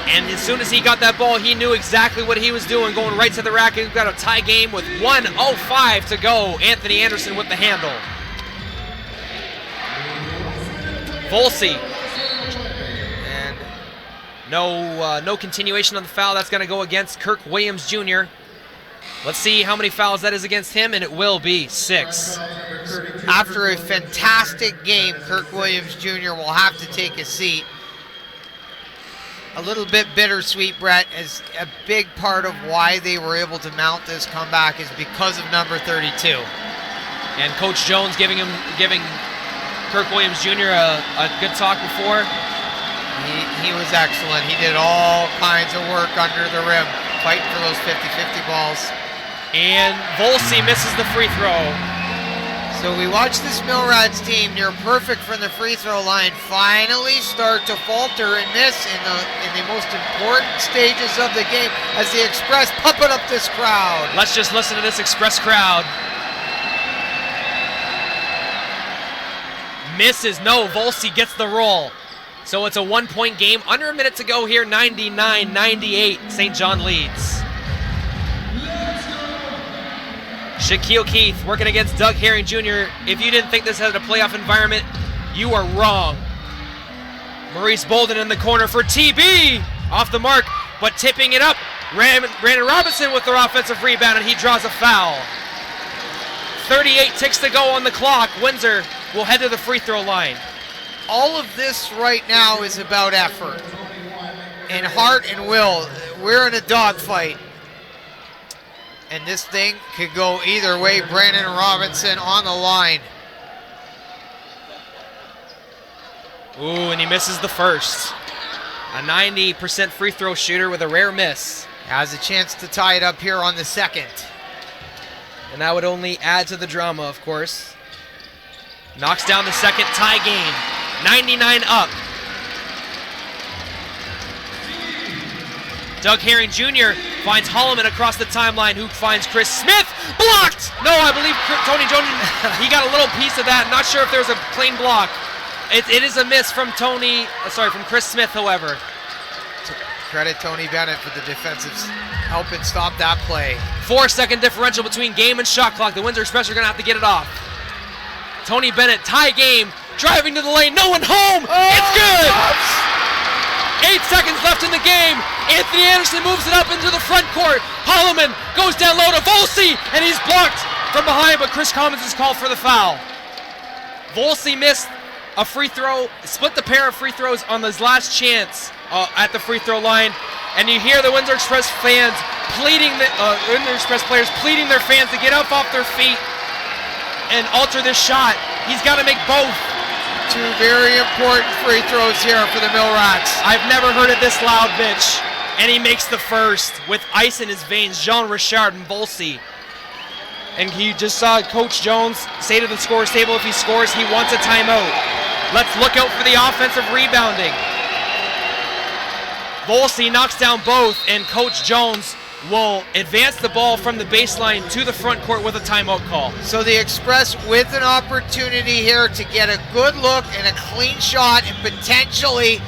And as soon as he got that ball, he knew exactly what he was doing, going right to the rack. He's got a tie game with 1:05 to go. Anthony Anderson with the handle. Volsey. And no continuation on the foul. That's going to go against Kirk Williams Jr. Let's see how many fouls that is against him, and it will be 6. After a fantastic game, Kirk Williams Jr. will have to take a seat. A little bit bittersweet, Brett, as a big part of why they were able to mount this comeback is because of number 32. And Coach Jones giving Kirk Williams Jr. a good talk before. He was excellent. He did all kinds of work under the rim, fighting for those 50-50 balls. And Volsey misses the free throw. So we watch this Millrats team near perfect from the free throw line finally start to falter and miss in the most important stages of the game as the Express pump it up this crowd. Let's just listen to this Express crowd. Misses. No, Volsey gets the roll. So it's a 1-point game. Under a minute to go here. 99-98. St. John leads. Shaquille Keith working against Doug Herring Jr. If you didn't think this had a playoff environment, you are wrong. Maurice Bolden in the corner for TB. Off the mark, but tipping it up. Brandon Robinson with the offensive rebound, and he draws a foul. 38 ticks to go on the clock. Windsor will head to the free throw line. All of this right now is about effort and heart and will. We're in a dogfight. And this thing could go either way. Brandon Robinson on the line. Ooh, and he misses the first. A 90% free throw shooter with a rare miss. Has a chance to tie it up here on the second. And that would only add to the drama, of course. Knocks down the second, tie game. 99 up. Doug Herring Jr. finds Holloman across the timeline, who finds Chris Smith. Blocked! No, I believe Tony Jones, he got a little piece of that. Not sure if there's a clean block. It is a miss from from Chris Smith, however. Credit Tony Bennett for the defensive helping stop that play. 4-second differential between game and shot clock. The Windsor Express are going to have to get it off. Tony Bennett, tie game, driving to the lane, no one home. It's good! 8 seconds left in the game. Anthony Anderson moves it up into the front court. Holloman goes down low to Volsey, and he's blocked from behind, but Chris Commons is called for the foul. Volsey missed a free throw, split the pair of free throws on his last chance at the free throw line, and you hear the Windsor Express fans pleading, Windsor Express players pleading their fans to get up off their feet and alter this shot. He's got to make both. 2 very important free throws here for the Mill Rats. I've never heard it this loud, Mitch. And he makes the first with ice in his veins, Jean Richard and Volsey. And he just saw Coach Jones say to the scorer's table, if he scores, he wants a timeout. Let's look out for the offensive rebounding. Volsey knocks down both, and Coach Jones will advance the ball from the baseline to the front court with a timeout call. So the Express with an opportunity here to get a good look and a clean shot and potentially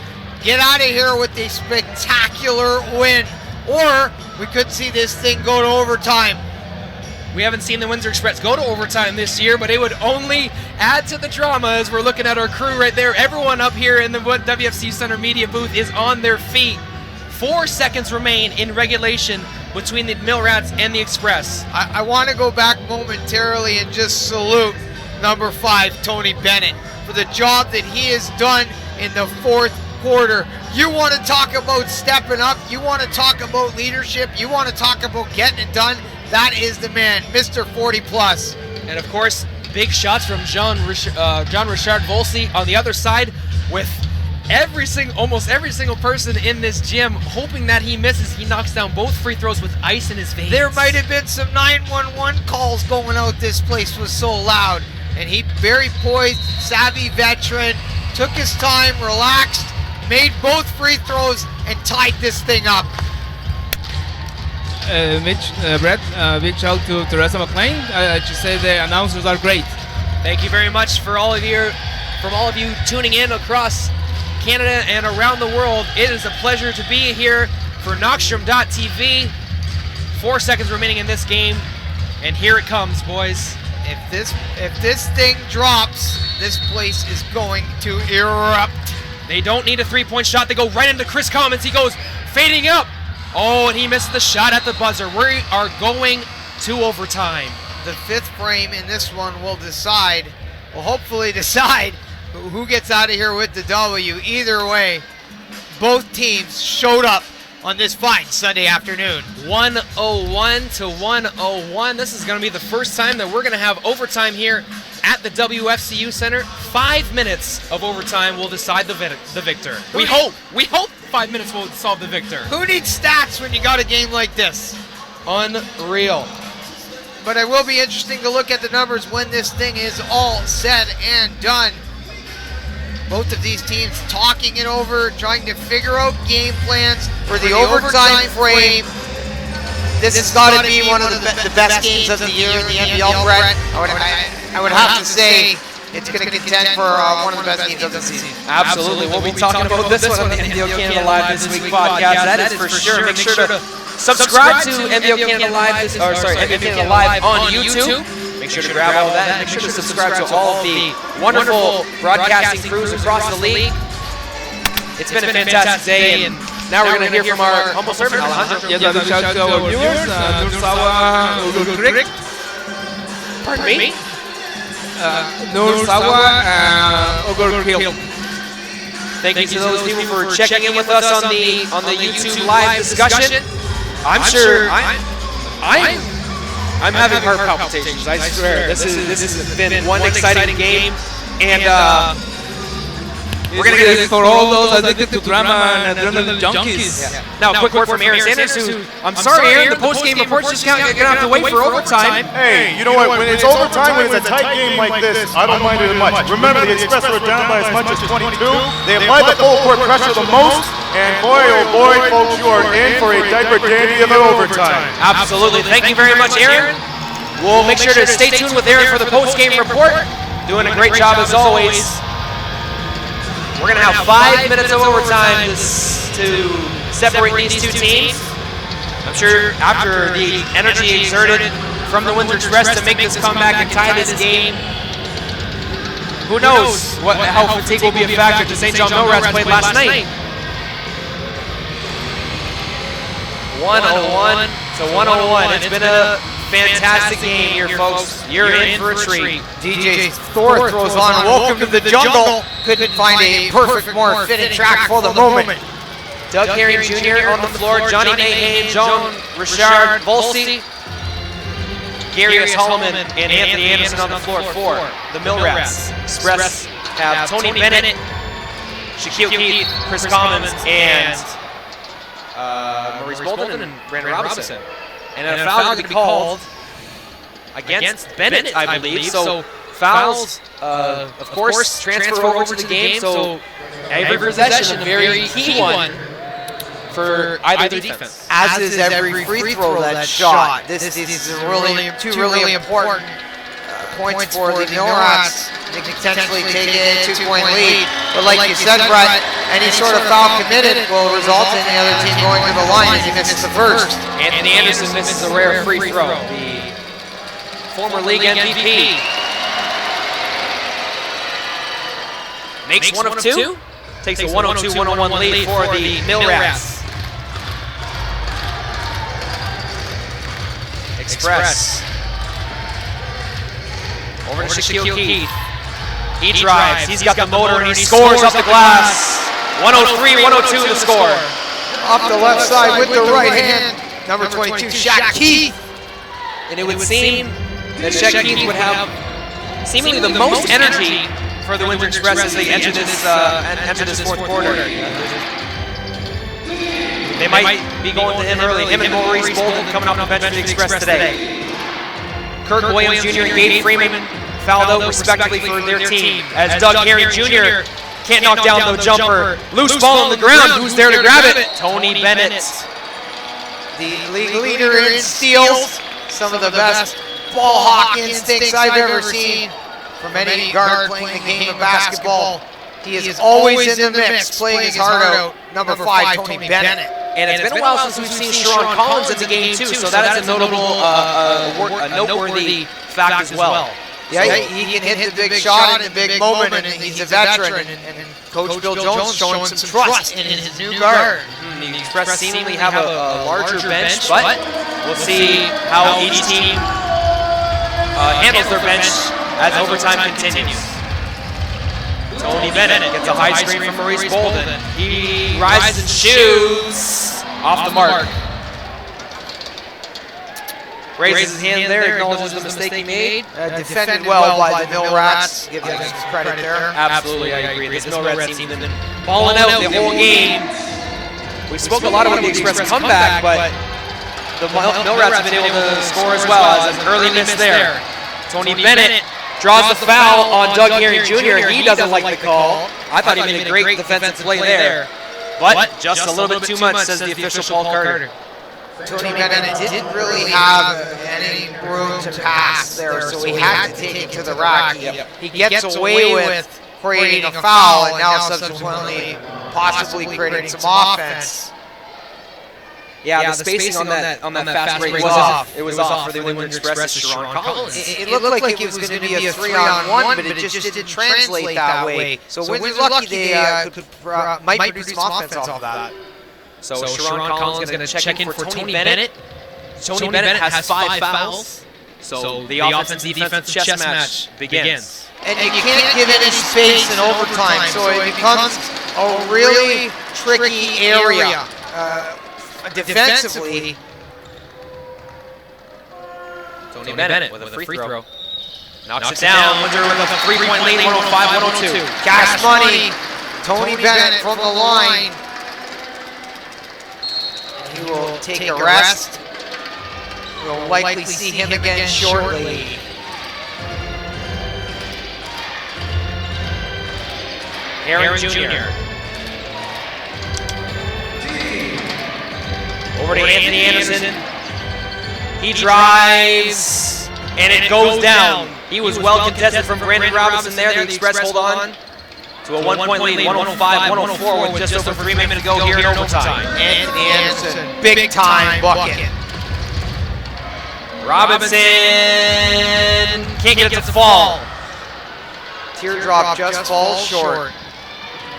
get out of here with a spectacular win. Or we could see this thing go to overtime. We haven't seen the Windsor Express go to overtime this year, but it would only add to the drama as we're looking at our crew right there. Everyone up here in the WFCU Center media booth is on their feet. 4 seconds remain in regulation between the Mill Rats and the Express. I want to go back momentarily and just salute number 5, Tony Bennett, for the job that he has done in the 4th quarter. You want to talk about stepping up, you want to talk about leadership, you want to talk about getting it done. That is the man, Mr. 40+. And of course, big shots from Jean Richard Volsey on the other side, with almost every single person in this gym hoping that he misses. He knocks down both free throws with ice in his veins. There might have been some 911 calls going out. This place was so loud. And he, very poised, savvy veteran, took his time, relaxed, made both free throws, and tied this thing up. Mitch, Brett, big shout out to Teresa McLean. I just say the announcers are great. Thank you very much from all of you tuning in across Canada and around the world. It is a pleasure to be here for Knockstrom.tv. 4 seconds remaining in this game, and here it comes, boys. If this thing drops, this place is going to erupt. They don't need a three-point shot. They go right into Chris Commons. He goes fading up. Oh, and he missed the shot at the buzzer. We are going to overtime. The 5th frame in this one will hopefully decide who gets out of here with the W. Either way, both teams showed up on this fine Sunday afternoon. 101 to 101. This is going to be the first time that we're going to have overtime here at the WFCU Center. 5 minutes of overtime will decide the victor. We hope 5 minutes will solve the victor. Who needs stats when you got a game like this? Unreal. But it will be interesting to look at the numbers when this thing is all said and done. Both of these teams talking it over, trying to figure out game plans for the overtime frame. This has got to be one of the best games of the year in the NBL, Brett. I would have to say it's going to contend for one of the best games of the season. Absolutely. We'll be talking about this one on the NBL Canada Live This Week podcast. That is for sure. Make sure to subscribe to NBL Canada Live, NBL Canada Live on YouTube. Make sure to grab all of that. Make sure to subscribe to all of the wonderful broadcasting crews across the league. It's been a fantastic day, and now we're going to hear from our humble servant, Alejandro. Yes, a shout out to our viewers, Nursawa Ugurkrik. Pardon me? Nursawa Ugurkrik. Thank you to those people for checking in with us on the YouTube live discussion. I'm sure I'm having heart palpitations, I swear. This has been one exciting game, and we're going to get for all those addicted to drama and adrenaline junkies. Yeah. Now, a quick word from Aaron Sanders, who, I'm sorry, Aaron, the post-game reports just going to have to wait for overtime. Hey, you know what? When it's overtime, when it's a tight game like this, I don't mind it as much. Remember, the Express were down by as much as 22. They applied the full court pressure the most, and boy, oh boy, folks, you are in for a diaper dandy of an overtime. Absolutely. Thank you very much, Aaron. We'll make sure to stay tuned with Aaron for the post-game report. Doing a great job as always. We're going to have 5 minutes of overtime to separate these two teams. I'm sure after the energy exerted from the Windsor Express to make this comeback and tie this game, who knows how fatigue will be a factor to St. John Mill Rats played last night. 101 to 101. It's been a fantastic game here, folks. You're in for a treat. DJ Thor throws on Welcome to the Jungle. Couldn't find a perfect, more fitting track for the moment. Doug Herring Jr. on the floor, Johnny Mayhew, Joan Richard Volsi, Garius Holloman, and Anthony Anderson on the floor for the Millrats. Express have Tony Bennett, Shaquille Keith, Chris Commons, and Maurice Bolden and Brandon Robinson. And a foul going to be called against Bennett, I believe. So fouls, of course, transfer over to the game. So every possession, a very key one for either defense. As is every free throw that's shot. This is two really important points for the Millrats. They can potentially take a 2-point lead. But like you said, Brett, any sort of foul committed will result in the other team going to the line as he misses the first. Anthony Anderson misses a rare free throw. The former league MVP makes one of two. Takes a 102-101 lead for the Millrats. Express. Over to Shaquille Keith. He drives. He's got the motor and he scores off the glass. 103-102 the score. Off the left side with the right hand. Number 22, Shaq Keith. And it would seem that Shaq Keith would have seemingly the most energy for the Windsor Express as they enter this fourth quarter. They might be going to him early. Him and Maurice Bolden coming off the bench for the Express today. Kirk Williams Jr. and Gabe Freeman fouled out respectively for their team as Doug Herring Jr. can't knock down the jumper. Loose ball on the ground. Who's there to grab it? Tony Bennett. The league leader in steals. Some of the best ball hawk instincts I've ever seen from any guard playing the game of basketball. He is always in the mix, playing his heart out. Number 5, Tony Bennett. And it's been a while since we've seen Sharon Collins in the game too, so that is a noteworthy fact as well. Yeah, he can hit the big shot in the big moment, and he's a veteran. And Coach Bill Jones showing some trust in his new guard. The Express seemingly have a larger bench, but we'll see how each team handles their bench as overtime continues. Tony Bennett gets a high screen from Maurice Bolden. He rises and shoots off the mark. Raises his hand there, acknowledges the mistake he made. Defended well by the Millrats. Give them some credit there. Absolutely, I agree. This Millrats team has been balling out the whole game. We spoke a lot about the Express comeback, but the Millrats have been able to score as well as an early miss there. Tony Bennett draws the foul on Doug Herring Jr. He doesn't like the call. I thought he made a great defensive play there, but just a little bit too much, says the official Paul Carter. Tony Bennett didn't really have any room to pass there, so he had to take it to the rack. He gets away with creating a foul and now subsequently possibly creating some offense. Yeah, the spacing on that fast break was off. It was off for the Windsor Express to Sharon Collins. It looked like it was going to be a 3-on-1, but it just didn't translate that way. So Windsor's lucky they might produce some offense off of that. So Sharon Collins is going to check in for Tony Bennett. Tony Bennett has 5 fouls. So the offensive-defensive chess match begins. And you can't give any space in overtime, so it becomes a really tricky area. Defensively, Tony Bennett with a free throw. Knocks it down. Windsor with a 3-point lead, 105-102. Cash money. Tony Bennett from the line. And he will take a rest. We'll likely see him again shortly. Herring Jr. Over to Anthony Anderson. He drives, and it goes down. He was well contested from Brandon Robinson there. The Express hold on to a 1-point lead, 105-104 with just over 3 minutes to go here in overtime. Anthony Anderson, big time bucket. Robinson can't get it to fall. Teardrop just falls short.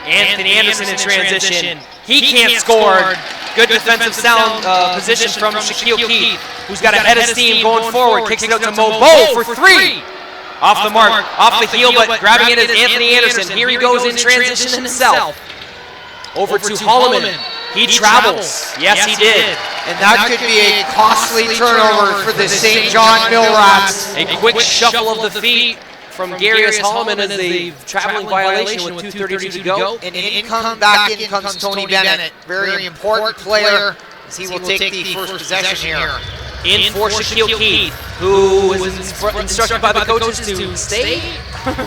Anthony Anderson in transition. He can't score. Good defensive sound position from Shaquille Keith, who's got a head of steam going forward. Kicks it out to Mo Bo for 3. Off the mark, off the heel, but grabbing it is Anthony Anderson. Here he goes in transition himself. Over to Holloman. He travels. Yes, he did. And that could be a costly turnover for the St. John Millrats. A quick shuffle of the feet from Garius Holloman as a traveling violation with 2:32 to go. And in comes Tony Bennett. Very important player as he will take the first possession here. In for Shaquille Keith, who was instructed by the coaches to stay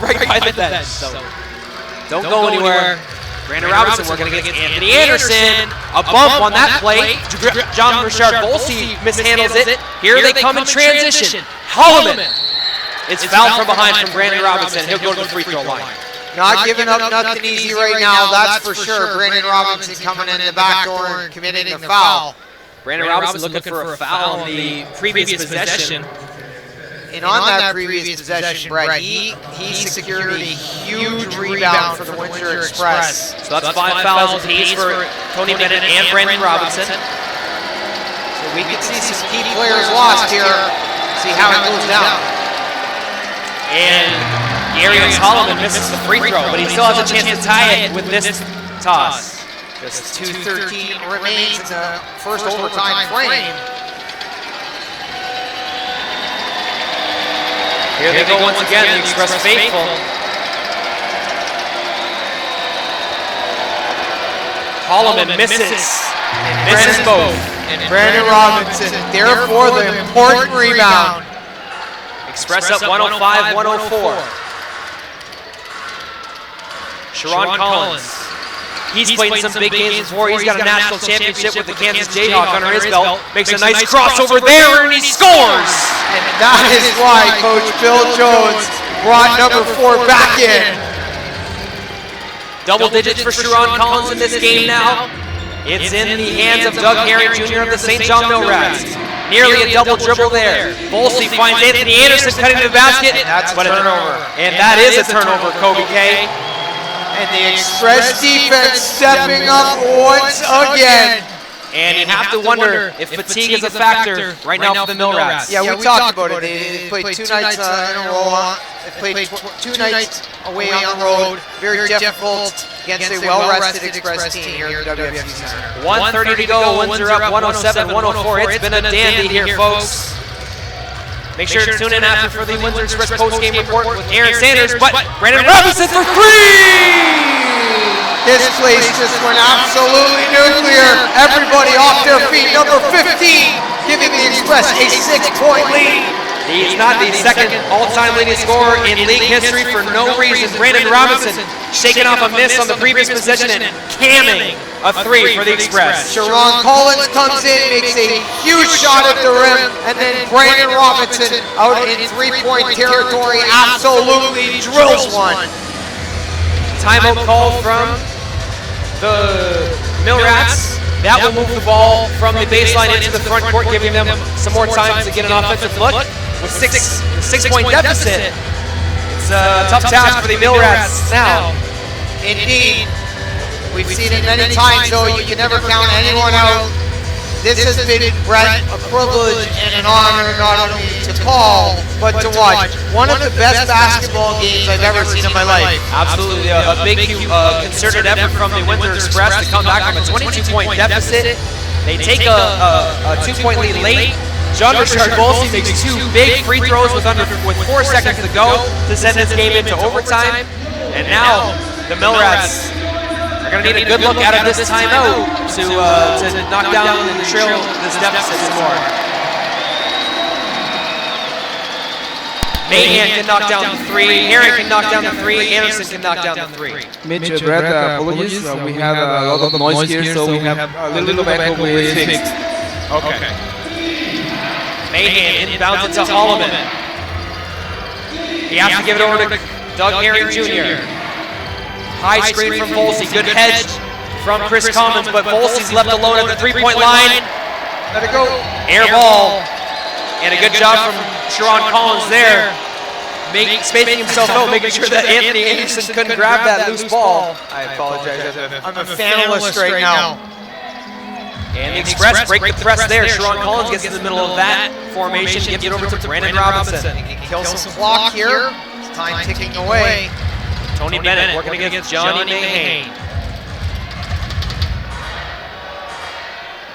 right by the bench. So don't go anywhere. Brandon Robinson working against Anthony Anderson. A bump on that play. John Richard Volsey mishandles it. Here they come in transition. Holloman. It's fouled from behind from Brandon Robinson. He'll go to the free throw line. Not giving up nothing easy right now, that's for sure. Brandon Robinson coming in the back door and committing a foul. Brandon Robinson looking for a foul on the previous possession. And on that previous possession, Brett, he secured a huge rebound for the Windsor Express. So that's 5 fouls apiece for Tony Bennett and Brandon Robinson. So we can see some key players lost here. See how it goes down. And Garius Holloman misses the free throw, but he still has a chance to tie it with this toss. Just 2:13 remains in the first overtime frame. Here they go once again, the Express faithful. Holloman misses. Misses both. And Brandon Robinson, therefore the important rebound. Express up 105-104. Sharon Collins. He's played some big games before. He's got a national championship with the Kansas Jayhawk under his belt. Makes a nice crossover there, and he scores! And that is why Coach Bill Jones brought number 4 back in. Double digits for Sharon Collins in this game now. It's in the hands of Doug Herring Jr. of the St. John Millrats. Nearly a double dribble there. Volsey finds Anthony Anderson cutting to the basket. That's a turnover. And that is a turnover, Kobe K. And the Express defense stepping up once again. And you have to wonder if fatigue is a factor right now for the Millrats. Yeah, we talked about it. They played 2 nights in a row. They played 2 nights away on the road. Very difficult against a well-rested Express team here at the WFCU Center. 1:30 to go. Windsor up 107-104. It's been a dandy here, folks. Make sure to tune in after for the Windsor Express post-game report with Aaron Sanders, but Brandon Robinson for 3! This place just went absolutely nuclear. Everybody off their feet. Number 15 giving the Express a 6-point lead. He's not the second all-time leading scorer in league history for no reason. Brandon Robinson shaking off a miss on the previous possession and camming a 3 for the Express. Sharon Collins comes in, makes a huge shot at the rim, and then Brandon Robinson out in 3-point territory absolutely drills one. Timeout call from the Millrats. That will move the ball from the baseline into the front court, giving them some more time to get an offensive look. With 6-point deficit, it's a tough task for the Millrats now. Indeed. We've seen it many times, though. You can never count anyone out. This has been, Brett, a privilege and an honor not only to call, but to watch. One of the best basketball games I've ever seen in my life. Absolutely. A big concerted effort from the Windsor Express to come back from a 22-point deficit. They take a 2-point lead late. John Richard Volsey makes 2 big free throws with 4 seconds to go to send this game into overtime. And now the Millrats are going to need a good look out of this timeout to knock down and trail this deficit some more. Mahan can knock down the 3, Herring can knock down the 3, Anderson can knock down the 3. Mitch, Brett, apologies. We have a lot of noise here, so we have a little bit of a fix. Okay. Mahan inbounds it to Holloman. He has to give it over to Doug Herring Jr. High screen from Volsey. Good hedge from Chris Commons, but Volsey's left alone at the 3-point line. Let it go. Air ball. And a good job from Sharon Collins there. Spacing himself out, making sure that Anthony Anderson couldn't grab that loose ball. I apologize. I'm a fanalist right now. And the Express break the press there. Sharon Collins gets in the middle of that formation, gives it over to Brandon Robinson. Kill some clock here. Time ticking away. Tony Bennett working against Johnny Mayhain.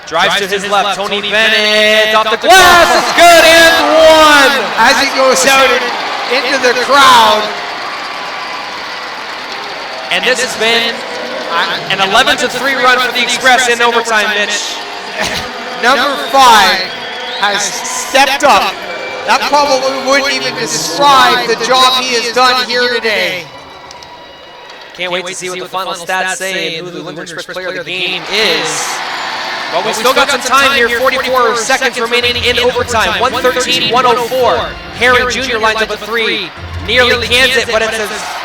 Drives to his left. Tony Bennett off the glass. It's good and one. As he goes out into the crowd. And this has been an 11-3 run for the Express in overtime, Mitch. Number 5 has stepped up. That probably wouldn't even describe the job he has done here today. Can't wait to see what the final stats say and who the Windsor Express player of the game is. But we still got some time here, 44 seconds remaining in overtime. 113-104. Harry Jr. lines up a 3. Nearly cans it, but it's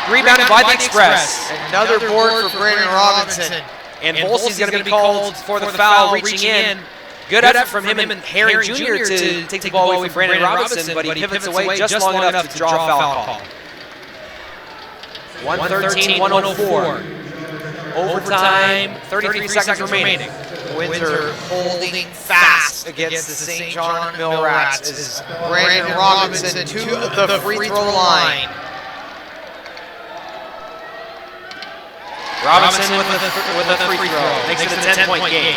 rebounded by the Express. Another board for Brandon Robinson. And Volsey's going to be called for the foul, reaching in. Good effort from him and Harry Jr. to take the ball away from Brandon Robinson, but he pivots away just long enough to draw a foul call. 113-104. Overtime, 33 seconds remaining. Windsor holding fast against the St. John Millrats as Brandon Robinson to the free throw line. Robinson with a free throw makes it a 10-point game.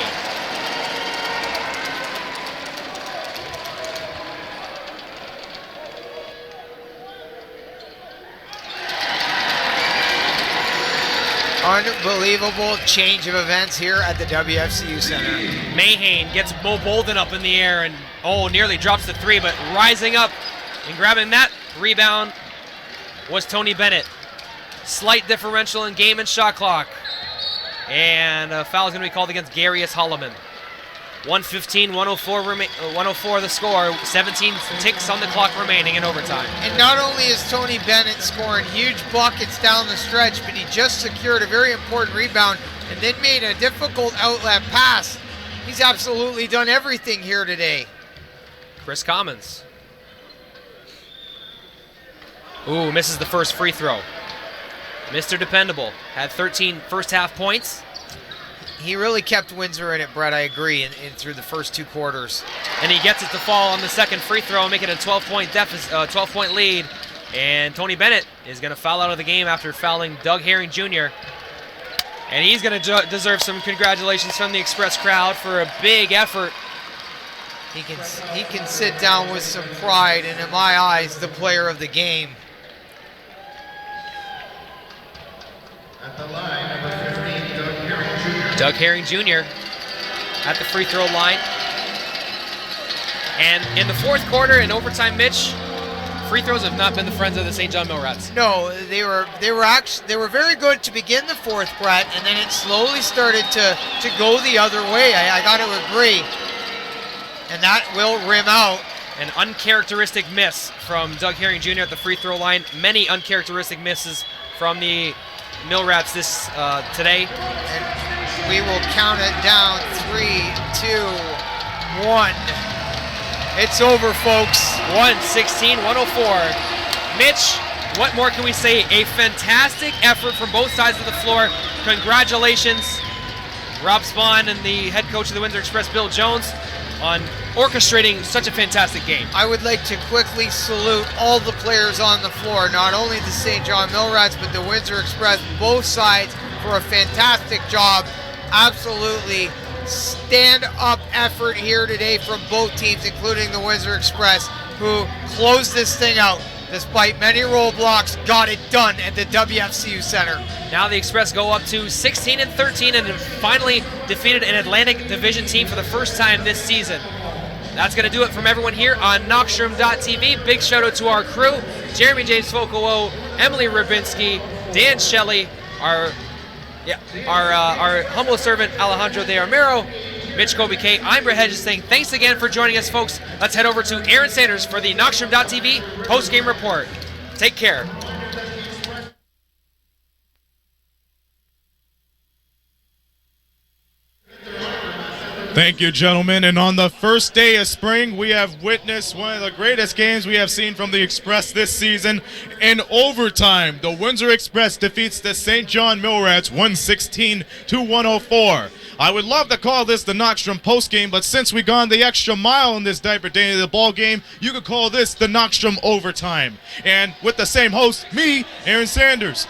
Unbelievable change of events here at the WFCU Center. Mayhain gets Mo Bolden up in the air and nearly drops the 3, but rising up and grabbing that rebound was Tony Bennett. Slight differential in game and shot clock. And a foul is going to be called against Garius Holloman. 115-104 the score. 17 ticks on the clock remaining in overtime. And not only is Tony Bennett scoring huge buckets down the stretch, but he just secured a very important rebound and then made a difficult outlet pass. He's absolutely done everything here today. Chris Commons. Ooh, misses the first free throw. Mr. Dependable had 13 first half points. He really kept Windsor in it, Brett, I agree, in through the first 2 quarters. And he gets it to fall on the second free throw, making it a 12-point lead. And Tony Bennett is going to foul out of the game after fouling Doug Herring Jr. And he's going to deserve some congratulations from the Express crowd for a big effort. He can sit down with some pride, and in my eyes, the player of the game. At the line, number 15, Doug Herring Jr. Doug Herring Jr. at the free throw line. And in the fourth quarter, in overtime, Mitch, free throws have not been the friends of the St. John Millrats. No, they were very good to begin the fourth, Brett, and then it slowly started to go the other way. I got to agree. And that will rim out. An uncharacteristic miss from Doug Herring Jr. at the free throw line. Many uncharacteristic misses from the Millrats today. And we will count it down. 3, 2, 1. It's over, folks. 116-104. Mitch, what more can we say? A fantastic effort from both sides of the floor. Congratulations, Rob Spahn and the head coach of the Windsor Express, Bill Jones, on orchestrating such a fantastic game. I would like to quickly salute all the players on the floor, not only the St. John Millrats, but the Windsor Express, both sides, for a fantastic job. Absolutely stand-up effort here today from both teams, including the Windsor Express, who closed this thing out despite many roadblocks, got it done at the WFCU Center. Now the Express go up to 16-13 and finally defeated an Atlantic Division team for the first time this season. That's going to do it from everyone here on Knockstrom.tv. Big shout out to our crew, Jeremy James Focolo, Emily Rubinski, Dan Shelley, our humble servant Alejandro De Armero, Mitch Kobe K. I'm Brett Hedges saying thanks again for joining us, folks. Let's head over to Aaron Sanders for the Knockstrom.tv post-game report. Take care. Thank you, gentlemen. And on the first day of spring, we have witnessed one of the greatest games we have seen from the Express this season. In overtime, the Windsor Express defeats the St. John Millrats 116-104. I would love to call this the Knockstrom postgame, but since we gone the extra mile in this diaper day of the ball game, you could call this the Knockstrom overtime. And with the same host, me, Aaron Sanders.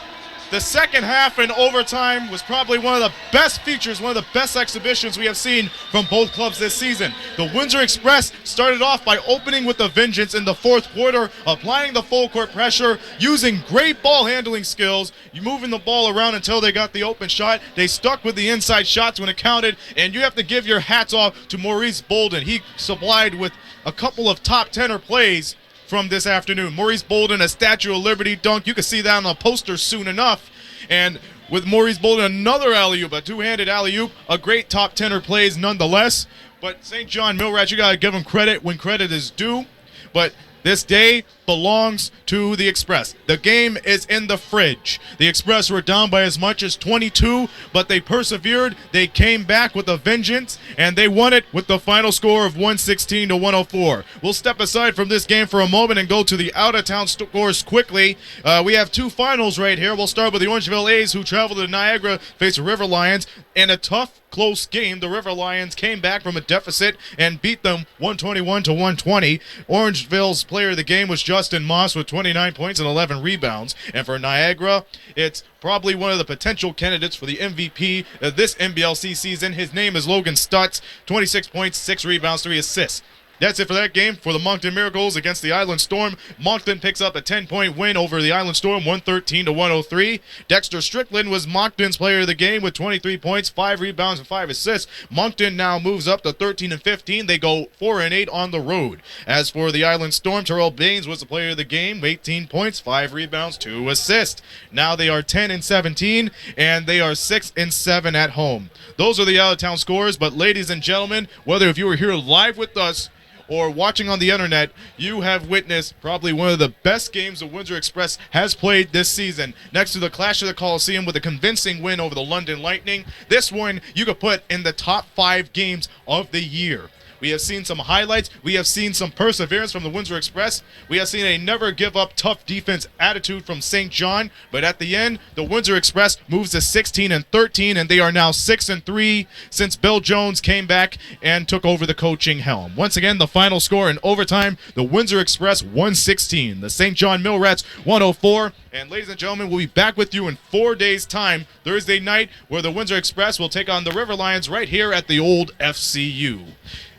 The second half in overtime was probably one of the best features, one of the best exhibitions we have seen from both clubs this season. The Windsor Express started off by opening with a vengeance in the fourth quarter, applying the full court pressure, using great ball handling skills, moving the ball around until they got the open shot. They stuck with the inside shots when it counted, and you have to give your hats off to Maurice Bolden. He supplied with a couple of top tenor plays from this afternoon. Maurice Bolden, a Statue of Liberty dunk. You can see that on the poster soon enough. And with Maurice Bolden, another alley-oop, a two-handed alley-oop, a great top tenor plays nonetheless. But St. John Millrats, you got to give them credit when credit is due. But this day belongs to the Express. The game is in the fridge. The Express were down by as much as 22, but they persevered. They came back with a vengeance, and they won it with the final score of 116-104. We'll step aside from this game for a moment and go to the out-of-town scores quickly. We have two finals right here. We'll start with the Orangeville A's, who traveled to Niagara, face the River Lions. In a tough, close game, the River Lions came back from a deficit and beat them 121-120. Orangeville's player of the game was Justin Moss with 29 points and 11 rebounds. And for Niagara, it's probably one of the potential candidates for the MVP of this NBLC season. His name is Logan Stutz, 26 points, 6 rebounds, 3 assists. That's it for that game. For the Moncton Miracles against the Island Storm, Moncton picks up a 10-point win over the Island Storm, 113-103. Dexter Strickland was Moncton's player of the game with 23 points, 5 rebounds, and 5 assists. Moncton now moves up to 13-15. They go 4-8 on the road. As for the Island Storm, Terrell Baines was the player of the game, 18 points, 5 rebounds, 2 assists. Now they are 10-17, and they are 6-7 at home. Those are the out-of-town scores, but ladies and gentlemen, whether if you were here live with us or watching on the internet, you have witnessed probably one of the best games the Windsor Express has played this season. Next to the Clash of the Coliseum with a convincing win over the London Lightning, this one you could put in the top 5 games of the year. We have seen some highlights. We have seen some perseverance from the Windsor Express. We have seen a never-give-up tough defense attitude from St. John. But at the end, the Windsor Express moves to 16-13, and they are now 6-3 since Bill Jones came back and took over the coaching helm. Once again, the final score in overtime, the Windsor Express 116, the St. John Millrats 104. And ladies and gentlemen, we'll be back with you in 4 days' time, Thursday night, where the Windsor Express will take on the River Lions right here at the old FCU.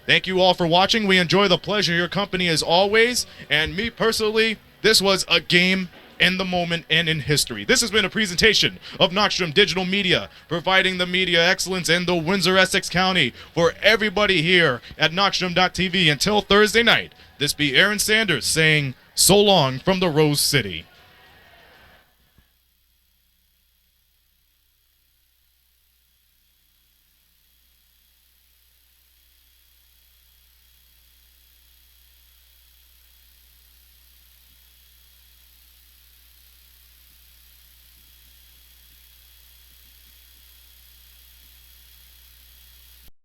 Thank you all for watching. We enjoy the pleasure of your company as always. And me personally, this was a game in the moment and in history. This has been a presentation of Knockstrom Digital Media, providing the media excellence in the Windsor, Essex County for everybody here at Knockstrom.tv. Until Thursday night, this be Aaron Sanders saying so long from the Rose City.